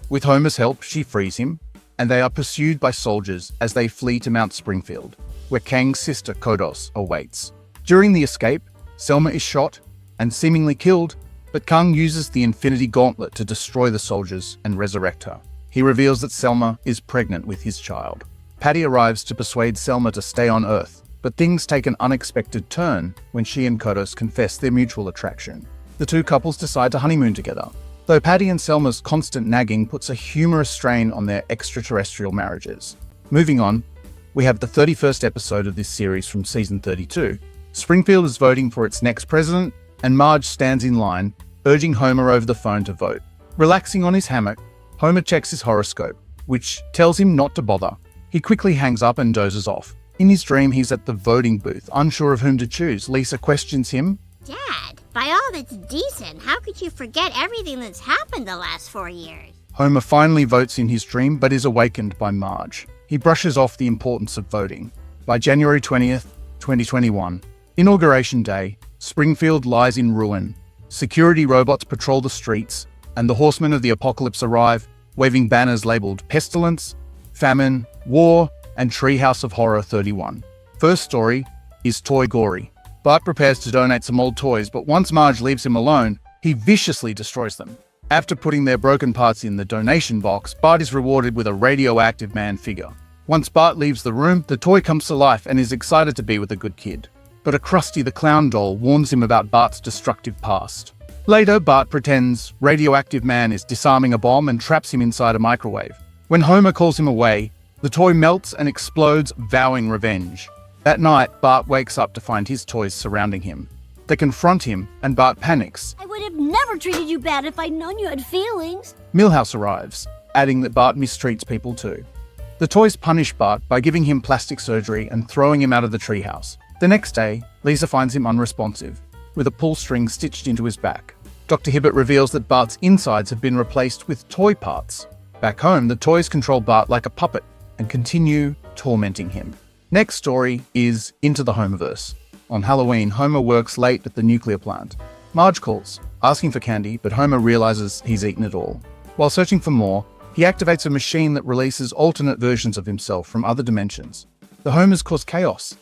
With Homer's help, she frees him, and they are pursued by soldiers as they flee to Mount Springfield, where Kang's sister Kodos awaits. During the escape, Selma is shot and seemingly killed, but Kang uses the Infinity Gauntlet to destroy the soldiers and resurrect her. He reveals that Selma is pregnant with his child. Patty arrives to persuade Selma to stay on Earth, but things take an unexpected turn when she and Kodos confess their mutual attraction. The two couples decide to honeymoon together, though Patty and Selma's constant nagging puts a humorous strain on their extraterrestrial marriages. Moving on, we have the 31st episode of this series from season 32. Springfield is voting for its next president, and Marge stands in line, urging Homer over the phone to vote. Relaxing on his hammock, Homer checks his horoscope, which tells him not to bother. He quickly hangs up and dozes off. In his dream, he's at the voting booth, unsure of whom to choose. Lisa questions him. Dad, by all that's decent, how could you forget everything that's happened the last 4 years? Homer finally votes in his dream, but is awakened by Marge. He brushes off the importance of voting. By January 20th, 2021, Inauguration Day, Springfield lies in ruin. Security robots patrol the streets, and the horsemen of the apocalypse arrive, waving banners labeled Pestilence, Famine, War, and Treehouse of Horror 31. First story is Toy Gory. Bart prepares to donate some old toys, but once Marge leaves him alone, he viciously destroys them. After putting their broken parts in the donation box, Bart is rewarded with a radioactive man figure. Once Bart leaves the room, the toy comes to life and is excited to be with a good kid. But a Krusty the Clown doll warns him about Bart's destructive past. Later, Bart pretends Radioactive Man is disarming a bomb and traps him inside a microwave. When Homer calls him away, the toy melts and explodes, vowing revenge. That night, Bart wakes up to find his toys surrounding him. They confront him, and Bart panics. I would have never treated you bad if I'd known you had feelings. Milhouse arrives, adding that Bart mistreats people too. The toys punish Bart by giving him plastic surgery and throwing him out of the treehouse. The next day, Lisa finds him unresponsive, with a pull string stitched into his back. Dr. Hibbert reveals that Bart's insides have been replaced with toy parts. Back home, the toys control Bart like a puppet and continue tormenting him. Next story is Into the Homerverse. On Halloween, Homer works late at the nuclear plant. Marge calls, asking for candy, but Homer realizes he's eaten it all. While searching for more, he activates a machine that releases alternate versions of himself from other dimensions. The Homers cause chaos,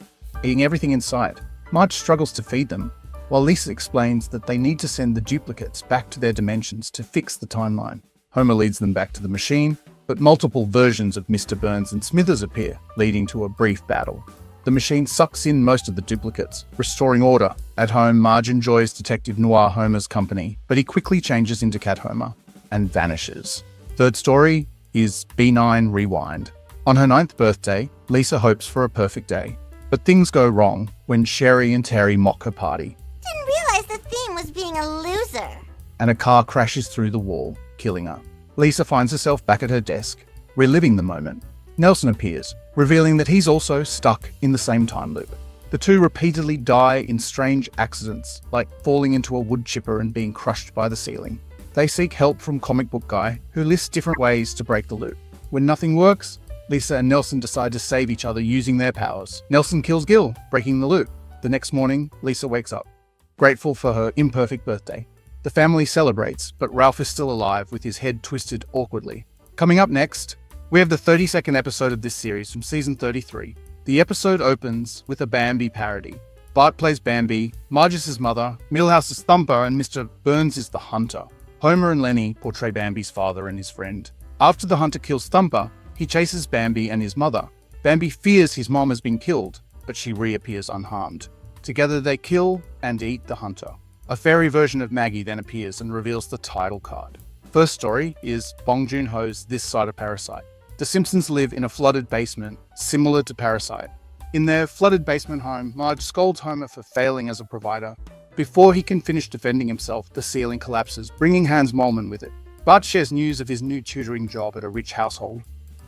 eating everything in sight. Marge struggles to feed them, while Lisa explains that they need to send the duplicates back to their dimensions to fix the timeline. Homer leads them back to the machine, but multiple versions of Mr. Burns and Smithers appear, leading to a brief battle. The machine sucks in most of the duplicates, restoring order. At home, Marge enjoys Detective Noir Homer's company, but he quickly changes into Cat Homer and vanishes. Third story is B9 Rewind. On her 9th birthday, Lisa hopes for a perfect day. But things go wrong when Sherry and Terry mock her party. Didn't realize the theme was being a loser. And a car crashes through the wall, killing her. Lisa finds herself back at her desk, reliving the moment. Nelson appears, revealing that he's also stuck in the same time loop. The two repeatedly die in strange accidents, like falling into a wood chipper and being crushed by the ceiling. They seek help from Comic Book Guy, who lists different ways to break the loop. When nothing works, Lisa and Nelson decide to save each other using their powers. Nelson kills Gil, breaking the loop. The next morning, Lisa wakes up, grateful for her imperfect birthday. The family celebrates, but Ralph is still alive with his head twisted awkwardly. Coming up next, we have the 32nd episode of this series from season 33. The episode opens with a Bambi parody. Bart plays Bambi, Marge is his mother, Milhouse is Thumper, and Mr. Burns is the hunter. Homer and Lenny portray Bambi's father and his friend. After the hunter kills Thumper, He chases Bambi and his mother. Bambi fears his mom has been killed, but she reappears unharmed. Together they kill and eat the hunter. A fairy version of Maggie then appears and reveals the title card. First story is Bong Joon-ho's This Side of Parasite. The Simpsons live in a flooded basement, similar to Parasite. In their flooded basement home, Marge scolds Homer for failing as a provider. Before he can finish defending himself, the ceiling collapses, bringing Hans Moleman with it. Bart shares news of his new tutoring job at a rich household.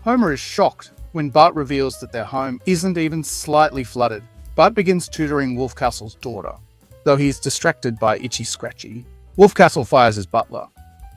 Homer is shocked when Bart reveals that their home isn't even slightly flooded. Bart begins tutoring Wolfcastle's daughter, though he is distracted by Itchy Scratchy. Wolfcastle fires his butler,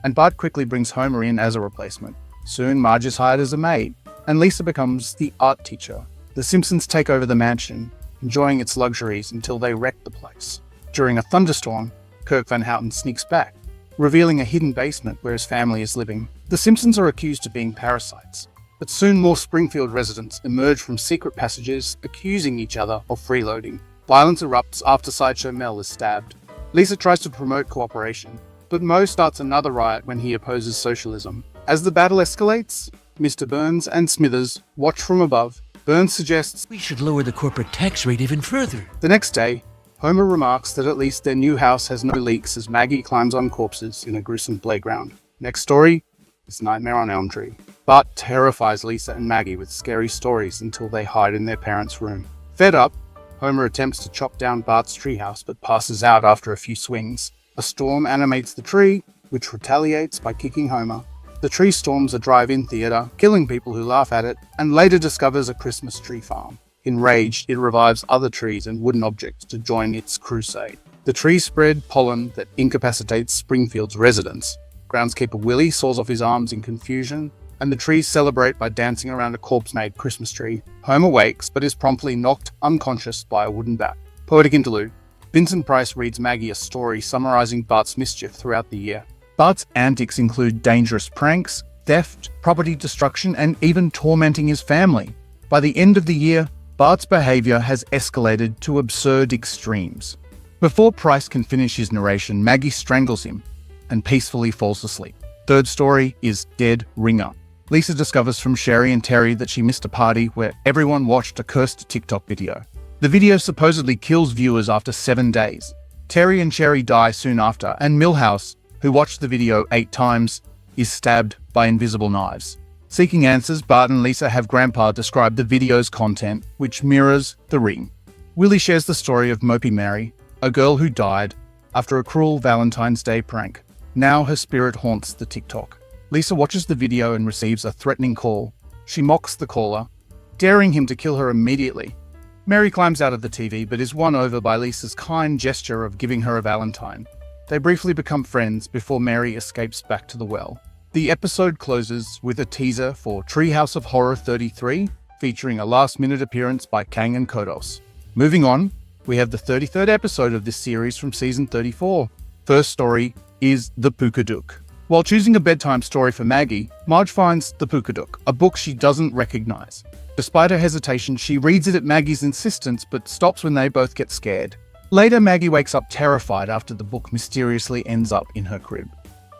and Bart quickly brings Homer in as a replacement. Soon Marge is hired as a maid, and Lisa becomes the art teacher. The Simpsons take over the mansion, enjoying its luxuries until they wreck the place. During a thunderstorm, Kirk Van Houten sneaks back, revealing a hidden basement where his family is living. The Simpsons are accused of being parasites, but soon more Springfield residents emerge from secret passages, accusing each other of freeloading. Violence erupts after Sideshow Mel is stabbed. Lisa tries to promote cooperation, but Moe starts another riot when he opposes socialism. As the battle escalates, Mr. Burns and Smithers watch from above. Burns suggests we should lower the corporate tax rate even further. The next day, Homer remarks that at least their new house has no leaks as Maggie climbs on corpses in a gruesome playground. Next story is Nightmare on Elm Tree. Bart terrifies Lisa and Maggie with scary stories until they hide in their parents' room. Fed up, Homer attempts to chop down Bart's treehouse but passes out after a few swings. A storm animates the tree, which retaliates by kicking Homer. The tree storms a drive-in theater, killing people who laugh at it, and later discovers a Christmas tree farm. Enraged, it revives other trees and wooden objects to join its crusade. The trees spread pollen that incapacitates Springfield's residents. Groundskeeper Willie saws off his arms in confusion, and the trees celebrate by dancing around a corpse-made Christmas tree. Homer wakes, but is promptly knocked unconscious by a wooden bat. Poetic interlude. Vincent Price reads Maggie a story summarizing Bart's mischief throughout the year. Bart's antics include dangerous pranks, theft, property destruction, and even tormenting his family. By the end of the year, Bart's behavior has escalated to absurd extremes. Before Price can finish his narration, Maggie strangles him and peacefully falls asleep. Third story is Dead Ringer. Lisa discovers from Sherry and Terry that she missed a party where everyone watched a cursed TikTok video. The video supposedly kills viewers after 7 days. Terry and Sherry die soon after, and Milhouse, who watched the video 8 times, is stabbed by invisible knives. Seeking answers, Bart and Lisa have Grandpa describe the video's content, which mirrors The Ring. Willie shares the story of Mopey Mary, a girl who died after a cruel Valentine's Day prank. Now her spirit haunts the TikTok. Lisa watches the video and receives a threatening call. She mocks the caller, daring him to kill her immediately. Mary climbs out of the TV but is won over by Lisa's kind gesture of giving her a Valentine. They briefly become friends before Mary escapes back to the well. The episode closes with a teaser for Treehouse of Horror 33, featuring a last-minute appearance by Kang and Kodos. Moving on, we have the 33rd episode of this series from season 34. First story is The Pookadook. While choosing a bedtime story for Maggie, Marge finds The Pookadook, a book she doesn't recognize. Despite her hesitation, she reads it at Maggie's insistence but stops when they both get scared. Later, Maggie wakes up terrified after the book mysteriously ends up in her crib.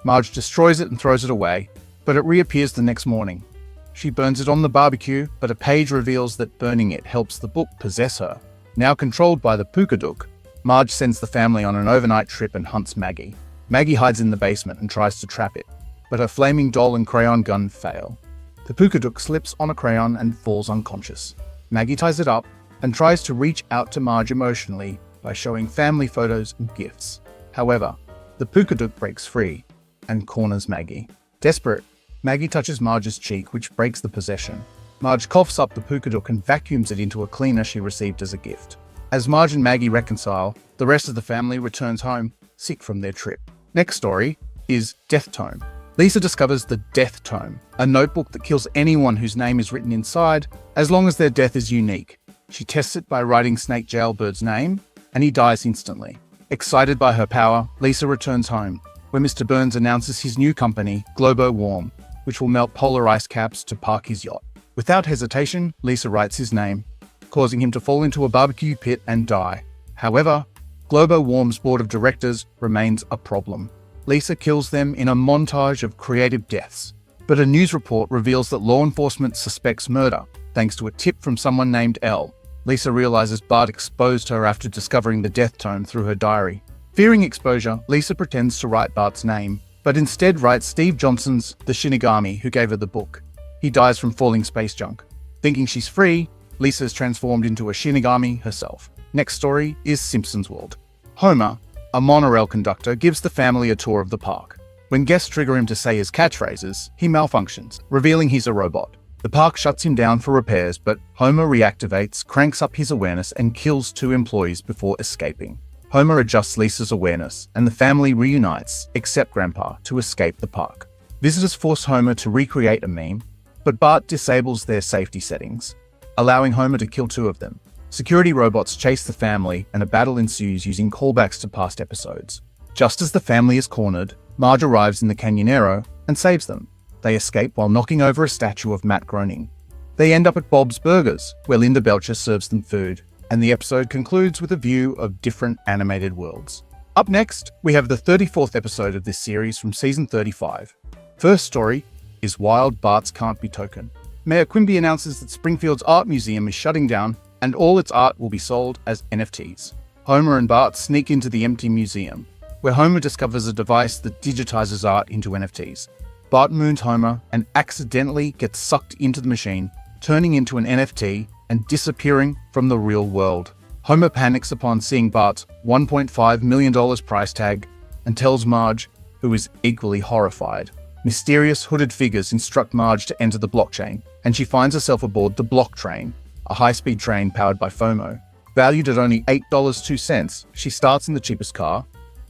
Marge destroys it and throws it away, but it reappears the next morning. She burns it on the barbecue, but a page reveals that burning it helps the book possess her. Now controlled by the Pookadook, Marge sends the family on an overnight trip and hunts Maggie. Maggie hides in the basement and tries to trap it, but her flaming doll and crayon gun fail. The Pookadook slips on a crayon and falls unconscious. Maggie ties it up and tries to reach out to Marge emotionally by showing family photos and gifts. However, the Pookadook breaks free and corners Maggie. Desperate, Maggie touches Marge's cheek, which breaks the possession. Marge coughs up the Pookadook and vacuums it into a cleaner she received as a gift. As Marge and Maggie reconcile, the rest of the family returns home, sick from their trip. Next story is Death Tome. Lisa discovers the Death Tome, a notebook that kills anyone whose name is written inside, as long as their death is unique. She tests it by writing Snake Jailbird's name, and he dies instantly. Excited by her power, Lisa returns home, where Mr. Burns announces his new company, Globo Warm, which will melt polar ice caps to park his yacht. Without hesitation, Lisa writes his name, causing him to fall into a barbecue pit and die. However, Globo Warm's board of directors remains a problem. Lisa kills them in a montage of creative deaths. But a news report reveals that law enforcement suspects murder, thanks to a tip from someone named Elle. Lisa realizes Bart exposed her after discovering the death tone through her diary. Fearing exposure, Lisa pretends to write Bart's name, but instead writes Steve Johnson's The Shinigami who gave her the book. He dies from falling space junk. Thinking she's free, Lisa is transformed into a Shinigami herself. Next story is Simpsons World. Homer, a monorail conductor, gives the family a tour of the park. When guests trigger him to say his catchphrases, he malfunctions, revealing he's a robot. The park shuts him down for repairs, but Homer reactivates, cranks up his awareness, and kills 2 employees before escaping. Homer adjusts Lisa's awareness, and the family reunites, except Grandpa, to escape the park. Visitors force Homer to recreate a meme, but Bart disables their safety settings, allowing Homer to kill 2 of them. Security robots chase the family, and a battle ensues using callbacks to past episodes. Just as the family is cornered, Marge arrives in the Canyonero and saves them. They escape while knocking over a statue of Matt Groening. They end up at Bob's Burgers, where Linda Belcher serves them food, and the episode concludes with a view of different animated worlds. Up next, we have the 34th episode of this series from season 35. First story is Wild Bart's Can't Be Token. Mayor Quimby announces that Springfield's art museum is shutting down and all its art will be sold as NFTs. Homer and Bart sneak into the empty museum, where Homer discovers a device that digitizes art into NFTs. Bart moons Homer and accidentally gets sucked into the machine, turning into an NFT and disappearing from the real world. Homer panics upon seeing Bart's $1.5 million price tag and tells Marge, who is equally horrified. Mysterious hooded figures instruct Marge to enter the blockchain, and she finds herself aboard the Block Train, a high-speed train powered by FOMO. Valued at only $8.02, she starts in the cheapest car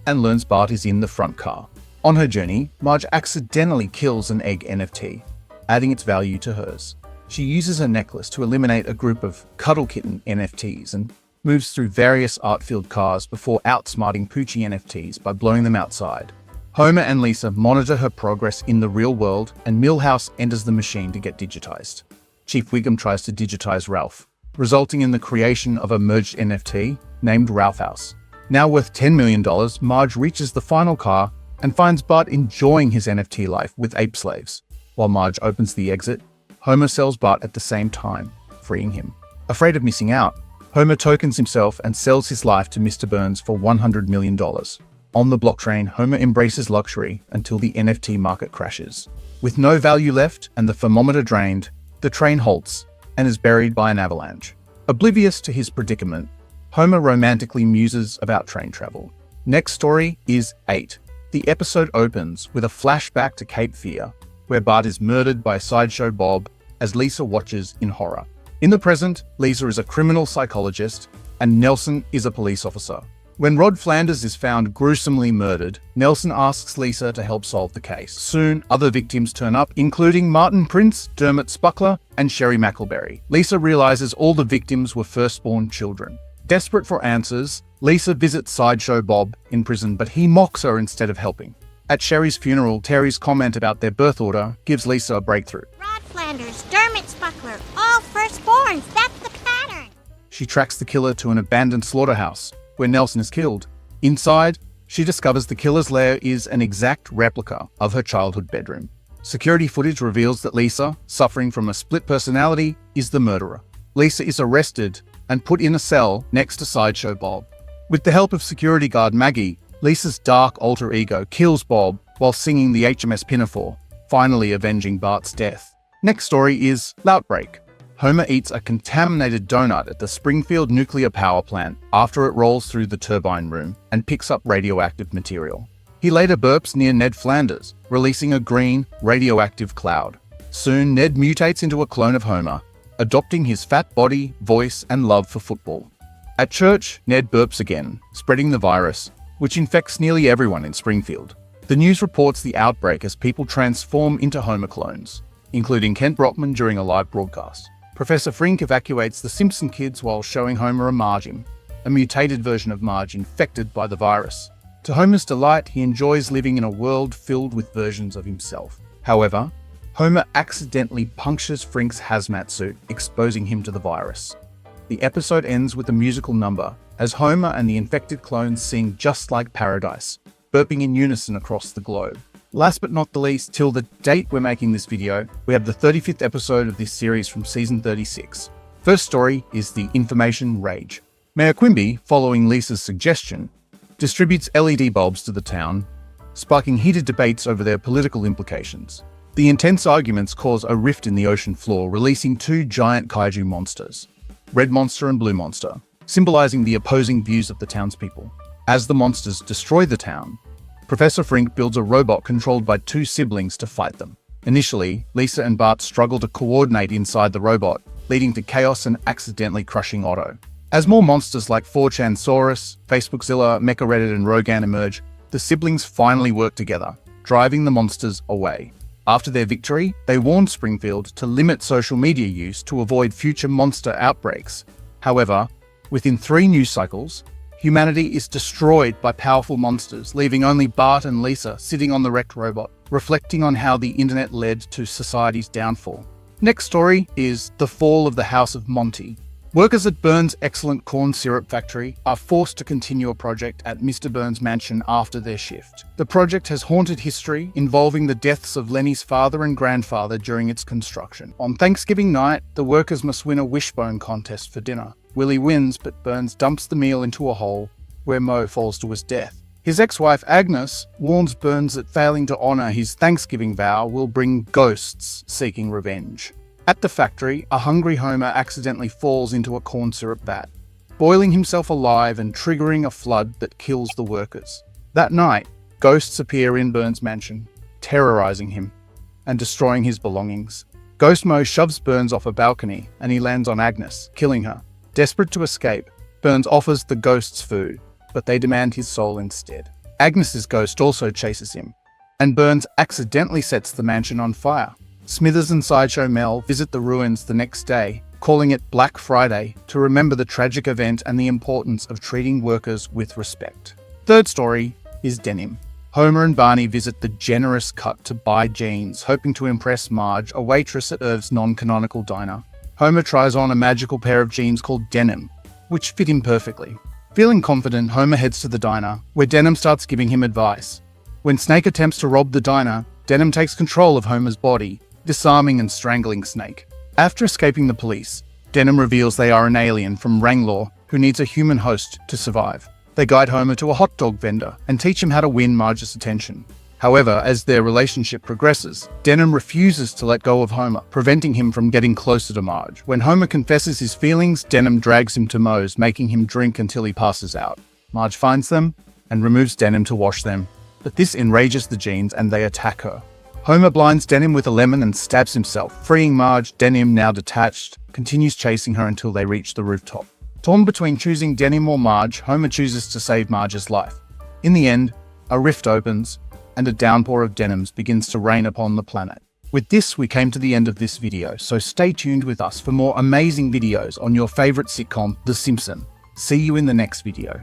and learns Bart is in the front car. On her journey, Marge accidentally kills an egg NFT, adding its value to hers. She uses her necklace to eliminate a group of Cuddle Kitten NFTs and moves through various art-filled cars before outsmarting Poochie NFTs by blowing them outside. Homer and Lisa monitor her progress in the real world, and Milhouse enters the machine to get digitized. Chief Wiggum tries to digitize Ralph, resulting in the creation of a merged NFT named Ralph House. Now worth $10 million, Marge reaches the final car and finds Bart enjoying his NFT life with ape slaves. While Marge opens the exit, Homer sells Bart at the same time, freeing him. Afraid of missing out, Homer tokens himself and sells his life to Mr. Burns for $100 million. On the block train, Homer embraces luxury until the NFT market crashes. With no value left and the thermometer drained, the train halts and is buried by an avalanche. Oblivious to his predicament, Homer romantically muses about train travel. Next story is 8. The episode opens with a flashback to Cape Fear, where Bart is murdered by Sideshow Bob as Lisa watches in horror. In the present, Lisa is a criminal psychologist and Nelson is a police officer. When Rod Flanders is found gruesomely murdered, Nelson asks Lisa to help solve the case. Soon, other victims turn up, including Martin Prince, Dermot Spuckler, and Sherry McElberry. Lisa realizes all the victims were firstborn children. Desperate for answers, Lisa visits Sideshow Bob in prison, but he mocks her instead of helping. At Sherry's funeral, Terry's comment about their birth order gives Lisa a breakthrough. Rod Flanders, Dermot Spuckler, all firstborns. That's the pattern. She tracks the killer to an abandoned slaughterhouse, where Nelson is killed. Inside, she discovers the killer's lair is an exact replica of her childhood bedroom. Security footage reveals that Lisa, suffering from a split personality, is the murderer. Lisa is arrested and put in a cell next to Sideshow Bob. With the help of security guard Maggie, Lisa's dark alter ego kills Bob while singing the HMS Pinafore, finally avenging Bart's death. Next story is Loutbreak. Homer eats a contaminated donut at the Springfield nuclear power plant after it rolls through the turbine room and picks up radioactive material. He later burps near Ned Flanders, releasing a green, radioactive cloud. Soon, Ned mutates into a clone of Homer, adopting his fat body, voice, and love for football. At church, Ned burps again, spreading the virus, which infects nearly everyone in Springfield. The news reports the outbreak as people transform into Homer clones, including Kent Brockman during a live broadcast. Professor Frink evacuates the Simpson kids while showing Homer a Margim, a mutated version of Marge infected by the virus. To Homer's delight, he enjoys living in a world filled with versions of himself. However, Homer accidentally punctures Frink's hazmat suit, exposing him to the virus. The episode ends with a musical number, as Homer and the infected clones sing Just Like Paradise, burping in unison across the globe. Last but not the least, till the date we're making this video, we have the 35th episode of this series from season 36. First story is the Information Rage. Mayor Quimby, following Lisa's suggestion, distributes LED bulbs to the town, sparking heated debates over their political implications. The intense arguments cause a rift in the ocean floor, releasing two giant kaiju monsters, Red Monster and Blue Monster, symbolizing the opposing views of the townspeople. As the monsters destroy the town, Professor Frink builds a robot controlled by two siblings to fight them. Initially, Lisa and Bart struggle to coordinate inside the robot, leading to chaos and accidentally crushing Otto. As more monsters like 4chansaurus, Facebookzilla, Mecha-Reddit and Rogan emerge, the siblings finally work together, driving the monsters away. After their victory, they warn Springfield to limit social media use to avoid future monster outbreaks. However, within 3 news cycles, humanity is destroyed by powerful monsters, leaving only Bart and Lisa sitting on the wrecked robot, reflecting on how the internet led to society's downfall. Next story is The Fall of the House of Monty. Workers at Burns' excellent corn syrup factory are forced to continue a project at Mr. Burns' mansion after their shift. The project has haunted history, involving the deaths of Lenny's father and grandfather during its construction. On Thanksgiving night, the workers must win a wishbone contest for dinner. Willie wins, but Burns dumps the meal into a hole, where Moe falls to his death. His ex-wife Agnes warns Burns that failing to honor his Thanksgiving vow will bring ghosts seeking revenge. At the factory, a hungry Homer accidentally falls into a corn syrup vat, boiling himself alive and triggering a flood that kills the workers. That night, ghosts appear in Burns' mansion, terrorizing him and destroying his belongings. Ghost Moe shoves Burns off a balcony and he lands on Agnes, killing her. Desperate to escape, Burns offers the ghosts food, but they demand his soul instead. Agnes's ghost also chases him, and Burns accidentally sets the mansion on fire. Smithers and Sideshow Mel visit the ruins the next day, calling it Black Friday to remember the tragic event and the importance of treating workers with respect. Third story is Denim. Homer and Barney visit the Generous Cut to buy jeans, hoping to impress Marge, a waitress at Irv's non-canonical diner. Homer tries on a magical pair of jeans called Denim, which fit him perfectly. Feeling confident, Homer heads to the diner, where Denim starts giving him advice. When Snake attempts to rob the diner, Denim takes control of Homer's body, disarming and strangling Snake. After escaping the police, Denim reveals they are an alien from Wrangler who needs a human host to survive. They guide Homer to a hot dog vendor and teach him how to win Marge's attention. However, as their relationship progresses, Denim refuses to let go of Homer, preventing him from getting closer to Marge. When Homer confesses his feelings, Denim drags him to Moe's, making him drink until he passes out. Marge finds them and removes Denim to wash them, but this enrages the Jeans and they attack her. Homer blinds Denim with a lemon and stabs himself, freeing Marge. Denim, now detached, continues chasing her until they reach the rooftop. Torn between choosing Denim or Marge, Homer chooses to save Marge's life. In the end, a rift opens, and a downpour of denims begins to rain upon the planet. With this, we came to the end of this video, so stay tuned with us for more amazing videos on your favorite sitcom, The Simpsons. See you in the next video.